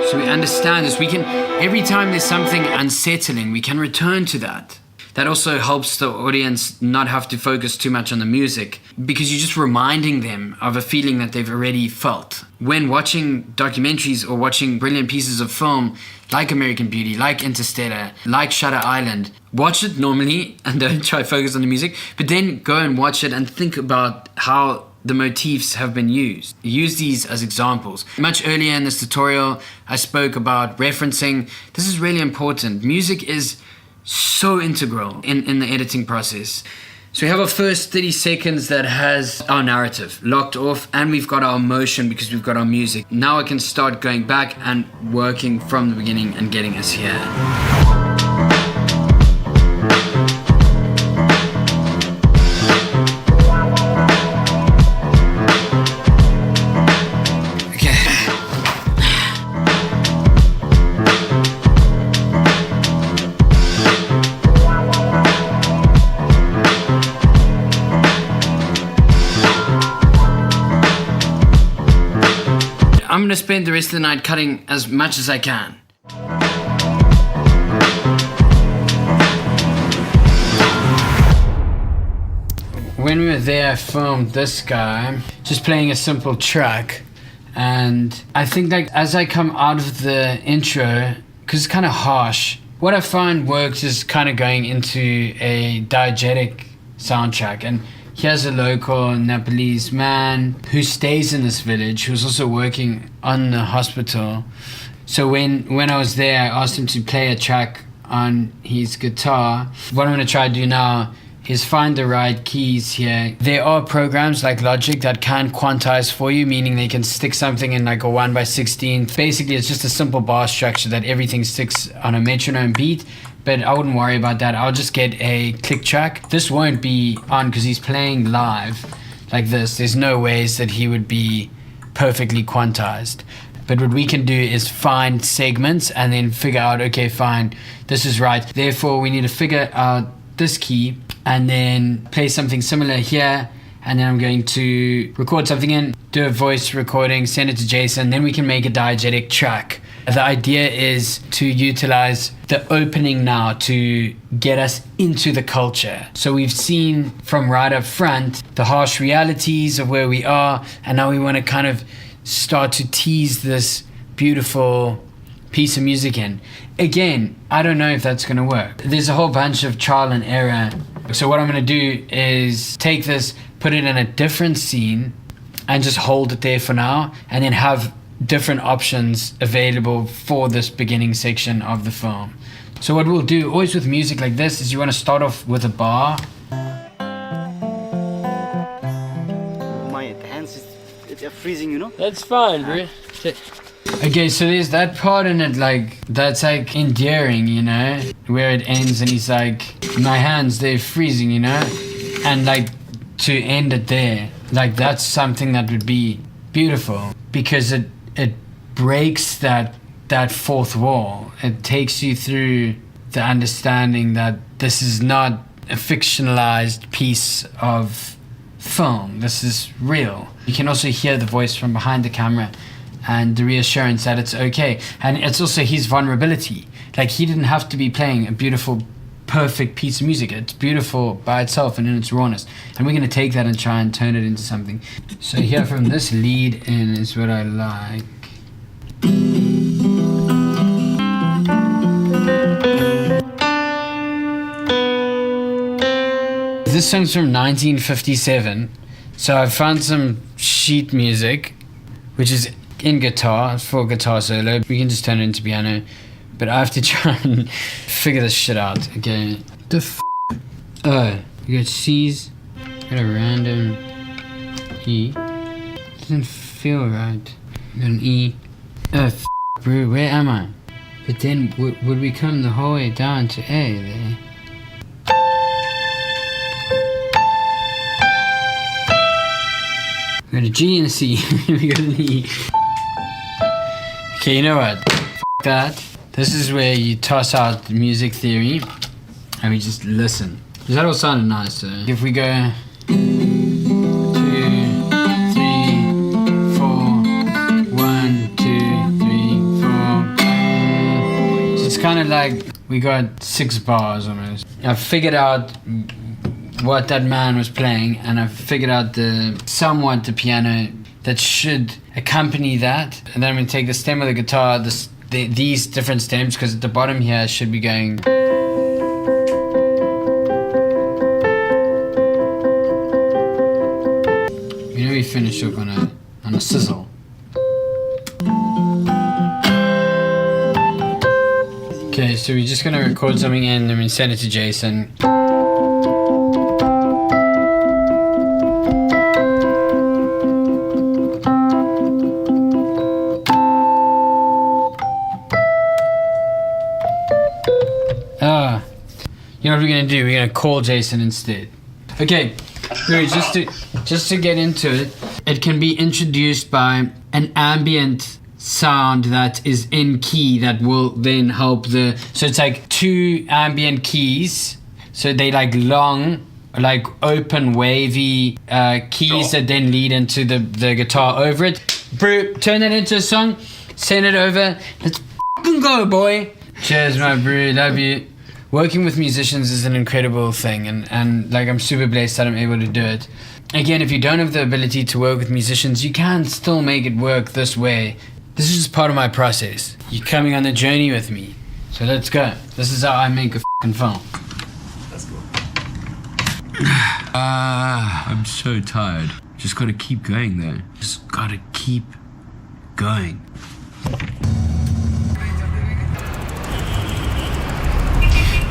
So we understand this. We can, every time there's something unsettling, we can return to that. That also helps the audience not have to focus too much on the music because you're just reminding them of a feeling that they've already felt. When watching documentaries or watching brilliant pieces of film like American Beauty, like Interstellar, like Shutter Island, watch it normally and don't try to focus on the music, but then go and watch it and think about how the motifs have been used. Use these as examples. Much earlier in this tutorial, I spoke about referencing. This is really important. Music is so integral in the editing process. So we have our first 30 seconds that has our narrative locked off, and we've got our emotion because we've got our music. Now I can start going back and working from the beginning and getting us here. I'm gonna spend the rest of the night cutting as much as I can. When we were there, I filmed this guy just playing a simple track, and I think like as I come out of the intro, because it's kind of harsh, what I find works is kind of going into a diegetic soundtrack. And here's a local Nepalese man who stays in this village, who's also working on the hospital. So when I was there, I asked him to play a track on his guitar. What I'm going to try to do now is find the right keys here. There are programs like Logic that can quantize for you, meaning they can stick something in like a 1/16. Basically, it's just a simple bar structure that everything sticks on a metronome beat. But I wouldn't worry about that. I'll just get a click track. This won't be on because he's playing live like this. There's no ways that he would be perfectly quantized. But what we can do is find segments and then figure out, okay, fine, this is right. Therefore, we need to figure out this key and then play something similar here. And then I'm going to record something in, do a voice recording, send it to Jason. Then we can make a diegetic track. The idea is to utilize the opening now to get us into the culture. So we've seen from right up front the harsh realities of where we are, and now we want to kind of start to tease this beautiful piece of music in. Again, I don't know if that's going to work. There's a whole bunch of trial and error. So what I'm going to do is take this, put it in a different scene, and just hold it there for now, and then have different options available for this beginning section of the film. So what we'll do always with music like this is you want to start off with a bar. My hands are freezing, you know? That's fine, bro. Okay, so there's that part in it, like, that's like endearing, you know, where it ends and he's like, my hands, they're freezing, you know, and like to end it there, like that's something that would be beautiful because it breaks that fourth wall. It takes you through the understanding that this is not a fictionalized piece of film. This is real. You can also hear the voice from behind the camera and the reassurance that it's okay. And it's also his vulnerability. Like, he didn't have to be playing a beautiful, perfect piece of music. It's beautiful by itself and in its rawness. And we're going to take that and try and turn it into something. So here from this lead in is what I like. This song's from 1957. So I found some sheet music, which is in guitar, for guitar solo. We can just turn it into piano. But I have to try and figure this shit out. Okay. Oh, you got C's, got a random E. Doesn't feel right. You got an E. Oh, bro, where am I? But then would we come the whole way down to A there? We got a G and a C. We got an E. Okay, you know what? That. This is where you toss out the music theory and we just listen. Does that all sound nice? So if we go 2, 3, 4, 1, 2, 3, 4. So it's kind of like we got 6 bars almost. I figured out what that man was playing, and I figured out the piano that should accompany that. And then we take the stem of the guitar, these different stems, because at the bottom here should be going. You know, we finish up on a sizzle. Okay, so we're just gonna record something in and we send it to Jason. You know what we're gonna do? We're gonna call Jason instead. Okay, just to get into it, it can be introduced by an ambient sound that is in key that will then help so it's like 2 ambient keys, so they like long, like open wavy keys that then lead into the guitar over it. Bro, turn that into a song, send it over, let's fucking go, boy. Cheers, my bro, love you. Working with musicians is an incredible thing, and like I'm super blessed that I'm able to do it. Again, if you don't have the ability to work with musicians, you can still make it work this way. This is just part of my process. You're coming on the journey with me, so let's go. This is how I make a fucking film. Let's go. I'm so tired. Just gotta keep going though. Just gotta keep going.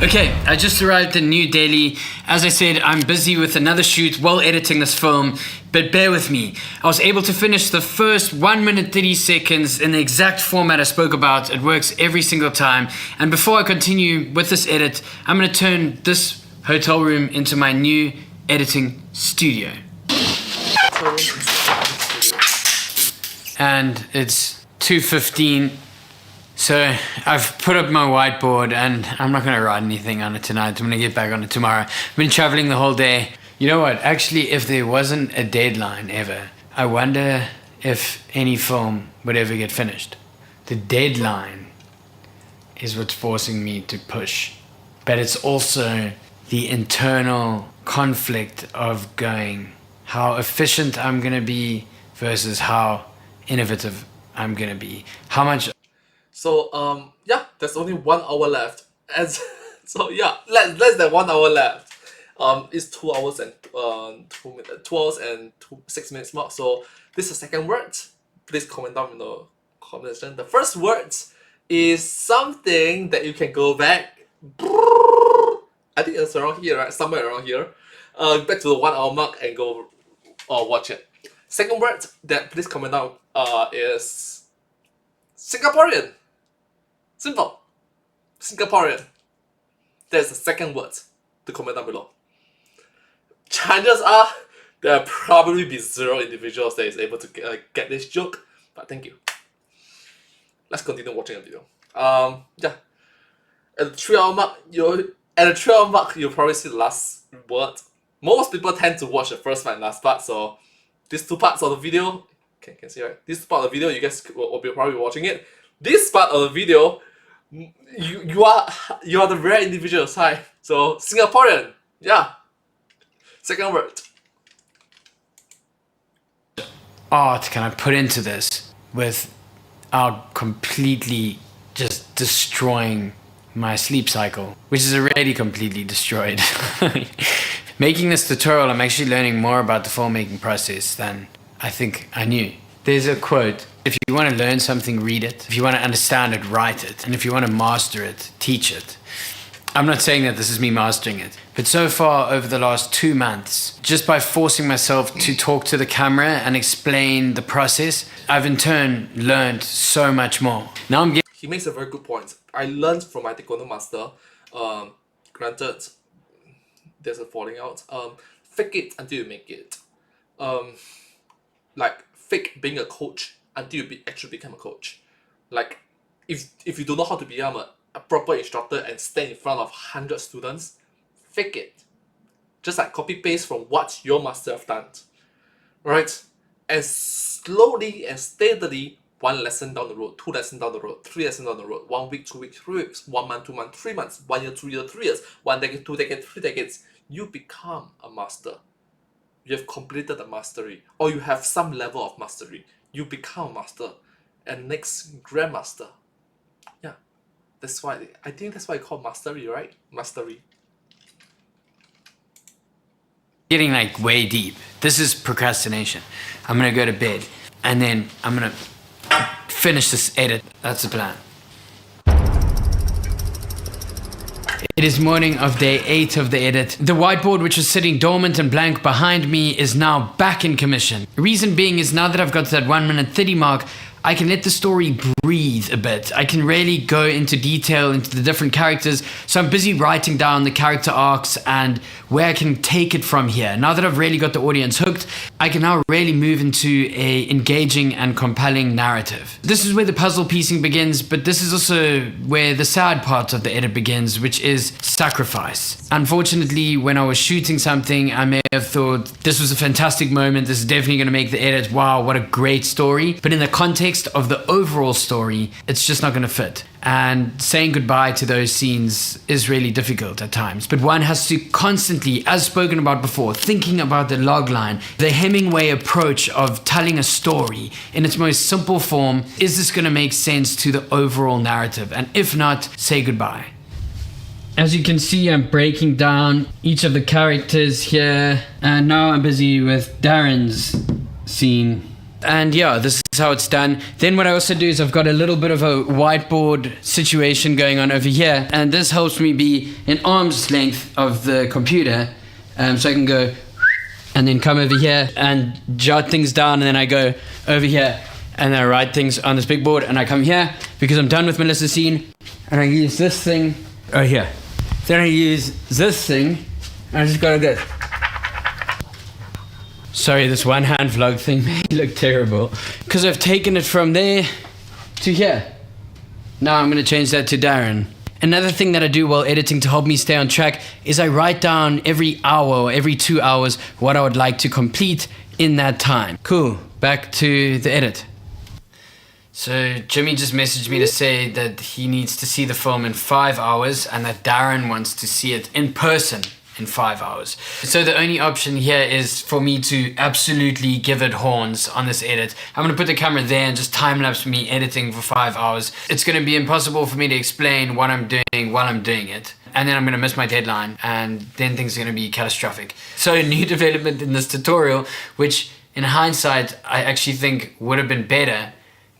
Okay, I just arrived in New Delhi. As I said, I'm busy with another shoot while editing this film, but bear with me. I was able to finish the first 1 minute 30 seconds in the exact format I spoke about. It works every single time. And before I continue with this edit, I'm gonna turn this hotel room into my new editing studio. And it's 2:15. So I've put up my whiteboard and I'm not going to write anything on it tonight. I'm going to get back on it tomorrow. I've been traveling the whole day. You know what? Actually, if there wasn't a deadline ever, I wonder if any film would ever get finished. The deadline is what's forcing me to push. But it's also the internal conflict of going how efficient I'm going to be versus how innovative I'm going to be. How much... So yeah, there's only 1 hour left, and so yeah, less than 1 hour left. It's 2 hours and 2 hours and 6 minutes mark. So this is the second word. Please comment down in the comment section. The first word is something that you can go back. I think it's around here, right? Somewhere around here. Back to the 1 hour mark and go watch it. Second word that please comment down is Singaporean. Simple. Singaporean. That's the second word to comment down below. Chances are there will probably be 0 individuals that is able to get this joke, but thank you. Let's continue watching the video. Yeah. At the 3 hour mark, you'll probably see the last word. Most people tend to watch the first part and last part, so these 2 parts of the video, can see right? This part of the video, you guys will be probably watching it. This part of the video, you are the rare individuals. Hi. So Singaporean, yeah. Second word. Art can I put into this without completely just destroying my sleep cycle, which is already completely destroyed. Making this tutorial, I'm actually learning more about the filmmaking process than I think I knew. There's a quote: if you want to learn something, read it. If you want to understand it, write it. And if you want to master it, teach it. I'm not saying that this is me mastering it, but so far over the last 2 months, just by forcing myself to talk to the camera and explain the process, I've in turn learned so much more. Now I'm getting... He makes a very good point. I learned from my Taekwondo master, granted, there's a falling out, fake it until you make it. Like, fake being a coach until you actually become a coach. Like, if you don't know how to become a proper instructor and stand in front of 100 students, fake it. Just like copy paste from what your master have done. Right? And slowly and steadily, 1 lesson down the road, 2 lessons down the road, 3 lessons down the road, 1 week, 2 weeks, 3 weeks, 1 month, 2 months, 3 months, 1 year, 2 years, 3 years, 1 decade, 2 decades, 3 decades, you become a master. You have completed the mastery, or you have some level of mastery. You become a master, and next grandmaster. Yeah, that's why I think that's why it's called mastery, right? Mastery. Getting like way deep. This is procrastination. I'm gonna go to bed, and then I'm gonna finish this edit. That's the plan. It is morning of day 8 of the edit. The whiteboard, which was sitting dormant and blank behind me, is now back in commission. The reason being is now that I've got to that 1 minute 30 mark, I can let the story breathe a bit. I can really go into detail into the different characters. So I'm busy writing down the character arcs and where I can take it from here. Now that I've really got the audience hooked, I can now really move into a engaging and compelling narrative. This is where the puzzle piecing begins, but this is also where the sad part of the edit begins, which is sacrifice. Unfortunately, when I was shooting something, I may have thought, this was a fantastic moment, this is definitely gonna make the edit, wow, what a great story. But in the context of the overall story, it's just not going to fit. And saying goodbye to those scenes is really difficult at times. But one has to constantly, as spoken about before, thinking about the logline, the Hemingway approach of telling a story in its most simple form. Is this going to make sense to the overall narrative? And if not, say goodbye. As you can see, I'm breaking down each of the characters here. And now I'm busy with Darren's scene. And yeah, this is how it's done. Then what I also do is I've got a little bit of a whiteboard situation going on over here, and this helps me be an arm's length of the computer, so I can go and then come over here and jot things down, and then I go over here and then I write things on this big board, and I come here because I'm done with Melissa's scene, and I use this thing right here. Then I use this thing, and I just gotta go. Sorry, this one-hand vlog thing may look terrible because I've taken it from there to here. Now I'm going to change that to Darren. Another thing that I do while editing to help me stay on track is I write down every hour or every 2 hours what I would like to complete in that time. Cool, back to the edit. So Jimmy just messaged me to say that he needs to see the film in 5 hours and that Darren wants to see it in person in 5 hours. So the only option here is for me to absolutely give it horns on this edit. I'm gonna put the camera there and just time-lapse me editing for 5 hours. It's gonna be impossible for me to explain what I'm doing while I'm doing it. And then I'm gonna miss my deadline, and then things are gonna be catastrophic. So a new development in this tutorial, which in hindsight I actually think would have been better,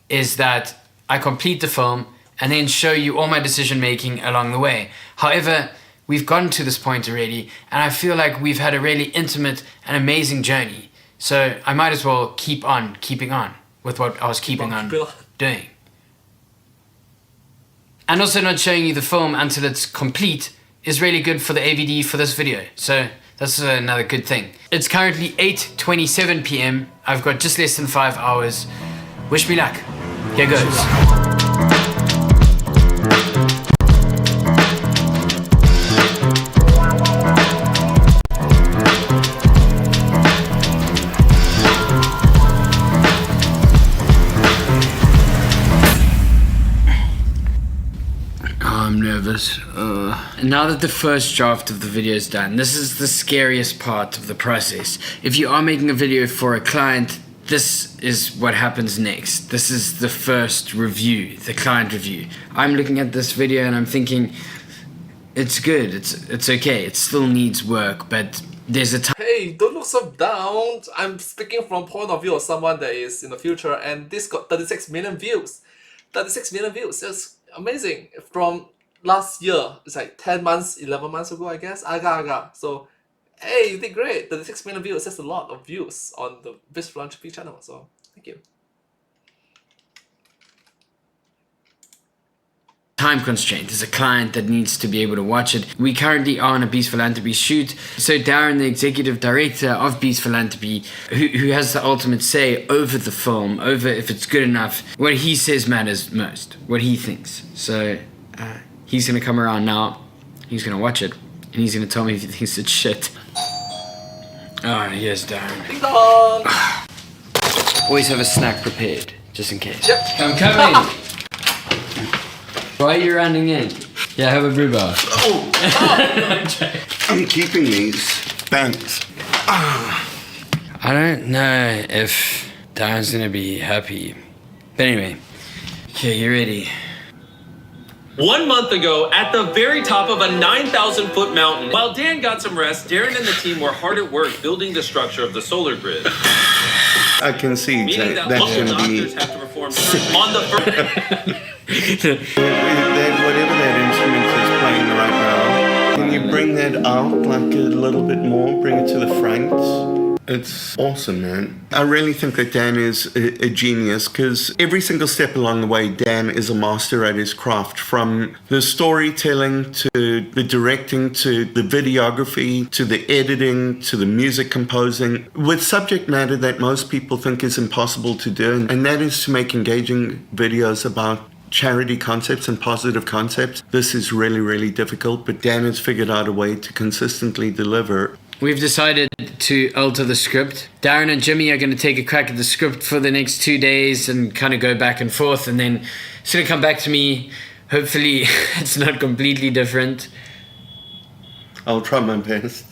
is that I complete the film and then show you all my decision making along the way. However, we've gotten to this point already, and I feel like we've had a really intimate and amazing journey. So I might as well keep on keeping on with what I was keeping on doing. And also not showing you the film until it's complete is really good for the AVD for this video. So that's another good thing. It's currently 8:27 p.m. I've got just less than 5 hours. Wish me luck. Here goes. I'm nervous. Now that the first draft of the video is done, this is the scariest part of the process. If you are making a video for a client, this is what happens next. This is the first review, the client review. I'm looking at this video and I'm thinking, it's good, it's okay, it still needs work, but there's a time. Hey, don't look so down. I'm speaking from point of view of someone that is in the future, and this got 36 million views. 36 million views. That's amazing. From last year, it's like 10 months, 11 months ago, I guess. Aga. So, hey, you did great. 36 million views. That's a lot of views on the Biz Philanthropy channel. So, thank you. Time constraint. There's a client that needs to be able to watch it. We currently are on a Beast Philanthropy shoot. So Darren, the executive director of Beast Philanthropy, who has the ultimate say over the film, over if it's good enough, what he says matters most, what he thinks. So he's going to come around now, he's going to watch it, and he's going to tell me if he thinks it's shit. Oh, here's Darren. Ding dong! Always have a snack prepared, just in case. Yep. I'm coming! Why are you running in? Yeah, have a brew bar. Oh! I'm keeping these. Thanks. I don't know if Darren's gonna be happy. But anyway, okay, you ready? 1 month ago, at the very top of a 9,000-foot mountain, while Dan got some rest, Darren and the team were hard at work building the structure of the solar grid. I can see Meaning that that's local going to be... doctors have to perform surgery on the Whatever that instrument is playing right now, can you bring that out like a little bit more? Bring it to the front? It's awesome, man. I really think that Dan is a genius because every single step along the way, Dan is a master at his craft. From the storytelling to the directing to the videography to the editing to the music composing with subject matter that most people think is impossible to do. And that is to make engaging videos about charity concepts and positive concepts. This is really, really difficult, but Dan has figured out a way to consistently deliver. We've decided to alter the script. Darren and Jimmy are going to take a crack at the script for the next 2 days and kind of go back and forth, and then it's going to come back to me. Hopefully it's not completely different. I'll try my best.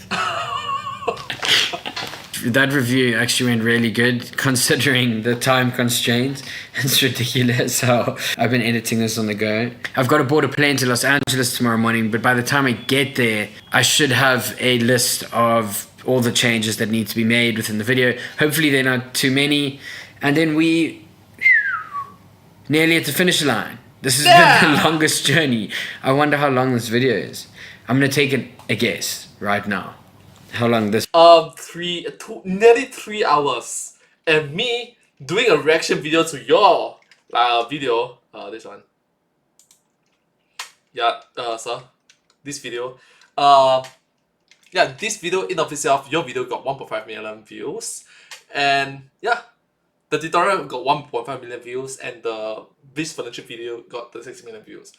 That review actually went really good considering the time constraints. It's ridiculous how I've been editing this on the go. I've got to board a plane to Los Angeles tomorrow morning, but by the time I get there, I should have a list of all the changes that need to be made within the video. Hopefully they're not too many. And then we nearly at the finish line. This has been the longest journey. I wonder how long this video is. I'm going to take a guess right now. How long this? Nearly 3 hours, and me doing a reaction video to your video. This one. Yeah, sir. This video. Yeah, this video in of itself, your video got 1.5 million views, and yeah, the tutorial got 1.5 million views, and the Biz Philanthropy video got 36 million views.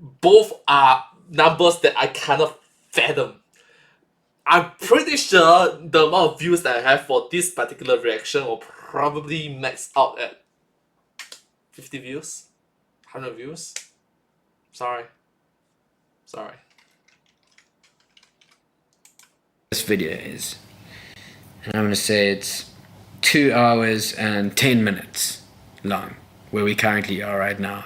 Both are numbers that I cannot fathom. I'm pretty sure the amount of views that I have for this particular reaction will probably max out at 50 views, 100 views. Sorry. This video is, and I'm going to say it's 2 hours and 10 minutes long, where we currently are right now.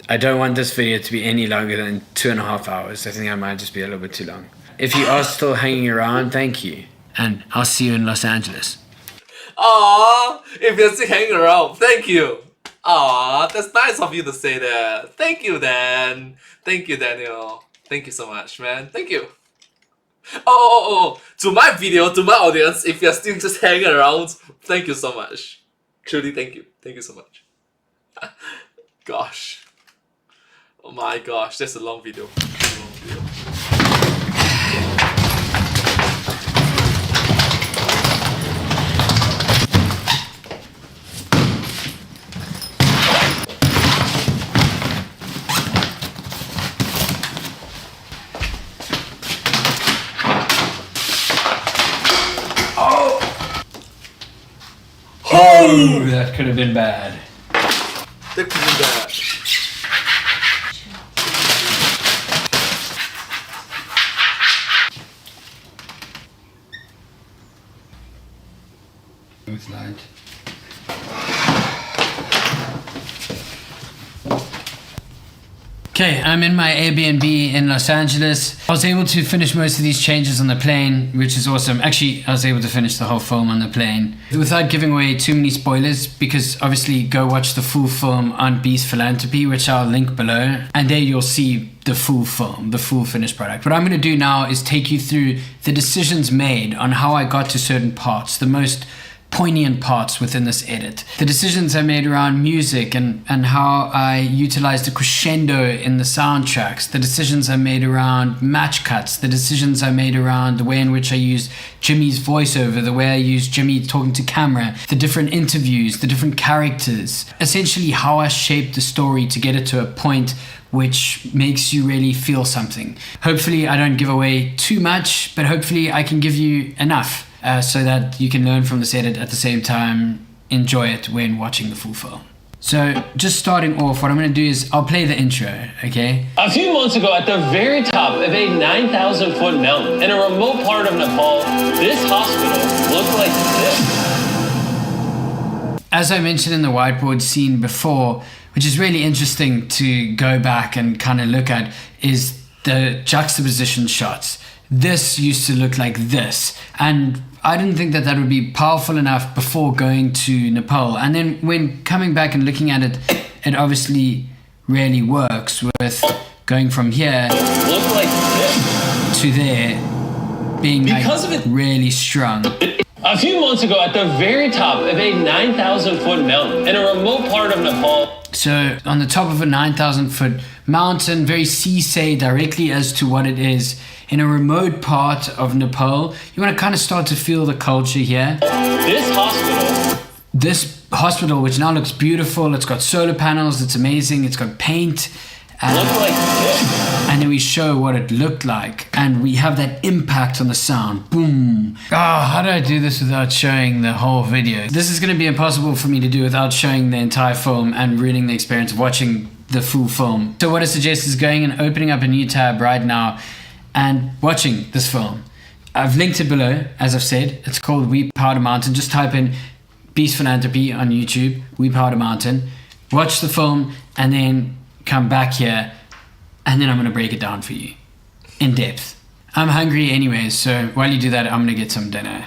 I don't want this video to be any longer than 2.5 hours. I think I might just be a little bit too long. If you are still hanging around, thank you. And I'll see you in Los Angeles. Aww, if you're still hanging around, thank you. Aww, that's nice of you to say that. Thank you, Dan. Thank you, Daniel. Thank you so much, man. Thank you. Oh, to my video, to my audience, if you're still just hanging around, thank you so much. Truly, thank you. Thank you so much. Gosh. Oh my gosh, that's a long video. Oh, that could have been bad. That could have been bad. Smooth light. Okay, I'm in my Airbnb in Los Angeles. I was able to finish most of these changes on the plane, which is awesome. Actually, I was able to finish the whole film on the plane without giving away too many spoilers, because obviously go watch the full film on Beast Philanthropy, which I'll link below, and there you'll see the full film, the full finished product. What I'm going to do now is take you through the decisions made on how I got to certain parts, the most poignant parts within this edit. The decisions I made around music and how I utilized the crescendo in the soundtracks, the decisions I made around match cuts, the decisions I made around the way in which I used Jimmy's voiceover, the way I used Jimmy talking to camera, the different interviews, the different characters, essentially how I shaped the story to get it to a point which makes you really feel something. Hopefully I don't give away too much, but hopefully I can give you enough so that you can learn from this edit at the same time, enjoy it when watching the full film. So just starting off, what I'm going to do is I'll play the intro, okay? A few months ago, at the very top of a 9,000-foot mountain in a remote part of Nepal, this hospital looked like this. As I mentioned in the whiteboard scene before, which is really interesting to go back and kind of look at, is the juxtaposition shots. This used to look like this, and I didn't think that would be powerful enough before going to Nepal. And then when coming back and looking at it, it obviously really works with going from here Look like this. to there being Because like of it. really strong. A few months ago, at the very top of a 9,000-foot mountain in a remote part of Nepal. So on the top of a 9,000-foot mountain, very seasay directly as to what it is, in a remote part of Nepal, you want to kind of start to feel the culture here. This hospital, which now looks beautiful, it's got solar panels, it's amazing, it's got paint. And then we show what it looked like, and we have that impact on the sound. Boom. How do I do this without showing the whole video? This is going to be impossible for me to do without showing the entire film and ruining the experience of watching the full film. So what I suggest is going and opening up a new tab right now and watching this film. I've linked it below, as I've said. It's called We Powder Mountain. Just type in Beast Philanthropy on YouTube, We Powder Mountain. Watch the film and then come back here, and then I'm going to break it down for you in depth. I'm hungry anyways, so while you do that, I'm going to get some dinner.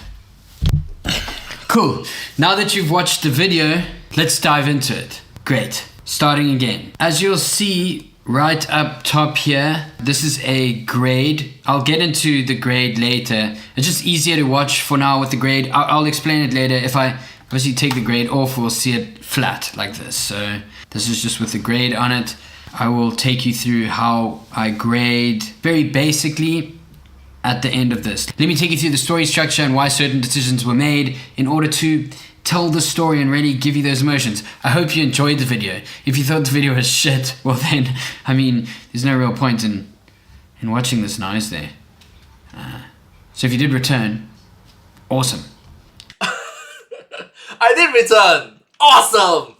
Cool. Now that you've watched the video, let's dive into it. Great. Starting again. As you'll see, right up top here, this is a grade. I'll get into the grade later. It's just easier to watch for now with the grade. I'll explain it later. If I obviously take the grade off, we'll see it flat like this. So this is just with the grade on it. I will take you through how I grade very basically at the end of this. Let me take you through the story structure and why certain decisions were made in order to tell the story and really give you those emotions. I hope you enjoyed the video. If you thought the video was shit, well then, I mean, there's no real point in watching this now, is there? So if you did return, awesome. I did return! Awesome!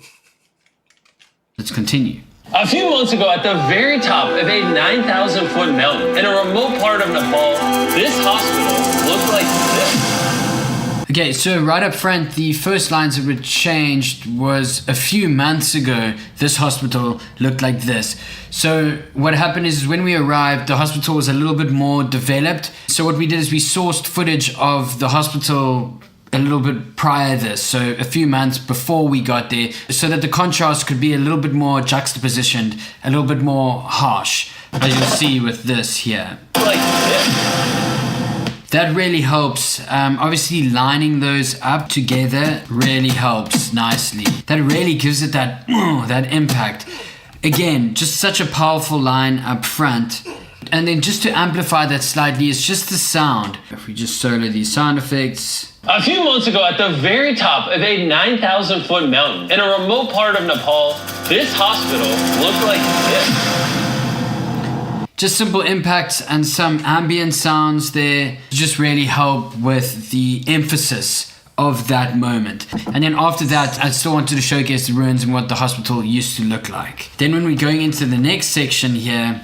Let's continue. A few months ago, at the very top of a 9,000-foot mountain in a remote part of Nepal, this hospital looked like this. Okay, so right up front, the first lines that were changed was a few months ago, this hospital looked like this. So what happened is when we arrived, the hospital was a little bit more developed. So what we did is we sourced footage of the hospital a little bit prior to this, so a few months before we got there, so that the contrast could be a little bit more juxtapositioned, a little bit more harsh, as you'll see with this here. That really helps. Obviously lining those up together really helps nicely. That really gives it that impact. Again, just such a powerful line up front. And then just to amplify that slightly, it's just the sound. If we just solo these sound effects. A few months ago, at the very top of a 9,000-foot mountain in a remote part of Nepal, this hospital looked like this. Just simple impacts and some ambient sounds there just really help with the emphasis of that moment. And then after that, I still wanted to showcase the ruins and what the hospital used to look like. Then when we're going into the next section here,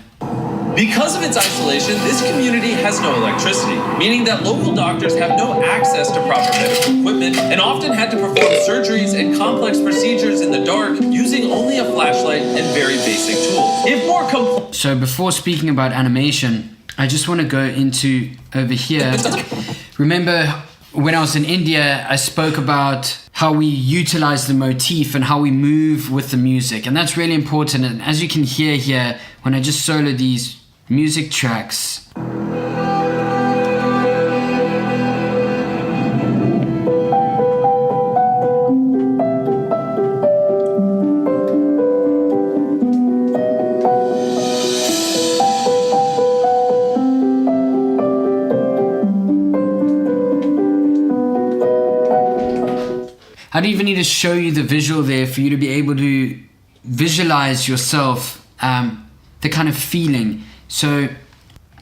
Because of its isolation, this community has no electricity, meaning that local doctors have no access to proper medical equipment and often had to perform surgeries and complex procedures in the dark using only a flashlight and very basic tools. If more complex. So before speaking about animation, I just want to go into over here. Remember when I was in India, I spoke about how we utilize the motif and how we move with the music. And that's really important. And as you can hear here, when I just solo these music tracks, I don't even need to show you the visual there for you to be able to visualize yourself the kind of feeling. So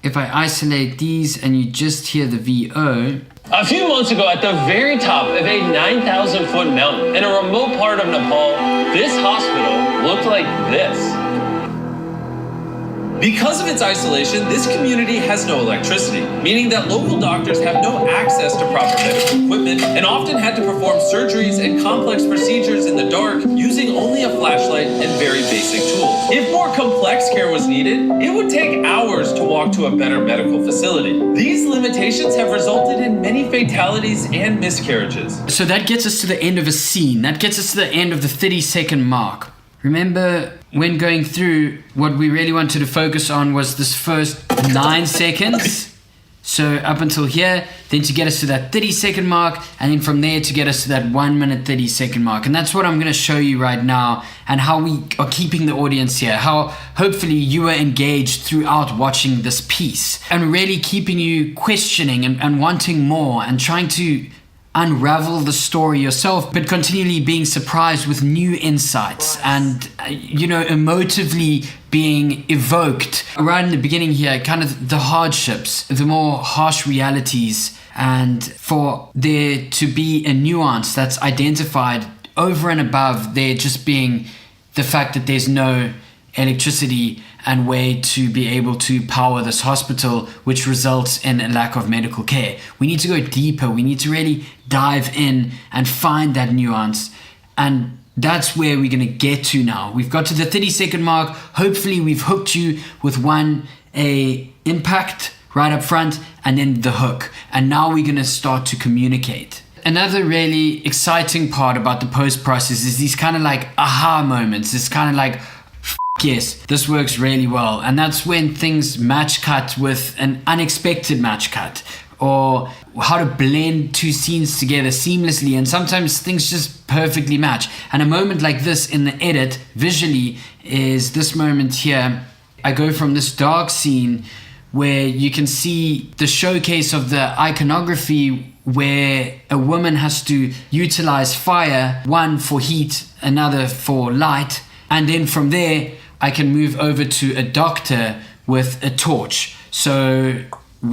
if I isolate these and you just hear the VO. A few months ago, at the very top of a 9,000-foot mountain in a remote part of Nepal, this hospital looked like this. Because of its isolation, this community has no electricity, meaning that local doctors have no access to proper medical equipment and often had to perform surgeries and complex procedures in the dark using only a flashlight and very basic tools. If more complex care was needed, it would take hours to walk to a better medical facility. These limitations have resulted in many fatalities and miscarriages. So that gets us to the end of a scene. That gets us to the end of the 30-second mark. Remember, when going through, what we really wanted to focus on was this first 9 seconds. So up until here, then to get us to that 30-second mark, and then from there to get us to that 1 minute 30-second mark. And that's what I'm going to show you right now, and how we are keeping the audience here, how hopefully you are engaged throughout watching this piece, and really keeping you questioning and wanting more, and trying to unravel the story yourself, but continually being surprised with new insights and, emotively being evoked. Right in the beginning here, kind of the hardships, the more harsh realities, and for there to be a nuance that's identified over and above there just being the fact that there's no electricity and way to be able to power this hospital, which results in a lack of medical care. We need to go deeper. We need to really dive in and find that nuance. And that's where we're going to get to now. We've got to the 30-second mark. Hopefully we've hooked you with a impact right up front and then the hook. And now we're going to start to communicate. Another really exciting part about the post process is these kind of like aha moments. It's kind of like, yes, this works really well. And that's when things match cut with an unexpected match cut, or how to blend two scenes together seamlessly. And sometimes things just perfectly match. And a moment like this in the edit visually is this moment here. I go from this dark scene where you can see the showcase of the iconography, where a woman has to utilize fire, one for heat, another for light. And then from there, I can move over to a doctor with a torch. So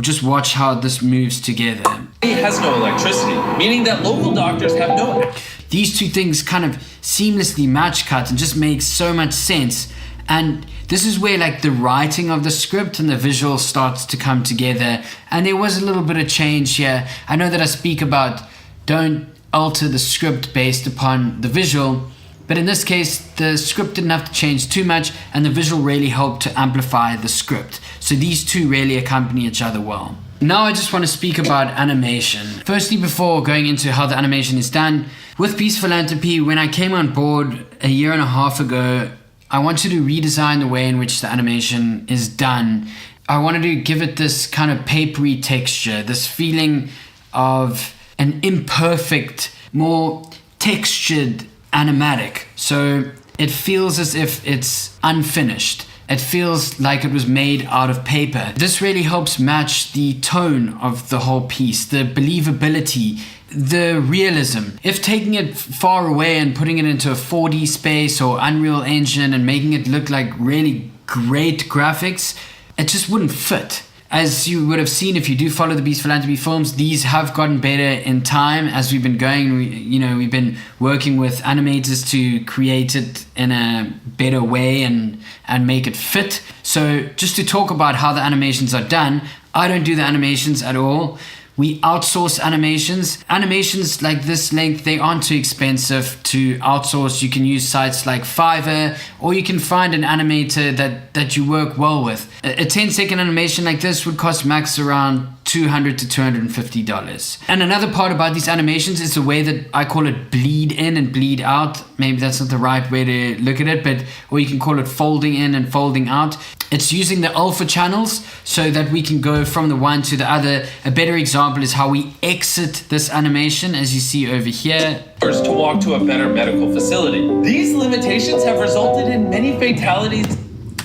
just watch how this moves together. It has no electricity, meaning that local doctors have no... These two things kind of seamlessly match cut and just make so much sense. And this is where like the writing of the script and the visual starts to come together. And there was a little bit of change here. I know that I speak about don't alter the script based upon the visual, but in this case, the script didn't have to change too much, and the visual really helped to amplify the script. So these two really accompany each other well. Now I just want to speak about animation. Firstly, before going into how the animation is done, with Peace Philanthropy, when I came on board a year and a half ago, I wanted to redesign the way in which the animation is done. I wanted to give it this kind of papery texture, this feeling of an imperfect, more textured animatic. So it feels as if it's unfinished. It feels like it was made out of paper. This really helps match the tone of the whole piece, the believability, the realism. If taking it far away and putting it into a 4D space or Unreal Engine and making it look like really great graphics, it just wouldn't fit. As you would have seen if you do follow the Beast Philanthropy films, these have gotten better in time as we've been going. We've been working with animators to create it in a better way and make it fit. So just to talk about how the animations are done, I don't do the animations at all. We outsource animations. Animations like this length, they aren't too expensive to outsource. You can use sites like Fiverr, or you can find an animator that you work well with. A 10-second animation like this would cost max around $200 to $250. And another part about these animations is the way that I call it bleed in and bleed out. Maybe that's not the right way to look at it, but or you can call it folding in and folding out. It's using the alpha channels so that we can go from the one to the other. A better example is how we exit this animation, as you see over here. To walk to a better medical facility. These limitations have resulted in many fatalities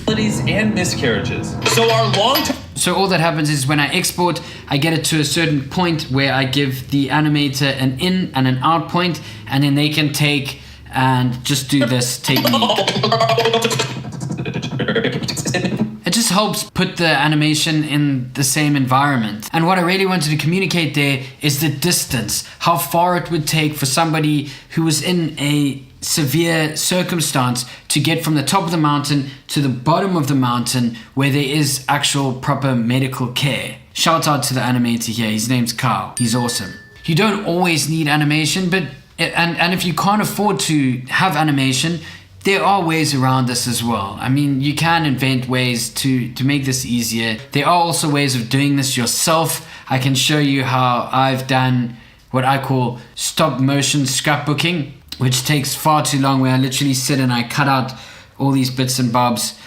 and miscarriages. So our long-term... So all that happens is when I export, I get it to a certain point where I give the animator an in and an out point, and then they can take and just do this technique. It just helps put the animation in the same environment. And what I really wanted to communicate there is the distance, how far it would take for somebody who was in a severe circumstance to get from the top of the mountain to the bottom of the mountain where there is actual proper medical care. Shout out to the animator here, his name's Carl, he's awesome. You don't always need animation, but and if you can't afford to have animation, there are ways around this as well. I mean, you can invent ways to make this easier. There are also ways of doing this yourself. I can show you how I've done what I call stop motion scrapbooking, which takes far too long, where I literally sit and I cut out all these bits and bobs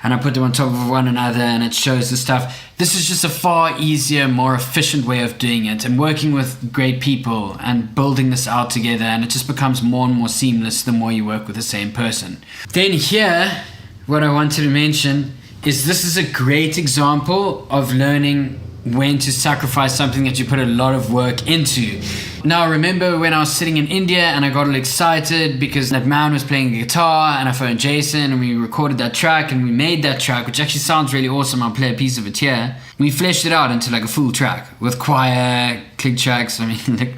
and I put them on top of one another and it shows the stuff. This is just a far easier, more efficient way of doing it, and working with great people and building this out together, and it just becomes more and more seamless the more you work with the same person. Then here, what I wanted to mention is this is a great example of learning when to sacrifice something that you put a lot of work into. Now, I remember when I was sitting in India and I got all excited because that man was playing a guitar, and I phoned Jason and we recorded that track and we made that track, which actually sounds really awesome. I'll play a piece of it here. We fleshed it out into like a full track with choir, click tracks. I mean, like...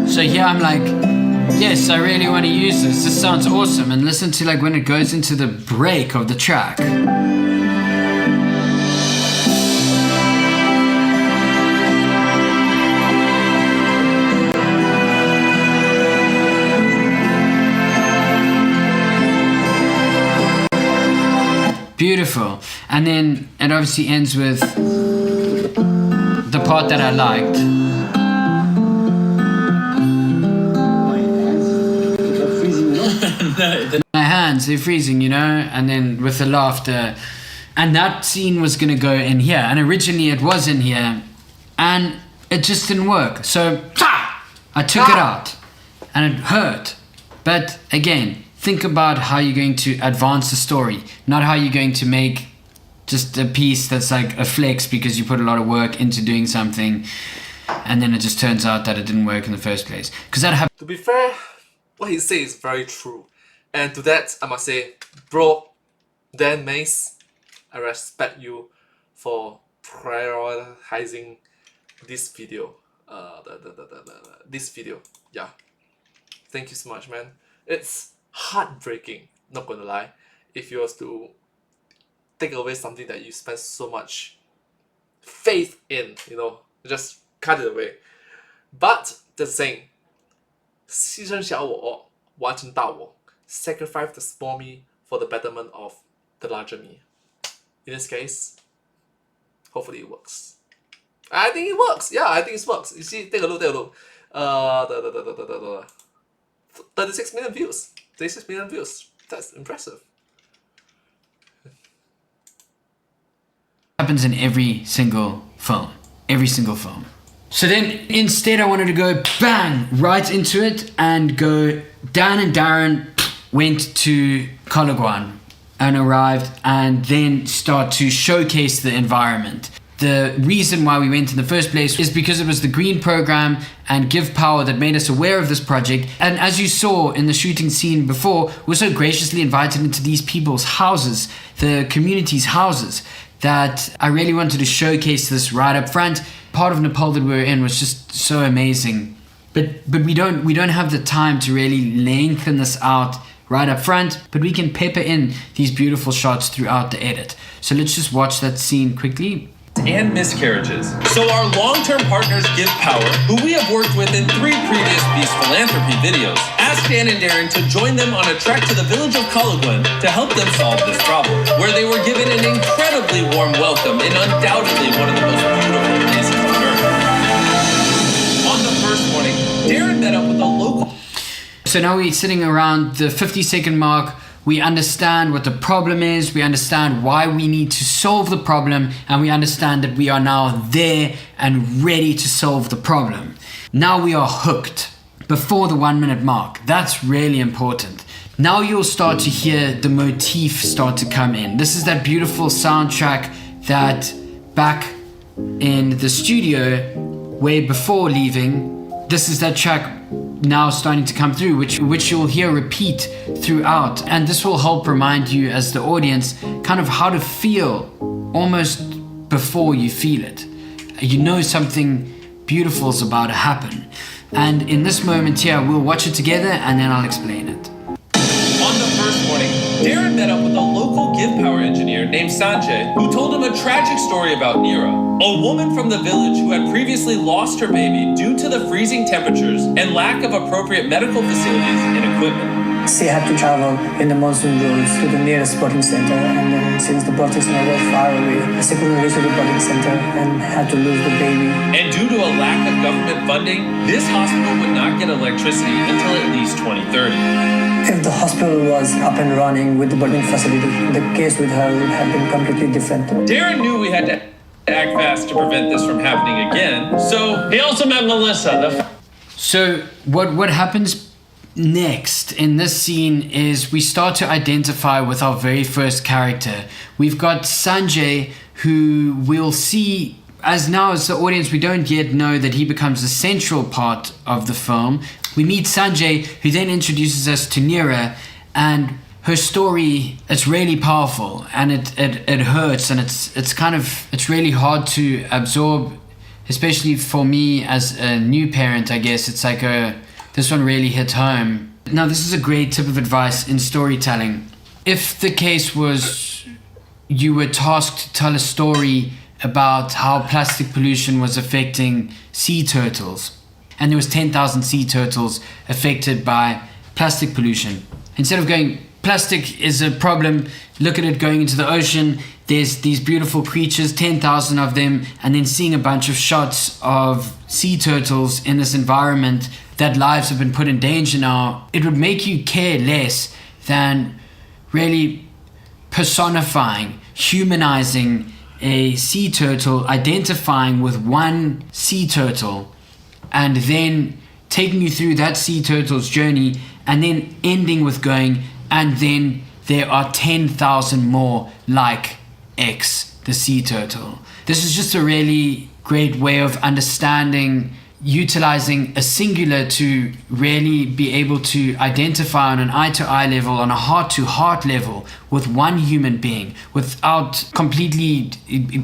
So here I'm like, yes, I really want to use this. This sounds awesome. And listen to like when it goes into the break of the track. Beautiful. And then it obviously ends with the part that I liked. My hands, they're freezing, you know, and then with the laughter. And that scene was gonna go in here, and originally it was in here, and it just didn't work. So I took it out, and it hurt. But again, think about how you're going to advance the story, not how you're going to make just a piece that's like a flex because you put a lot of work into doing something, and then it just turns out that it didn't work in the first place. Because that happened. To be fair, what he says is very true. And to that, I must say, bro, Dan Mace, I respect you for prioritizing this video. This video, yeah. Thank you so much, man. It's heartbreaking, not gonna lie, if you was to take away something that you spent so much faith in, you know, just cut it away. But the saying, 牺牲小我，完成大我。Sacrifice the small me for the betterment of the larger me. In this case, hopefully it works. I think it works. Yeah, I think it works. You see, take a look. 36 million views. 36 million views. That's impressive. Happens in every single film. Every single film. So then instead I wanted to go bang right into it and go. Dan and Darren went to Colagwan and arrived, and then start to showcase the environment. The reason why we went in the first place is because it was the Green Program and Give Power that made us aware of this project. And as you saw in the shooting scene before, we're so graciously invited into these people's houses, the community's houses. that I really wanted to showcase this right up front. Part of Nepal that we were in was just so amazing. But we don't have the time to really lengthen this out right up front, but we can pepper in these beautiful shots throughout the edit. So let's just watch that scene quickly. And miscarriages. So our long-term partners Give Power, who we have worked with in 3 previous Beast Philanthropy videos, asked Dan and Darren to join them on a trek to the village of Kalagwan to help them solve this problem, where they were given an incredibly warm welcome in undoubtedly one of the most beautiful places on earth. On the first morning, Darren met up with a local... So now we're sitting around the 50-second mark. We understand what the problem is, we understand why we need to solve the problem, and we understand that we are now there and ready to solve the problem. Now we are hooked before the 1 minute mark. That's really important. Now you'll start to hear the motif start to come in. This is that beautiful soundtrack that back in the studio, way before leaving, this is that track now starting to come through, which you'll hear repeat throughout, and this will help remind you as the audience kind of how to feel almost before you feel it. You know something beautiful is about to happen, and in this moment here we'll watch it together and then I'll explain it. On the first morning, Darren met up with a local Give Power engineer named Sanjay, who told him a tragic story about Neera, a woman from the village who had previously lost her baby due to the freezing temperatures and lack of appropriate medical facilities and equipment. She had to travel in the monsoon roads to the nearest birthing center, and then since the birthing center was far away, she couldn't reach the birthing center and had to lose the baby. And due to a lack of government funding, this hospital would not get electricity until at least 2030. If the hospital was up and running with the birthing facility, the case with her would have been completely different. Darren knew we had to act fast to prevent this from happening again, so he also met Melissa. So what happens next in this scene is we start to identify with our very first character. We've got Sanjay, who we'll see as now as the audience, we don't yet know that he becomes a central part of the film. We meet Sanjay, who then introduces us to Neera, and her story, it's really powerful, and it hurts, and it's really hard to absorb, especially for me as a new parent. I guess it's like this one really hit home. Now, this is a great tip of advice in storytelling. If the case was you were tasked to tell a story about how plastic pollution was affecting sea turtles, and there was 10,000 sea turtles affected by plastic pollution, instead of going, plastic is a problem, look at it going into the ocean, there's these beautiful creatures, 10,000 of them, and then seeing a bunch of shots of sea turtles in this environment that lives have been put in danger now, it would make you care less than really personifying, humanizing a sea turtle, identifying with one sea turtle, and then taking you through that sea turtle's journey, and then ending with going, and then there are 10,000 more like X, the sea turtle. This is just a really great way of understanding, utilizing a singular to really be able to identify on an eye-to-eye level, on a heart-to-heart level with one human being, without completely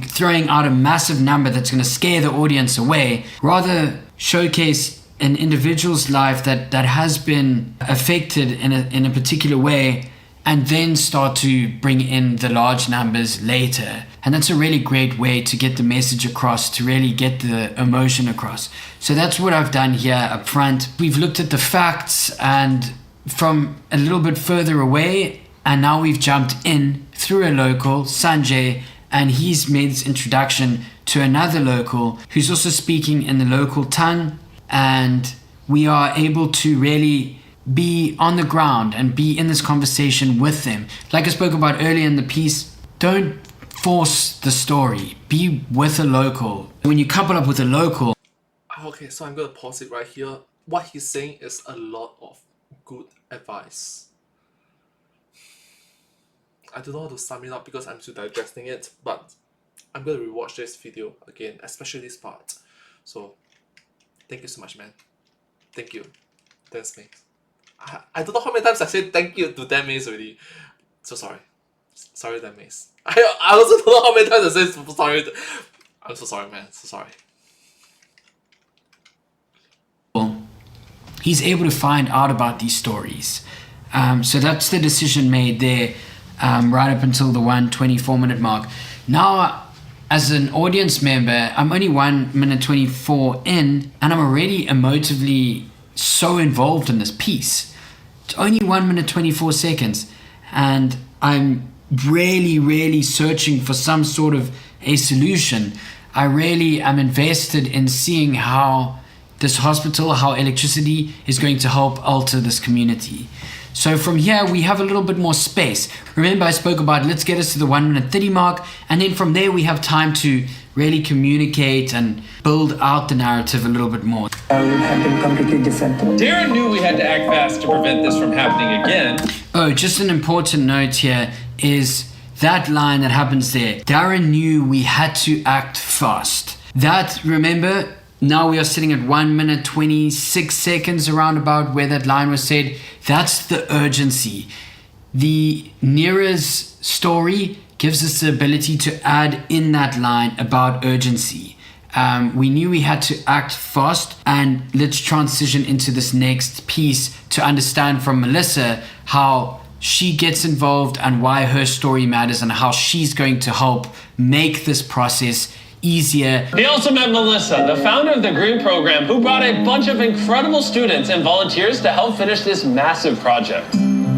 throwing out a massive number that's going to scare the audience away. Rather showcase an individual's life that has been affected in a particular way, and then start to bring in the large numbers later. And that's a really great way to get the message across, to really get the emotion across. So that's what I've done here up front. We've looked at the facts and from a little bit further away, and now we've jumped in through a local, Sanjay, and he's made this introduction to another local who's also speaking in the local tongue, and we are able to really be on the ground and be in this conversation with them. Like I spoke about earlier in the piece, don't force the story. Be with a local. When you couple up with a local... Okay, so I'm going to pause it right here. What he's saying is a lot of good advice. I don't know how to sum it up because I'm still digesting it, but I'm going to rewatch this video again, especially this part. So, thank you so much, man. Thank you. Thanks, mate. I don't know how many times I said thank you to Dan Mays already. So sorry. Sorry, that means. I also don't know how many times I say sorry. I'm so sorry, man. So sorry. He's able to find out about these stories. So that's the decision made there, right up until the 1:24-minute mark. Now, as an audience member, I'm only 1 minute 24 in, and I'm already emotively so involved in this piece. It's only 1 minute 24 seconds, and I'm really searching for some sort of a solution. I really am invested in seeing how this hospital, how electricity is going to help alter this community. So from here, we have a little bit more space. Remember, I spoke about let's get us to the 1 minute 30 mark, and then from there we have time to really communicate and build out the narrative a little bit more. Would have been completely different. Darren knew we had to act fast to prevent this from happening again. Oh, just an important note here is that line that happens there. Darren knew we had to act fast. That, remember, now we are sitting at 1 minute 26 seconds around about where that line was said. That's the urgency. The Nira's story gives us the ability to add in that line about urgency. We knew we had to act fast, and let's transition into this next piece to understand from Melissa how she gets involved and why her story matters and how she's going to help make this process easier. He also met Melissa, the founder of the Green Program, who brought a bunch of incredible students and volunteers to help finish this massive project.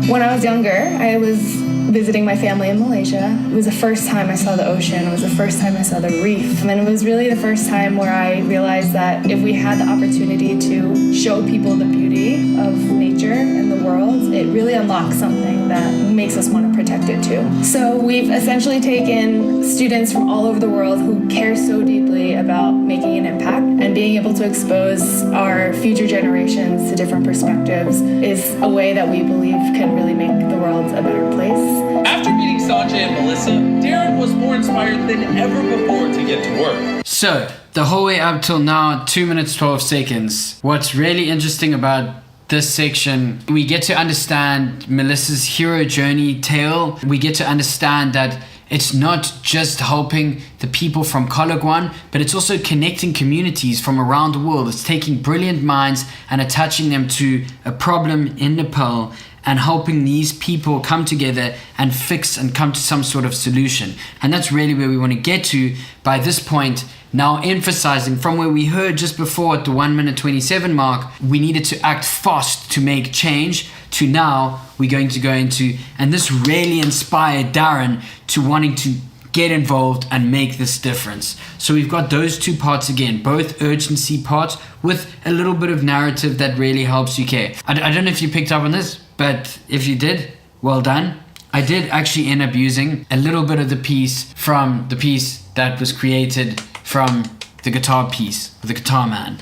When I was younger, I was visiting my family in Malaysia. It was the first time I saw the ocean. It was the first time I saw the reef. And it was really the first time where I realized that if we had the opportunity to show people the beauty of nature and the world, it really unlocks something that makes us want to protect it too. So we've essentially taken students from all over the world who care so deeply about making an impact, and being able to expose our future generations to different perspectives is a way that we believe can really make the world a better place. After meeting Sanjay and Melissa, Darren was more inspired than ever before to get to work. So, the whole way up till now, 2 minutes 12 seconds. What's really interesting about this section, we get to understand Melissa's hero journey tale. We get to understand that it's not just helping the people from Kalagwan, but it's also connecting communities from around the world. It's taking brilliant minds and attaching them to a problem in Nepal and helping these people come together and fix and come to some sort of solution. And that's really where we want to get to by this point. Now emphasizing from where we heard just before at the 1 minute 27 mark, we needed to act fast to make change, to now we're going to go into, and this really inspired Darren to wanting to get involved and make this difference. So we've got those two parts again, both urgency parts with a little bit of narrative that really helps you care. I don't know if you picked up on this, but if you did, well done. I did actually end up using a little bit of the piece from the piece that was created from the guitar piece, the Guitar Man.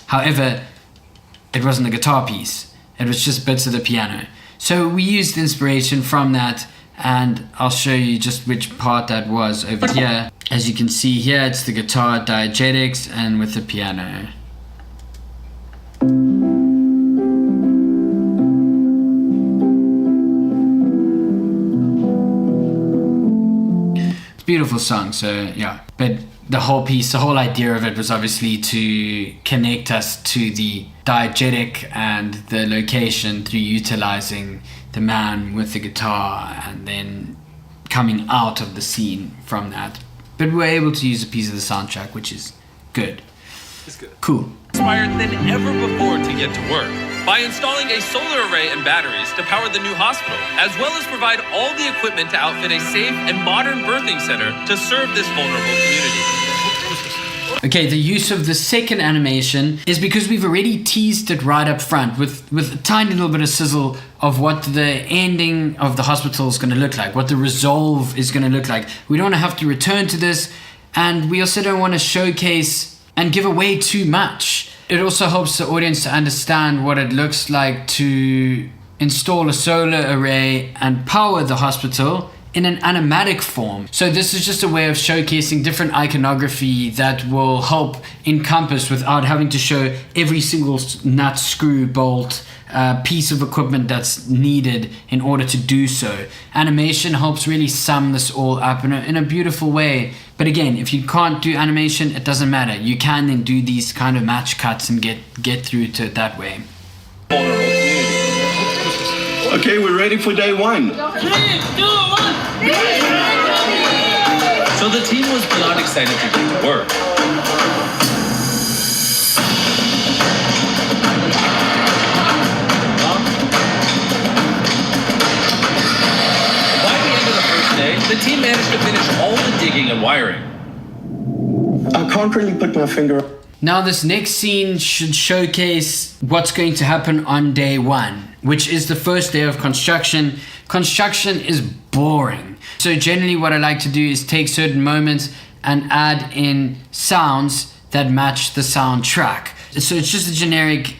However, it wasn't a guitar piece. It was just bits of the piano. So we used inspiration from that, and I'll show you just which part that was over here. As you can see here, it's the guitar diegetics and with the piano. Beautiful song, so yeah. But the whole piece, the whole idea of it was obviously to connect us to the diegetic and the location through utilizing the man with the guitar and then coming out of the scene from that. But we were able to use a piece of the soundtrack, which is good. It's good. Cool. Inspired than ever before to get to work by installing a solar array and batteries to power the new hospital, as well as provide all the equipment to outfit a safe and modern birthing center to serve this vulnerable community. Okay, the use of the second animation is because we've already teased it right up front with a tiny little bit of sizzle of what the ending of the hospital is going to look like, what the resolve is going to look like. We don't want to have to return to this, and we also don't want to showcase and give away too much. It also helps the audience to understand what it looks like to install a solar array and power the hospital in an animatic form. So this is just a way of showcasing different iconography that will help encompass without having to show every single nut, screw, bolt, piece of equipment that's needed in order to do so. Animation helps really sum this all up in a beautiful way. But again, if you can't do animation, it doesn't matter. You can then do these kind of match cuts and get through to it that way. Okay, we're ready for day 1. 3, 2, 1. So the team was beyond excited to get to work. The team managed to finish all the digging and wiring. I can't really put my finger. Now this next scene should showcase what's going to happen on day 1, which is the first day of construction. Construction is boring. So generally what I like to do is take certain moments and add in sounds that match the soundtrack. So it's just a generic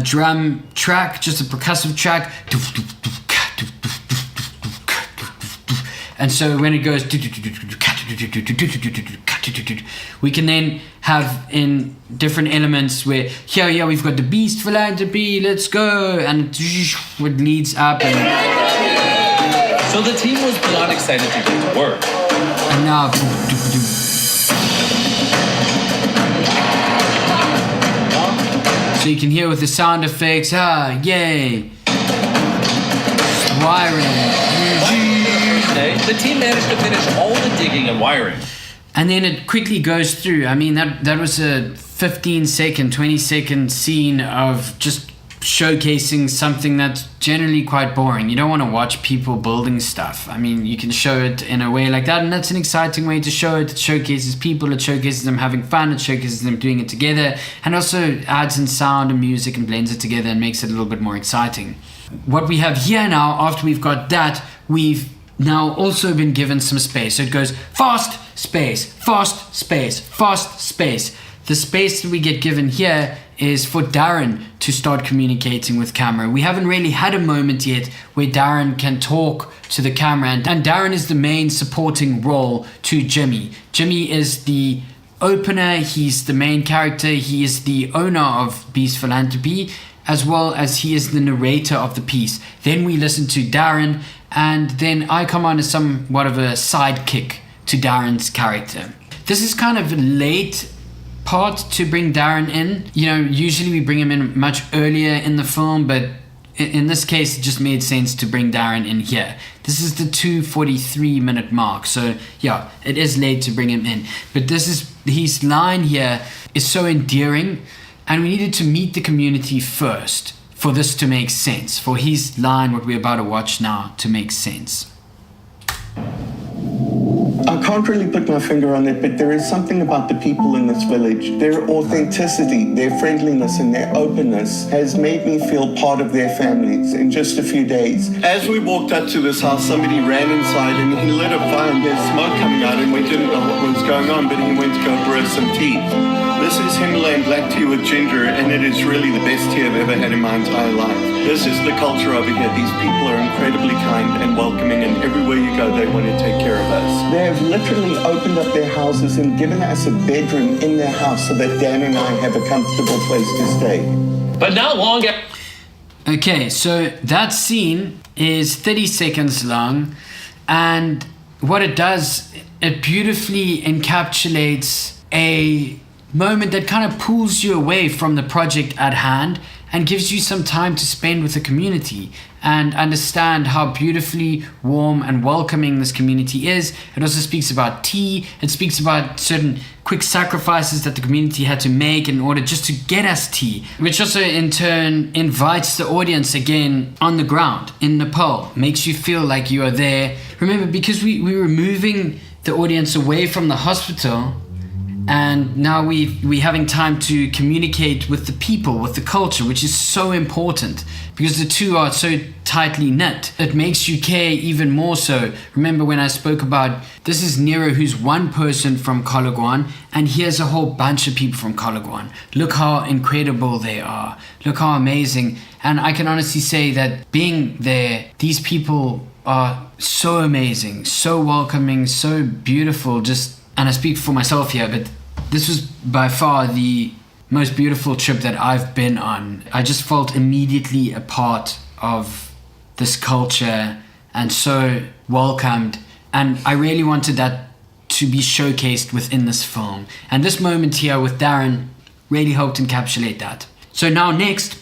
drum track, just a percussive track. And so when it goes, we can then have in different elements where here we've got the beast philanthropy, let's go, and it leads up. And so the team was beyond excited to get to work. And now, so you can hear with the sound effects, yay, wiring. The team managed to finish all the digging and wiring. And then it quickly goes through. I mean, that was a 15-second, 20-second scene of just showcasing something that's generally quite boring. You don't want to watch people building stuff. I mean, you can show it in a way like that, and that's an exciting way to show it. It showcases people, it showcases them having fun, it showcases them doing it together, and also adds in sound and music and blends it together and makes it a little bit more exciting. What we have here now, after we've got that, we've now also been given some space. So it goes fast, space, fast, space, fast, space. The space that we get given here is for Darren to start communicating with camera. We haven't really had a moment yet where Darren can talk to the camera, and Darren is the main supporting role to Jimmy. Jimmy is the opener, he's the main character, he is the owner of Beast Philanthropy, as well as he is the narrator of the piece. Then we listen to Darren, and then I come on as somewhat of a sidekick to Darren's character. This is kind of a late part to bring Darren in. You know, usually we bring him in much earlier in the film, but in this case it just made sense to bring Darren in here. This is the 2:43-minute mark, so yeah, it is late to bring him in. But his line here is so endearing, and we needed to meet the community first for this to make sense, for his line, what we're about to watch now, to make sense. I can't really put my finger on it, but there is something about the people in this village. Their authenticity, their friendliness, and their openness has made me feel part of their families in just a few days. As we walked up to this house, somebody ran inside and he lit a fire and there's smoke coming out, and we didn't know what was going on, but he went to go brew some tea. This is Himalayan black tea with ginger, and it is really the best tea I've ever had in my entire life. This is the culture over here. These people are incredibly kind and welcoming, and everywhere you go, they want to take care of us. They have literally opened up their houses and given us a bedroom in their house so that Dan and I have a comfortable place to stay. But not long after. Okay, so that scene is 30 seconds long, and what it does, it beautifully encapsulates a moment that kind of pulls you away from the project at hand and gives you some time to spend with the community and understand how beautifully warm and welcoming this community is. It also speaks about tea. It speaks about certain quick sacrifices that the community had to make in order just to get us tea, which also in turn invites the audience again on the ground in Nepal, makes you feel like you are there. Remember, because we were moving the audience away from the hospital, and now we having time to communicate with the people, with the culture, which is so important because the two are so tightly knit. It makes you care even more so. Remember when I spoke about this is Nero, who's one person from Cologwan, and here's a whole bunch of people from Cologwan. Look how incredible they are. Look how amazing. And I can honestly say that being there, these people are so amazing, so welcoming, so beautiful. And I speak for myself here, but this was by far the most beautiful trip that I've been on. I just felt immediately a part of this culture and so welcomed. And I really wanted that to be showcased within this film. And this moment here with Darren really helped encapsulate that. So now next,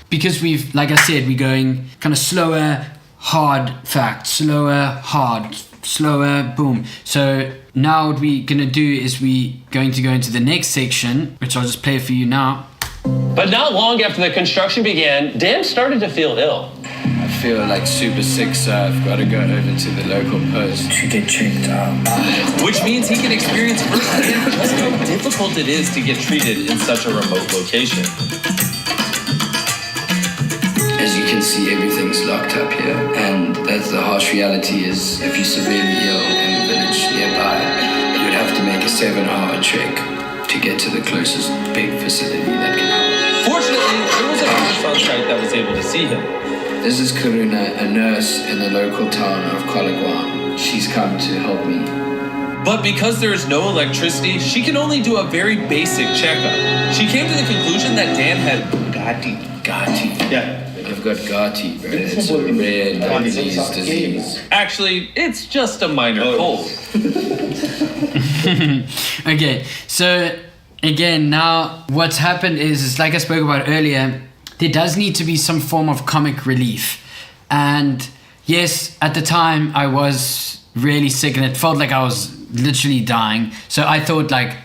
because like I said, we're going kind of slower, hard fact, slower, hard, slower, boom. So now what we're gonna do is we're going to go into the next section, which I'll just play for you now. But not long after the construction began, Dan started to feel ill. I feel like super sick, so I've got to go over to the local post to get checked out. Which means he can experience firsthand just how difficult it is to get treated in such a remote location. As you can see, everything's locked up here, and that's the harsh reality is if you're severely ill in the village nearby, you'd have to make a 7-hour trek to get to the closest big facility that can help. Fortunately, there was a nurse on site that was able to see him. This is Karuna, a nurse in the local town of Kolagwan. She's come to help me. But because there is no electricity, she can only do a very basic checkup. She came to the conclusion that Dan had Gati. Yeah. I've got Gati, bro. It's a rare disease. Actually, it's just a minor cold. Okay, so again, now what's happened is like I spoke about earlier, there does need to be some form of comic relief. And yes, at the time I was really sick and it felt like I was literally dying. So I thought I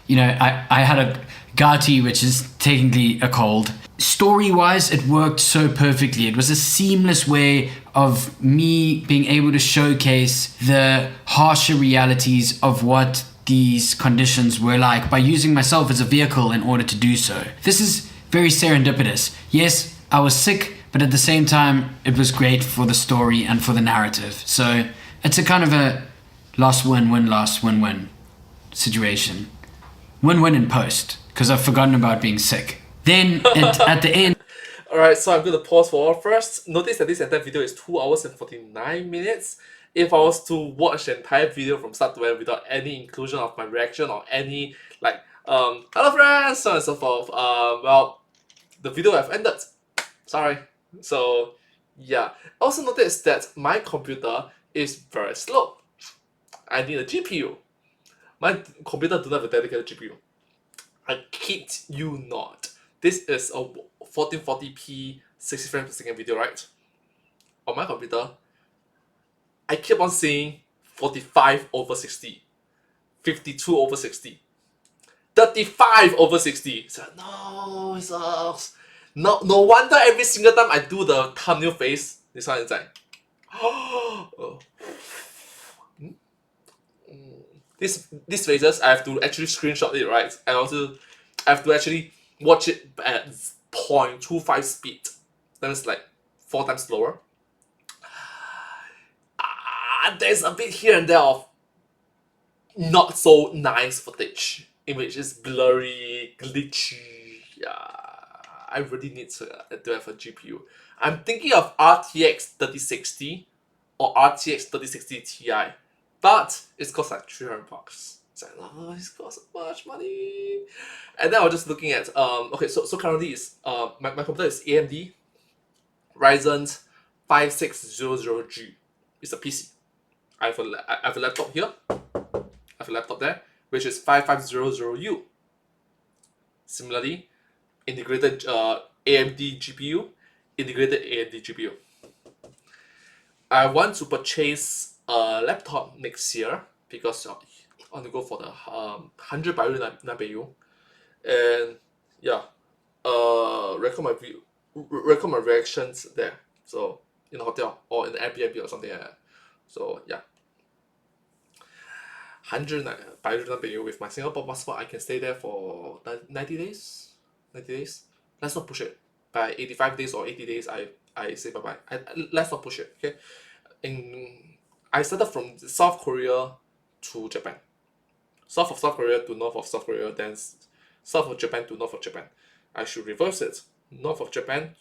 had a Gati, which is technically a cold. Story-wise, it worked so perfectly. It was a seamless way of me being able to showcase the harsher realities of what these conditions were like by using myself as a vehicle in order to do so. This is very serendipitous. Yes, I was sick, but at the same time, it was great for the story and for the narrative. So it's a kind of a loss win-win situation. Win-win in post, because I've forgotten about being sick. Then at the end... Alright, so I'm going to pause for first. Notice that this entire video is 2 hours and 49 minutes. If I was to watch the entire video from start to end without any inclusion of my reaction or any hello friends, so on and so forth, well, the video have ended. Sorry. So yeah. Also notice that my computer is very slow. I need a GPU. My computer does not have a dedicated GPU. I kid you not. This is a 1440p 60 frames per second video, right? On my computer, I keep on seeing 45/60, 52/60, 35/60. So no, it sucks. No wonder every single time I do the thumbnail face, this one is like, these faces, I have to actually screenshot it, right? And also, I have to actually watch it at 0.25 speed. That is like 4 times slower. There's a bit here and there of not so nice footage, in which it's blurry, glitchy. Yeah, I really need to have a GPU. I'm thinking of RTX 3060 or RTX 3060 Ti, but it's cost like $300. It's like, oh, it's cost so much money. And then I was just looking at okay, so currently it's my computer is AMD Ryzen 5600G. It's a PC. I have a laptop here. I have a laptop there, which is 5500U. Similarly, integrated AMD GPU, integrated AMD GPU. I want to purchase a laptop next year because I want to go for the 100 by 9 and yeah, record my reactions there. So in the hotel or in the Airbnb or something like that. So yeah, 100 by 9 with my Singapore passport, I can stay there for 90 days. 90 days. Let's not push it. By 85 days or 80 days, I say bye bye. Let's not push it. Okay. I started from South Korea to Japan. South of South Korea to north of South Korea, then south of Japan to north of Japan. I should reverse it. North of Japan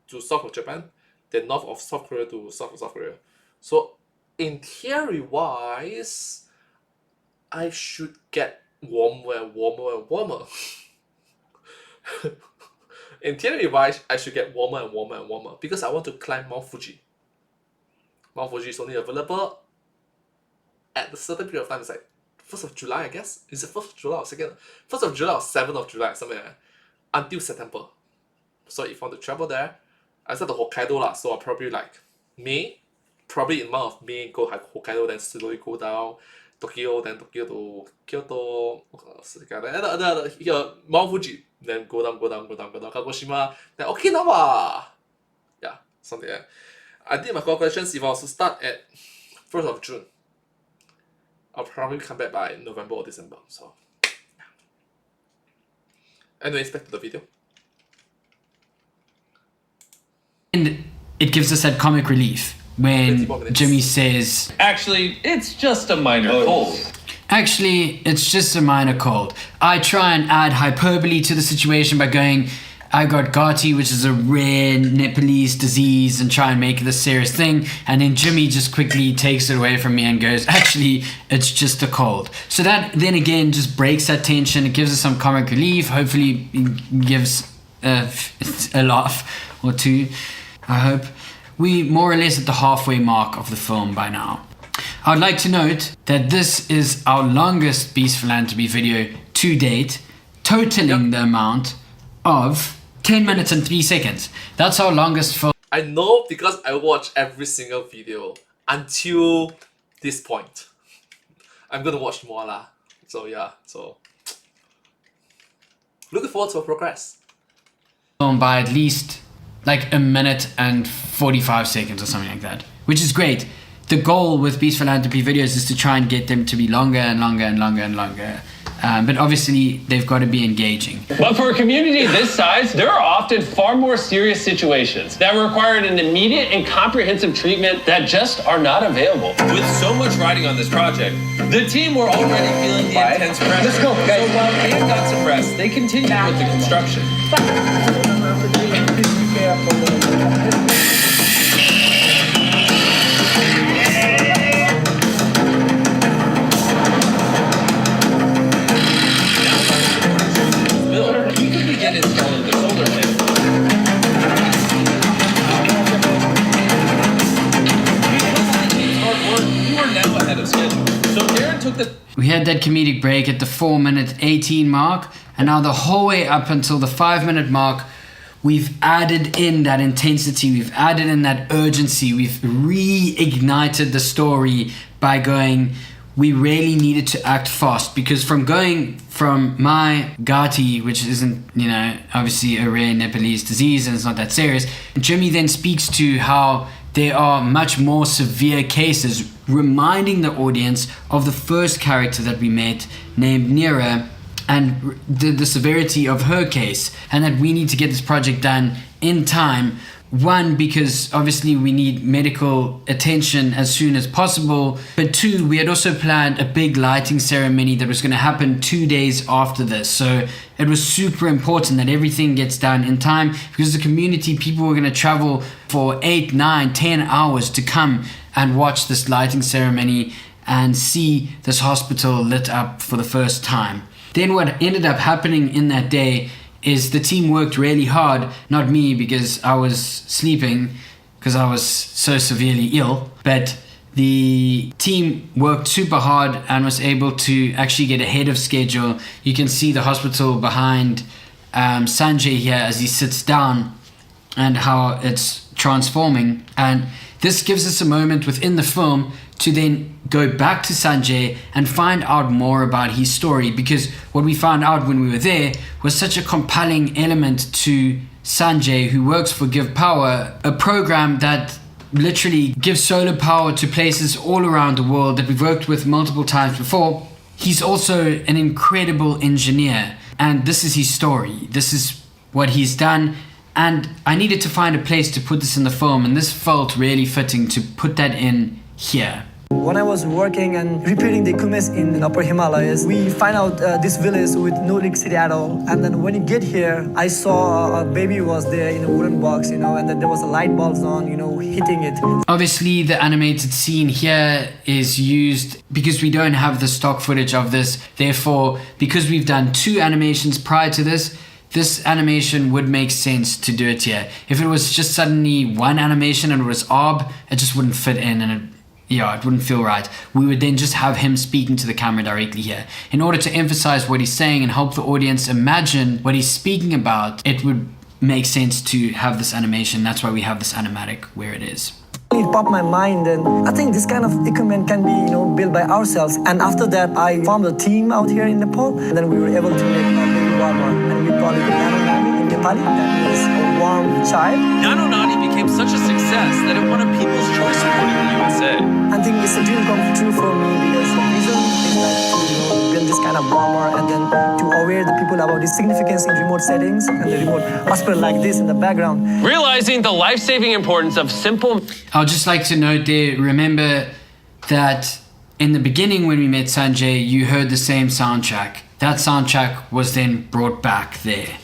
to south of Japan, then north of South Korea to south of South Korea. So in theory wise, I should get warmer and warmer and warmer. In theory wise, I should get warmer and warmer and warmer because I want to climb Mount Fuji. Mount Fuji is only available at a certain period of time. It's like 1st of July, I guess. Is it 1st of July or 2nd? 1st of July or 7th of July, something like that. Until September. So if I want to travel there, I said the Hokkaido lah, so I'll probably like May, probably in the month of May, go Hokkaido, then slowly go down Tokyo, then Tokyo to Kyoto, here Mount Fuji, then go down Kagoshima, then Okinawa. Yeah, something like that. I think my questions, if I was to start at 1st of June, I'll probably come back by November or December. So anyways, back to the video. And it gives us that comic relief when Jimmy says, Actually, it's just a minor cold. actually, it's just a minor cold. I try and add hyperbole to the situation by going, I got Gati, which is a rare Nepalese disease, and try and make it a serious thing. And then Jimmy just quickly takes it away from me and goes, actually, it's just a cold. So that then again just breaks that tension. It gives us some comic relief. Hopefully it gives a laugh or two, I hope. We more or less at the halfway mark of the film by now. I would like to note that this is our longest Beast Philanthropy video to date, totaling the amount of 10 minutes and 3 seconds. That's our longest film. I know because I watch every single video until this point. I'm gonna watch more lah. So yeah, so looking forward to our progress. By at least like a minute and 45 seconds or something like that, which is great. The goal with Beast Philanthropy videos is to try and get them to be longer and longer and longer and longer. But obviously, they've got to be engaging. But for a community this size, there are often far more serious situations that require an immediate and comprehensive treatment that just are not available. With so much riding on this project, the team were already feeling the intense pressure. Let's go, guys. So while they had got some rest, they continued with the construction. We had that comedic break at the 4:18 mark, and now the whole way up until the 5-minute mark, we've added in that intensity, we've added in that urgency, we've reignited the story by going, we really needed to act fast, because from going from my Gati, which isn't, obviously a rare Nepalese disease and it's not that serious, Jimmy then speaks to how there are much more severe cases, reminding the audience of the first character that we met named Nira and the severity of her case, and that we need to get this project done in time. One, because obviously we need medical attention as soon as possible, but two, we had also planned a big lighting ceremony that was going to happen 2 days after this. So it was super important that everything gets done in time, because the community, people were going to travel for 8, 9, 10 hours to come and watch this lighting ceremony and see this hospital lit up for the first time. Then what ended up happening in that day is the team worked really hard, not me because I was sleeping because I was so severely ill, but the team worked super hard and was able to actually get ahead of schedule. You can see the hospital behind Sanjay here as he sits down and how it's transforming, and this gives us a moment within the film to then go back to Sanjay and find out more about his story, because what we found out when we were there was such a compelling element to Sanjay, who works for Give Power, a program that literally gives solar power to places all around the world that we've worked with multiple times before. He's also an incredible engineer, and this is his story. This is what he's done, and I needed to find a place to put this in the film, and this felt really fitting to put that in here. When I was working and repairing the equipment in Upper Himalayas, we find out this village with no electricity at all. And then when you get here, I saw a baby was there in a wooden box, and then there was a light bulbs on, hitting it. Obviously, the animated scene here is used because we don't have the stock footage of this. Therefore, because we've done 2 animations prior to this animation would make sense to do it here. If it was just suddenly 1 animation and it was Arb, it just wouldn't fit in and it wouldn't feel right. We would then just have him speaking to the camera directly here. In order to emphasize what he's saying and help the audience imagine what he's speaking about, it would make sense to have this animation. That's why we have this animatic where it is. It popped my mind, and I think this kind of equipment can be, built by ourselves. And after that, I formed a team out here in Nepal, and then we were able to make a baby warmer, and we call it Nano Nani in Nepali. That means a warm child. Nano Nani became such a success that it won a People's Choice Award in the USA. I think it's a dream come true for me because the vision is like to build this kind of warmer and then to aware the people about the significance in remote settings and the remote hospital like this in the background. Realizing the life-saving importance of simple... I'll just like to note there, remember that in the beginning when we met Sanjay, you heard the same soundtrack. That soundtrack was then brought back there.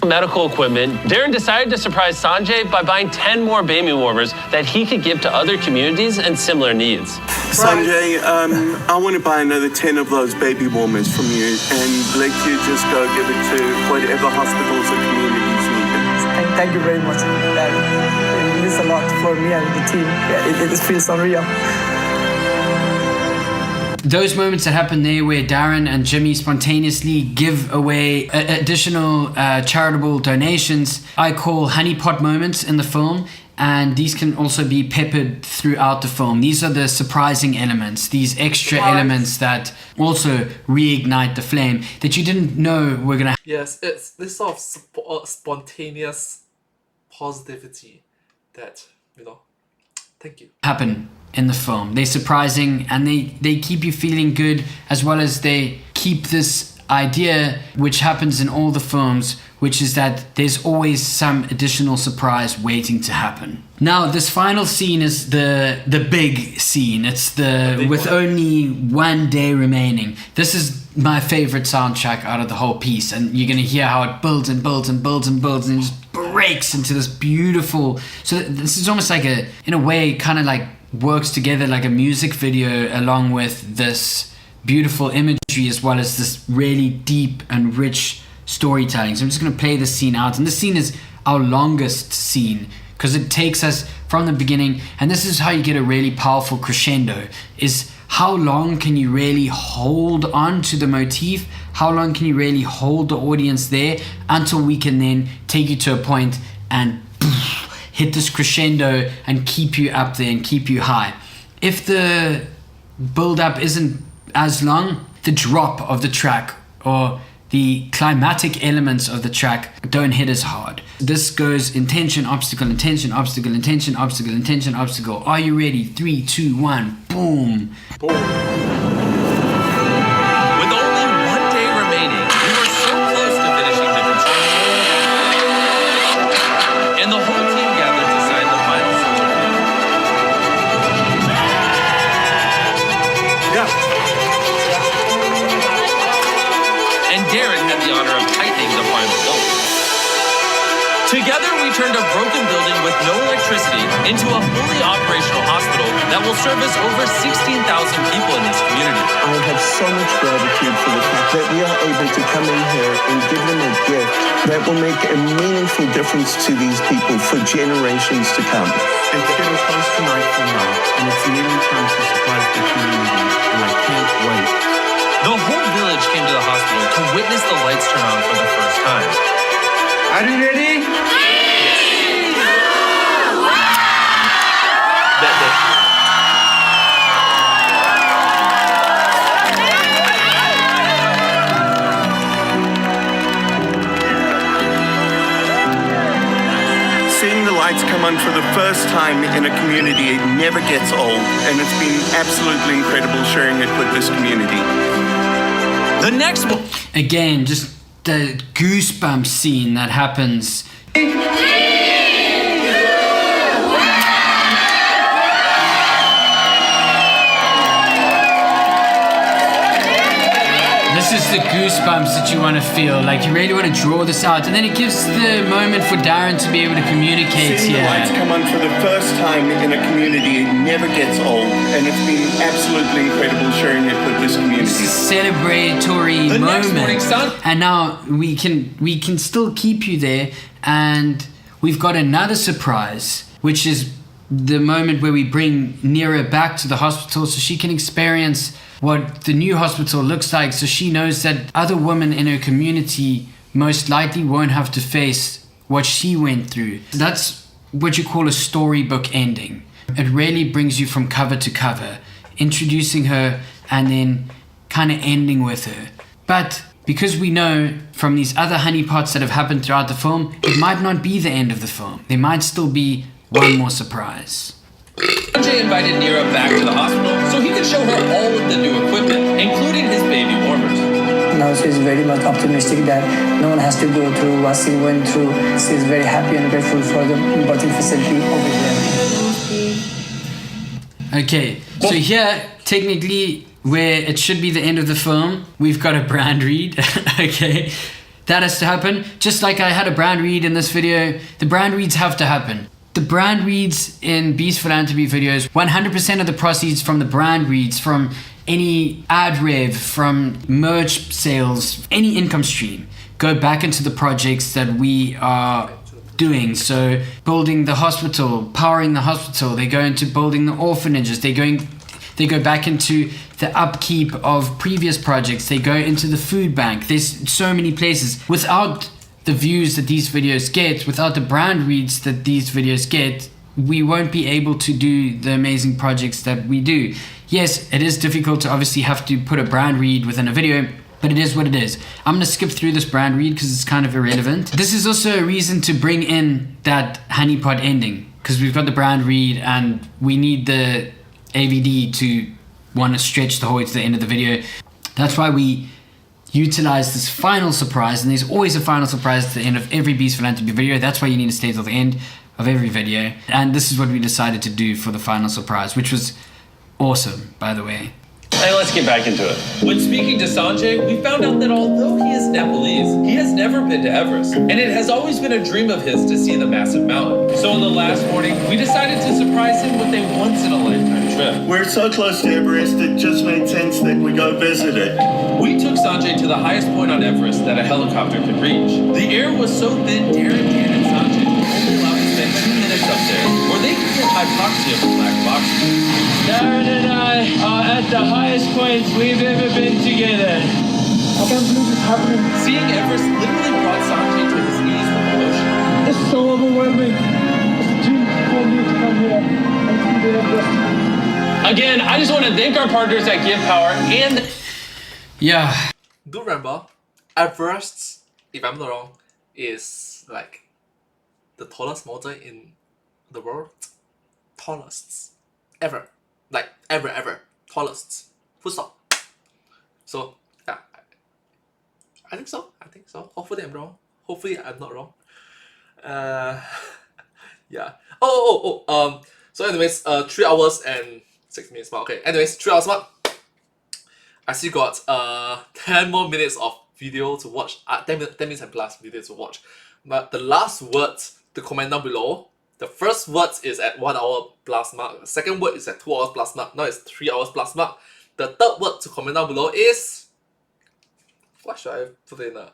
Medical equipment, Darren decided to surprise Sanjay by buying 10 more baby warmers that he could give to other communities and similar needs. Sanjay, I want to buy another 10 of those baby warmers from you and let you just go give it to whatever hospitals or communities need it. Thank you very much. It means a lot for me and the team. It feels unreal. Those moments that happen there where Darren and Jimmy spontaneously give away additional charitable donations, I call honeypot moments in the film, and these can also be peppered throughout the film. These are the surprising elements, these extra elements that also reignite the flame that you didn't know were gonna. Yes, it's this sort of spontaneous positivity that, thank you. Happen in the film. They're surprising and they keep you feeling good, as well as they keep this idea which happens in all the films, which is that there's always some additional surprise waiting to happen. Now this final scene is the big scene. It's the with only 1 day remaining. This is my favorite soundtrack out of the whole piece, and you're gonna hear how it builds and builds and builds and builds and just breaks into this beautiful. So this is almost like in a way kind of like works together like a music video along with this beautiful imagery as well as this really deep and rich storytelling. So I'm just going to play this scene out, and this scene is our longest scene because it takes us from the beginning, and this is how you get a really powerful crescendo, is how long can you really hold on to the motif, how long can you really hold the audience there until we can then take you to a point and hit this crescendo and keep you up there and keep you high. If the build-up isn't as long, the drop of the track or the climatic elements of the track don't hit as hard. This goes intention, obstacle, intention, obstacle, intention, obstacle, intention, obstacle. Are you ready? 3, 2, 1, boom. With only 1 day remaining, we were so close to finishing the construction. And the whole team gathered to sign the final certificate. And Darren had the honor of tightening the final bolt. Together, we turned a broken building with no electricity into a fully operational hospital that will service over 16,000 people in this community. I have so much gratitude for the fact that we are able to come in here and give them a gift that will make a meaningful difference to these people for generations to come. It's getting close to night from now, and it's nearly time to surprise the community, and I can't wait. The whole village came to the hospital to witness the lights turn on for the first time. Are you ready? Seeing the lights come on for the first time in a community, it never gets old, and it's been absolutely incredible sharing it with this community. The next one. Again, just the goosebump scene that happens. goosebumps that you want to feel. Like you really want to draw this out, and then it gives the moment for Darren to be able to communicate Seeing here. the lights come on for the first time in a community never gets old, and it's been absolutely incredible sharing it with this community. This is a celebratory The next moment, morning sun. and now we can still keep you there, and we've got another surprise, which is the moment where we bring Nira back to the hospital so she can experience what the new hospital looks like, so she knows that other women in her community most likely won't have to face what she went through. That's what you call a storybook ending. It really brings you from cover to cover, introducing her and then kind of ending with her. But because we know from these other honeypots that have happened throughout the film, it might not be the end of the film. There might still be one more surprise. Sanjay invited Nira back to the hospital so he could show her all of the new equipment, including his baby warmers. Now she's very much optimistic that no one has to go through what she went through. She's very happy and grateful for the birthing facility over here. Okay, so here, technically, where it should be the end of the film, we've got a brand read. Okay, that has to happen. Just like I had a brand read in this video, the brand reads have to happen. The brand reads in Beast Philanthropy videos, 100% of the proceeds from the brand reads, from any ad rev, from merch sales, any income stream, go back into the projects that we are doing. So building the hospital, powering the hospital, they go into building the orphanages, they go back into the upkeep of previous projects, they go into the food bank. There's so many places. Without the views that these videos get, without the brand reads that these videos get, we won't be able to do the amazing projects that we do. Yes, it is difficult to obviously have to put a brand read within a video, but it is what it is. I'm gonna skip through this brand read because it's kind of irrelevant. This is also a reason to bring in that honeypot ending, because we've got the brand read and we need the AVD to want to stretch the whole way to the end of the video. That's why we utilize this final surprise, and there's always a final surprise at the end of every Beast Philanthropy video. That's why you need to stay till the end of every video. And this is what we decided to do for the final surprise, which was awesome, by the way. Hey, let's get back into it. When speaking to Sanjay, we found out that although he is Nepalese, he has never been to Everest, and it has always been a dream of his to see the massive mountain. So on the last morning, we decided to surprise him with a once-in-a-lifetime trip. We're so close to Everest, it just made sense that we go visit it. We took Sanjay to the highest point on Everest that a helicopter could reach. The air was so thin, Darren, Dan, and Sanjay were only allowed to spend 2 minutes up there, or they could get hypoxia from lack of oxygen. Darren and I are at the highest point we've ever been together. I can't believe it's happening. Seeing Everest literally brought Sanjay to his knees from emotion. It's so overwhelming. It's a dream for me to come here and see the Everest. Again, I just want to thank our partners at Give Power and... Yeah. Do remember, Everest, if I'm not wrong, is like the tallest mountain in the world. Tallest. Ever. Like, ever. Tallest. Full stop. So, yeah. I think so. Hopefully I'm wrong. Hopefully I'm not wrong. Yeah. So anyways, 3 hours and 6 minutes mark. Okay, anyways, 3 hours mark. I still got 10 more minutes of video to watch. 10 minutes and plus video to watch. But the last words to comment down below. The first word is at 1 hour plus mark. The second word is at 2 hours plus mark. Now it's 3 hours plus mark. The third word to comment down below is... What should I put in? A,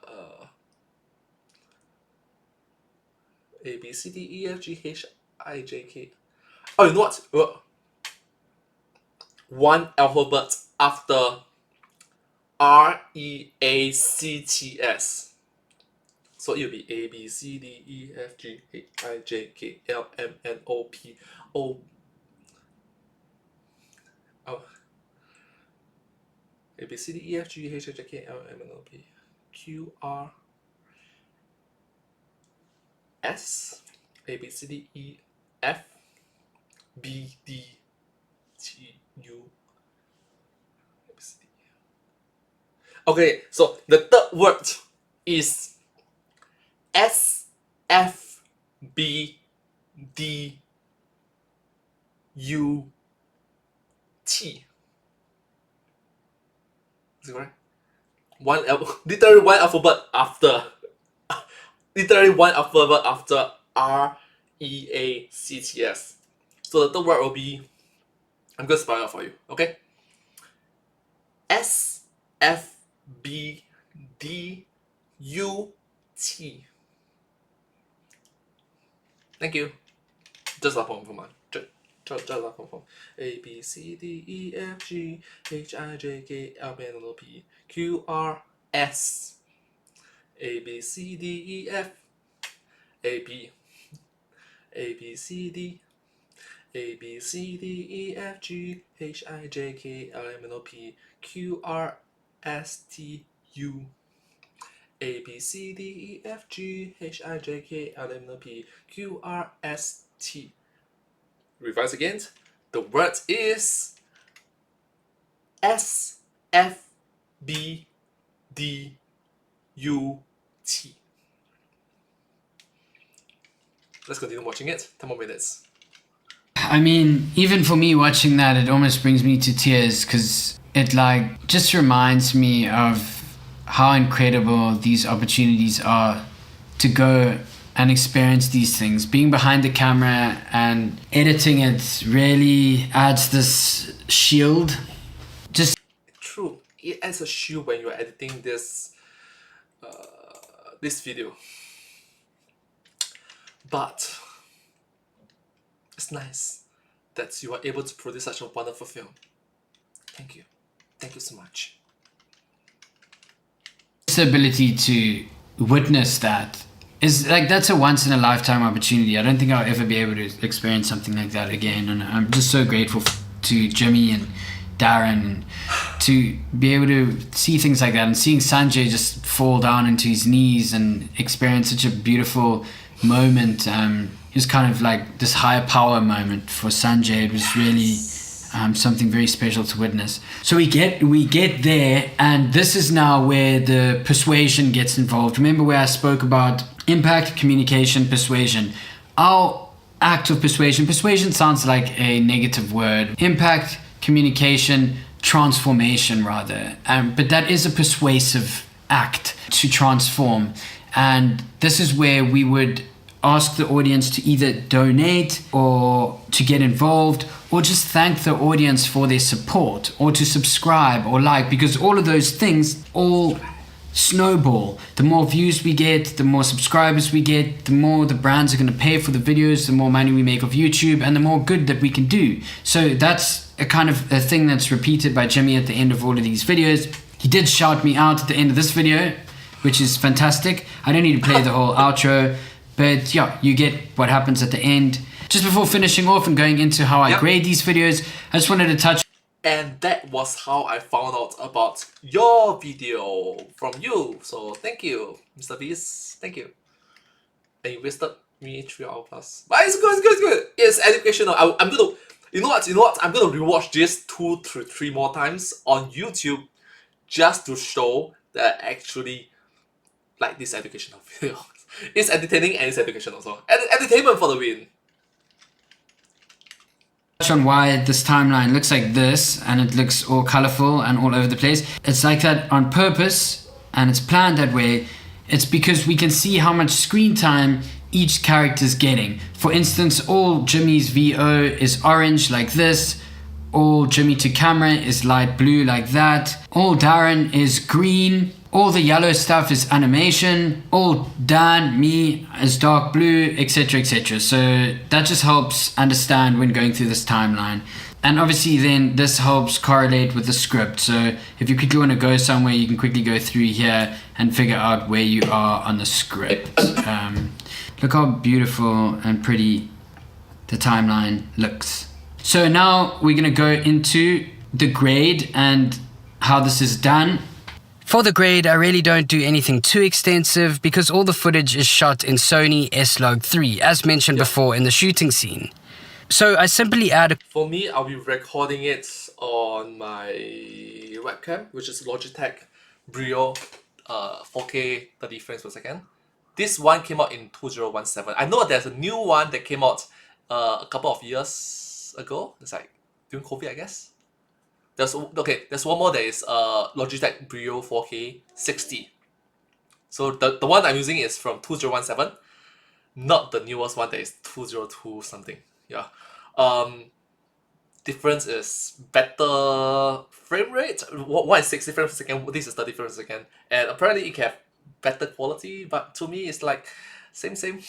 B, C, D, E, F, G, H, I, J, K. Oh, you know what? One alphabet after R, E, A, C, T, S. So it will be A, B, C, D, E, F, G, H, I, J, K, L, M, N, O, P, O. Oh. A, B, C, D, E, F, G, H, I, J, K, L, M, N, O, P, Q, R, S. A, B, C, D, E, F, B, D, T, U. A, B, C, D. Okay, so the third word is S, F, B, D, U, T. Is it correct? literally one alphabet after literally one alphabet after REACTS. So the third word will be, I'm gonna spell it for you, okay? SFBDUT. Thank you. Just that confirm. Just that confirm. A B C D E F G H I J K L M N O P Q R S. A B C D E F A B C D A B C D E F G H I J K L M N O P Q R S T U. A B C D E F G H I J K L M N O P Q R S T. Revise again. The word is SFBDUT. Let's continue watching it. 10 more minutes. I mean, even for me watching that, it almost brings me to tears because it like just reminds me of how incredible these opportunities are to go and experience these things. Being behind the camera and editing it really adds this shield. Just true, it adds a shield when you're editing this this video. But it's nice that you are able to produce such a wonderful film. Thank you. Thank you so much. the ability to witness that is like, that's a once in a lifetime opportunity. I don't think I'll ever be able to experience something like that again, and I'm just so grateful to Jimmy and Darren to be able to see things like that, and seeing Sanjay just fall down into his knees and experience such a beautiful moment. It was kind of like this higher power moment for Sanjay. It was really something very special to witness. So we get there, and this is now where the persuasion gets involved. Remember where I spoke about impact, communication, persuasion. Our act of persuasion sounds like a negative word. Impact, communication, transformation rather. But that is a persuasive act to transform. And this is where we would ask the audience to either donate or to get involved, or just thank the audience for their support, or to subscribe or like, because all of those things all snowball. The more views we get, the more subscribers we get, the more the brands are going to pay for the videos, the more money we make off YouTube, and the more good that we can do. So that's a kind of a thing that's repeated by Jimmy at the end of all of these videos. He did shout me out at the end of this video, which is fantastic. I don't need to play the whole outro, but yeah, you get what happens at the end. Just before finishing off and going into how I grade these videos, I just wanted to touch. And that was how I found out about your video from you. So thank you, Mr. Beast. Thank you. And you wasted me 3 hours plus. But it's good, it's good. It's educational. I'm gonna, you know what? I'm gonna rewatch this 2 to 3 more times on YouTube just to show that I actually like this educational video. It's entertaining and it's educational also. Entertainment for the win. On why this timeline looks like this, and it looks all colorful and all over the place. It's like that on purpose, and it's planned that way. It's because we can see how much screen time each character is getting. For instance, all Jimmy's VO is orange like this, all Jimmy to camera is light blue like that, all Darren is green, all the yellow stuff is animation, all Dan, me, is dark blue, etc, etc. So that just helps understand when going through this timeline. And obviously then this helps correlate with the script. So if you quickly want to go somewhere, you can quickly go through here and figure out where you are on the script. Look how beautiful and pretty the timeline looks. So now we're going to go into the grade and how this is done. For the grade, I really don't do anything too extensive because all the footage is shot in Sony S-Log 3, as mentioned before in the shooting scene. So I simply add... For me, I'll be recording it on my webcam, which is Logitech Brio 4K 30 frames per second. This one came out in 2017. I know there's a new one that came out a couple of years ago. It's like during COVID, I guess. There's one more that is Logitech Brio 4K 60. So the one I'm using is from 2017, not the newest one that is 202 something. Yeah. Difference is better frame rate. One is 60 frames per second, this is 30 frames per second. And apparently it can have better quality, but to me it's like same. same.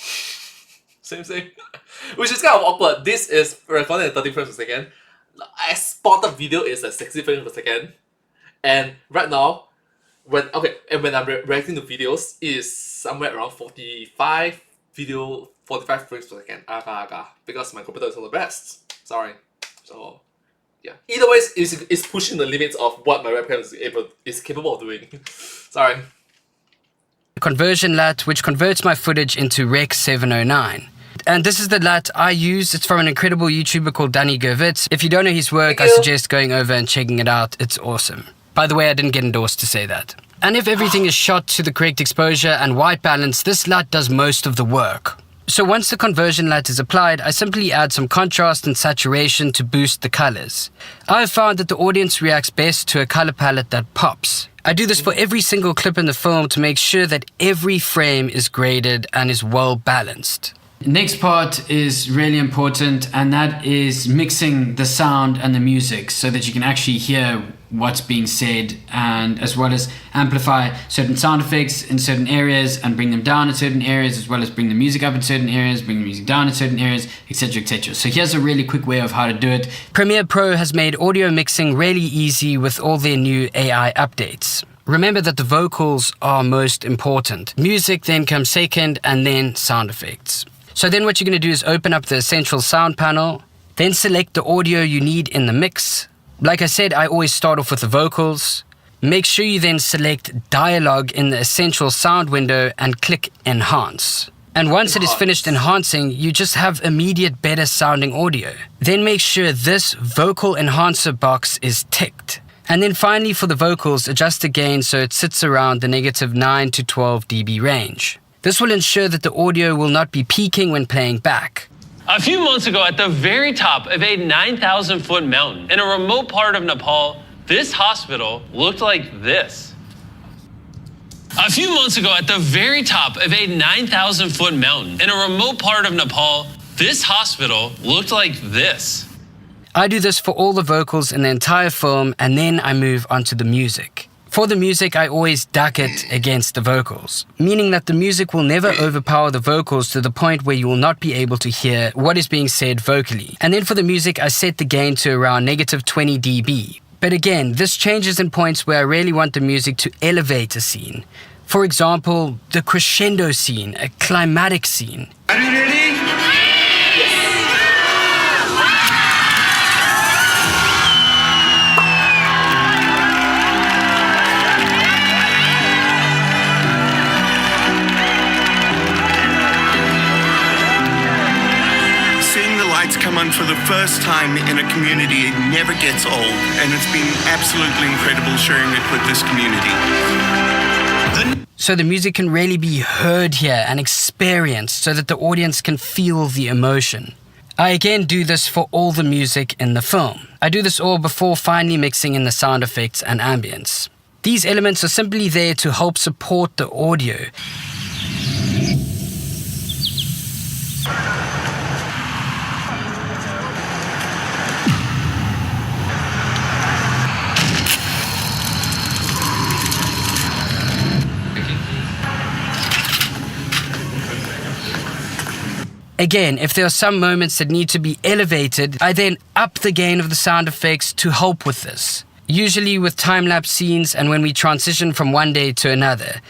Which is kind of awkward. This is recorded at 30 frames per second. Exported video is at 60 frames per second. And right now, when I'm reacting to videos, it is somewhere around 45 frames per second. Because my computer is not the best. Sorry. So yeah. Either way, it's pushing the limits of what my webcam is capable of doing. Sorry. Conversion LUT, which converts my footage into Rec 709. And this is the LUT I use. It's from an incredible YouTuber called Danny Gervitz. If you don't know his work, I suggest going over and checking it out. It's awesome. By the way, I didn't get endorsed to say that. And if everything is shot to the correct exposure and white balance, this LUT does most of the work. So once the conversion LUT is applied, I simply add some contrast and saturation to boost the colors. I have found that the audience reacts best to a color palette that pops. I do this for every single clip in the film to make sure that every frame is graded and is well balanced. Next part is really important, and that is mixing the sound and the music so that you can actually hear what's being said, and as well as amplify certain sound effects in certain areas and bring them down in certain areas, as well as bring the music up in certain areas, bring the music down in certain areas, etc, etc. So here's a really quick way of how to do it. Premiere Pro has made audio mixing really easy with all their new AI updates. Remember that the vocals are most important. Music then comes second, and then sound effects. So then what you're going to do is open up the Essential Sound panel, then select the audio you need in the mix. Like I said, I always start off with the vocals. Make sure you then select Dialogue in the Essential Sound window and click Enhance. And once it is finished enhancing, you just have immediate better sounding audio. Then make sure this Vocal Enhancer box is ticked. And then finally for the vocals, adjust the gain so it sits around the -9 to 12 dB range. This will ensure that the audio will not be peaking when playing back. A few months ago, at the very top of a 9,000-foot mountain in a remote part of Nepal, this hospital looked like this. A few months ago, at the very top of a 9,000-foot mountain in a remote part of Nepal, this hospital looked like this. I do this for all the vocals in the entire film, and then I move on to the music. For the music, I always duck it against the vocals, meaning that the music will never overpower the vocals to the point where you will not be able to hear what is being said vocally. And then for the music, I set the gain to around -20 dB. But again, this changes in points where I really want the music to elevate a scene. For example, the crescendo scene, a climatic scene. Are you ready? Come on for the first time in a community, it never gets old, and it's been absolutely incredible sharing it with this community. So the music can really be heard here and experienced so that the audience can feel the emotion. I again do this for all the music in the film. I do this all before finally mixing in the sound effects and ambience. These elements are simply there to help support the audio. Again, if there are some moments that need to be elevated, I then up the gain of the sound effects to help with this. Usually with time-lapse scenes and when we transition from one day to another.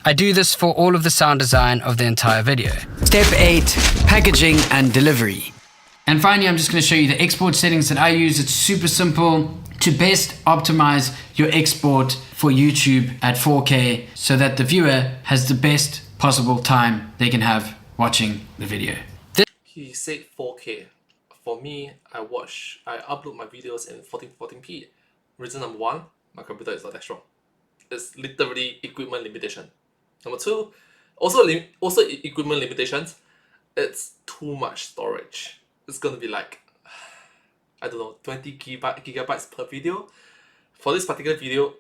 I do this for all of the sound design of the entire video. Step 8, packaging and delivery. And finally, I'm just going to show you the export settings that I use. It's super simple to best optimize your export for YouTube at 4K so that the viewer has the best possible time they can have watching the video. He said 4K. For me, I upload my videos in 1440p. Reason number one, my computer is not that strong. It's literally equipment limitation. Number two, Also equipment limitations. It's too much storage. It's gonna be like, I don't know, 20 gigabytes per video. For this particular video,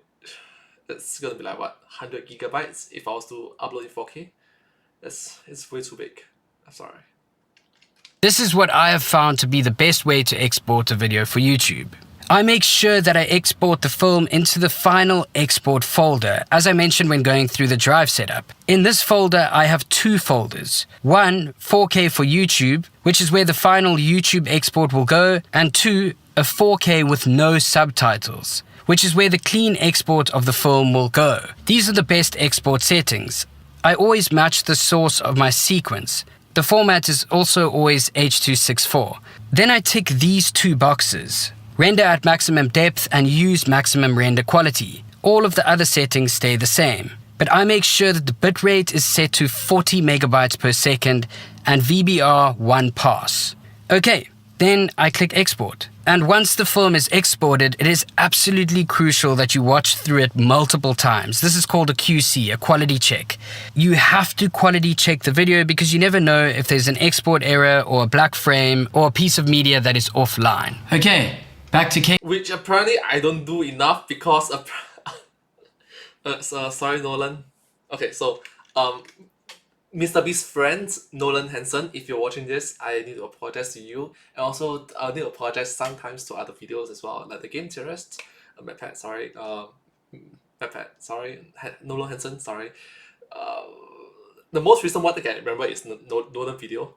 it's gonna be like what, 100 gigabytes if I was to upload in 4K. It's way too big. I'm sorry. This is what I have found to be the best way to export a video for YouTube. I make sure that I export the film into the final export folder, as I mentioned when going through the drive setup. In this folder, I have two folders. One, 4K for YouTube, which is where the final YouTube export will go, and two, a 4K with no subtitles, which is where the clean export of the film will go. These are the best export settings. I always match the source of my sequence. The format is also always H.264. Then I tick these two boxes. Render at maximum depth and use maximum render quality. All of the other settings stay the same. But I make sure that the bitrate is set to 40 megabytes per second and VBR 1 pass. Okay, then I click export. And once the film is exported, it is absolutely crucial that you watch through it multiple times. This is called a QC, a quality check. You have to quality check the video because you never know if there's an export error or a black frame or a piece of media that is offline. Okay, back to K. Which apparently I don't do enough because sorry Nolan. Okay, so Mr. Beast's friend, Nolan Hansen, if you're watching this, I need to apologize to you. And also, I need to apologize sometimes to other videos as well, like the Game Terrorist, Nolan Hansen, sorry. The most recent one that I can remember is Nolan video.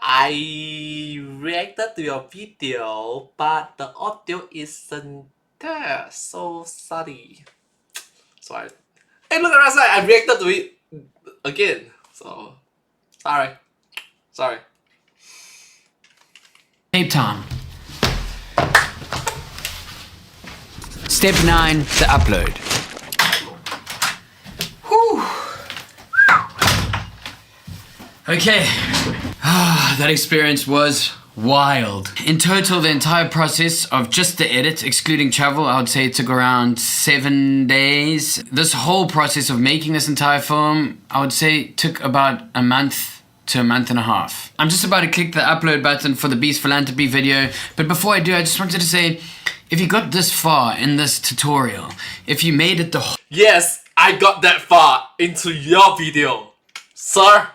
I reacted to your video, but the audio isn't there, so sorry. Hey, look at that side, I reacted to it again, so sorry. Cape Town. Step 9, the upload. Whew. Okay. That experience was wild. In total, the entire process of just the edit, excluding travel, I would say it took around 7 days. This whole process of making this entire film, I would say took about a month to a month and a half. I'm just about to click the upload button for the Beast Philanthropy video, but before I do, I just wanted to say, if you got this far in this tutorial, if you made it the whole— Yes, I got that far into your video, sir.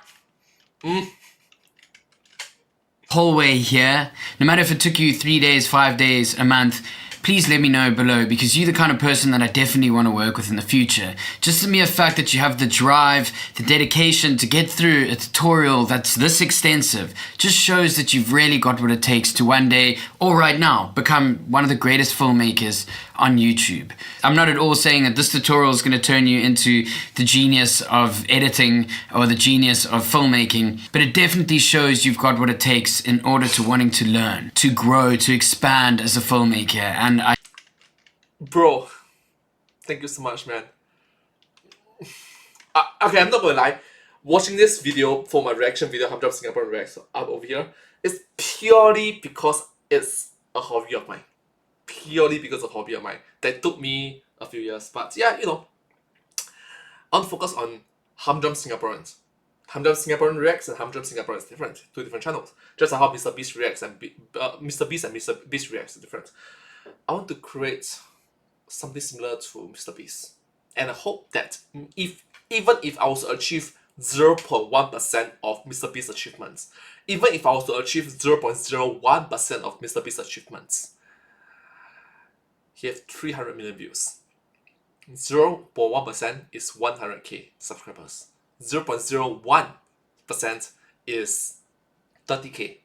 whole way here, no matter if it took you 3 days, 5 days, a month, please let me know below, because you're the kind of person that I definitely want to work with in the future. Just the mere fact that you have the drive, the dedication to get through a tutorial that's this extensive just shows that you've really got what it takes to one day, or right now, become one of the greatest filmmakers on YouTube. I'm not at all saying that this tutorial is going to turn you into the genius of editing or the genius of filmmaking, but it definitely shows you've got what it takes in order to wanting to learn, to grow, to expand as a filmmaker. And Bro, thank you so much, man. Okay, I'm not gonna lie. Watching this video for my reaction video, Humdrum Singaporean Reacts up over here, is purely because it's a hobby of mine. Purely because of a hobby of mine. That took me a few years. But yeah, you know, I want to focus on Humdrum Singaporeans. Humdrum Singaporean Reacts and Humdrum Singaporean is different. Two different channels. Just like how Mr. Beast Reacts and Mr. Beast and Mr. Beast Reacts are different. I want to create something similar to Mr. Beast. And I hope that even if I was to achieve 0.1% of Mr. Beast's achievements, even if I was to achieve 0.01% of Mr. Beast's achievements, he has 300 million views. 0.1% is 100k subscribers. 0.01% is 30k.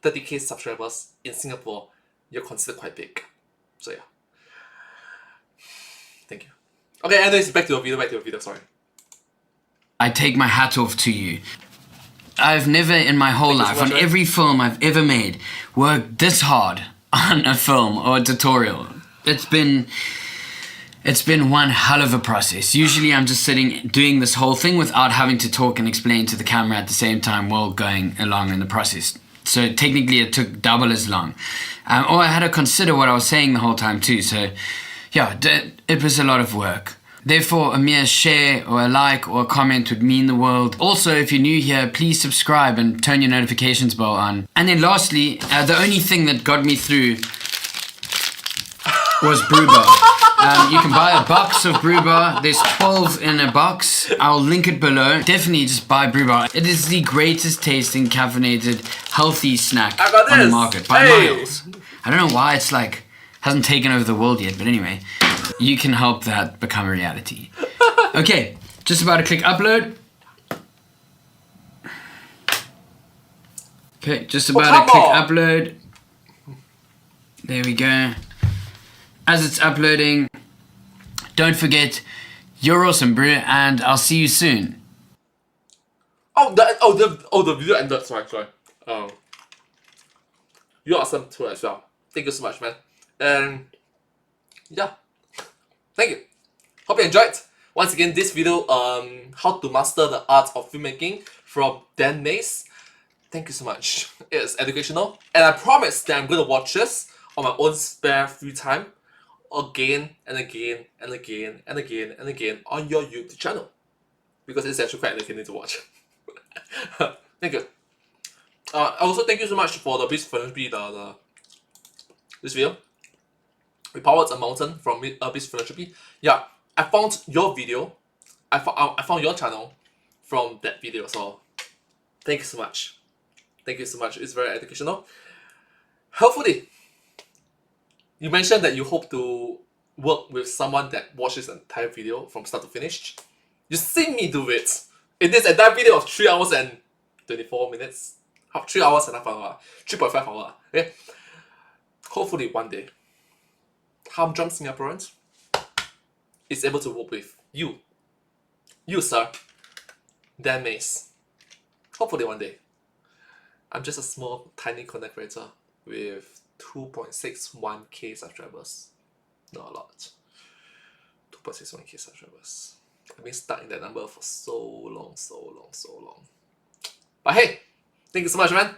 30k subscribers in Singapore, you're considered quite big. So yeah. Thank you. Okay, anyways, back to your video, sorry. I take my hat off to you. I've never in my whole life, on every film I've ever made, worked this hard on a film or a tutorial. It's been one hell of a process. Usually I'm just sitting doing this whole thing without having to talk and explain to the camera at the same time while going along in the process. So technically it took double as long. Or I had to consider what I was saying the whole time too. So yeah, it was a lot of work. Therefore, a mere share or a like or a comment would mean the world. Also, if you're new here, please subscribe and turn your notifications bell on. And then lastly, the only thing that got me through was brew bar. You can buy a box of brew bar. There's 12 in a box. I'll link it below. Definitely just buy brew bar. It is the greatest tasting caffeinated healthy snack on the market by miles. I don't know why it's like hasn't taken over the world yet, but anyway, you can help that become a reality. Okay, just about to click upload. Okay, just about to click upload. There we go. As it's uploading, don't forget, you're awesome, bro, and I'll see you soon. The video ended. Sorry. You're awesome too as well. Thank you so much, man. And yeah, thank you. Hope you enjoyed. Once again, this video, how to master the art of filmmaking from Dan Mays. Thank you so much. It's educational, and I promise that I'm gonna watch this on my own spare free time, again and again and again and again and again on your YouTube channel, because it's actually quite entertaining to watch. Thank you. Also, thank you so much for the Beast Philanthropy, this video. We powered a mountain from Beast Philanthropy. Yeah, I found your video. I found your channel from that video. So, thank you so much. Thank you so much. It's very educational. Hopefully, you mentioned that you hope to work with someone that watches the entire video from start to finish. You see me do it in this entire video of 3 hours and 24 minutes. 3 hours and a half hour. 3.5 hours. Okay? Hopefully one day, Humdrum Singaporeans is able to work with you. You, sir. Dan Mays. Hopefully one day. I'm just a small, tiny content creator with 2.61k subscribers. Not a lot. 2.61k subscribers. I've been stuck in that number for so long. But hey, thank you so much, man.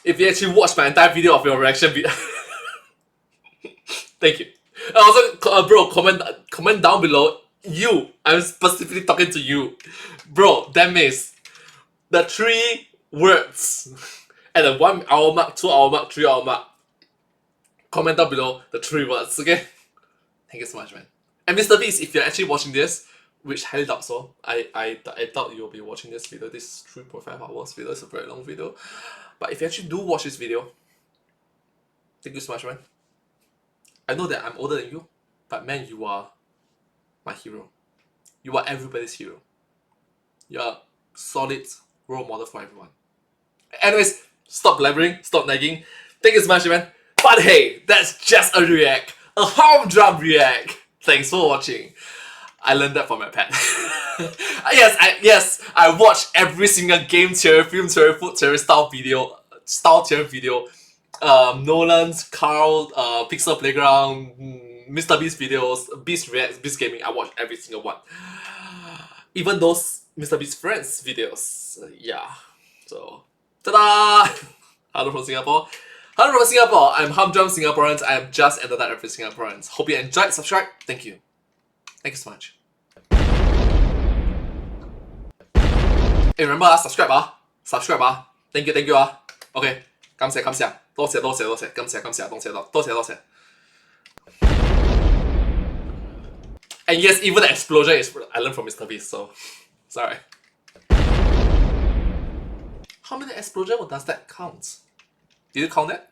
If you actually watched my entire video of your reaction video, thank you. And also, bro, comment down below. You, I'm specifically talking to you, bro. Dan Mays, the 3 words at the 1 hour mark, 2 hour mark, 3 hour mark. Comment down below the 3 words, okay? Thank you so much, man. And Mr. Beast, if you're actually watching this, which I highly doubt so, I doubt you'll be watching this video. This 3.5 hours video is a very long video. But if you actually do watch this video, thank you so much, man. I know that I'm older than you, but man, you are my hero. You are everybody's hero. You are a solid role model for everyone. Anyways, stop blabbering, stop nagging. Thank you so much, man. But hey, that's just a react. A humdrum react. Thanks for watching. I learned that from my pet. Yes, I watch every single game theory, film theory, food theory style theory video. Nolan's, Carl, Pixel Playground, Mr. Beast videos, Beast Reacts, Beast Gaming. I watch every single one. Even those Mr. Beast Friends videos. Yeah. So, ta-da! Hello from Singapore. Hello from Singapore. I'm Humdrum Singaporeans. I am just another every Singaporeans. Hope you enjoyed. Subscribe. Thank you. Thank you so much. Hey, remember, subscribe. Subscribe. Thank you. Okay. 感謝。多謝。感謝。And yes, even the explosion is I learned from Mr. Beast, so sorry. How many explosions does that count? Did you count that?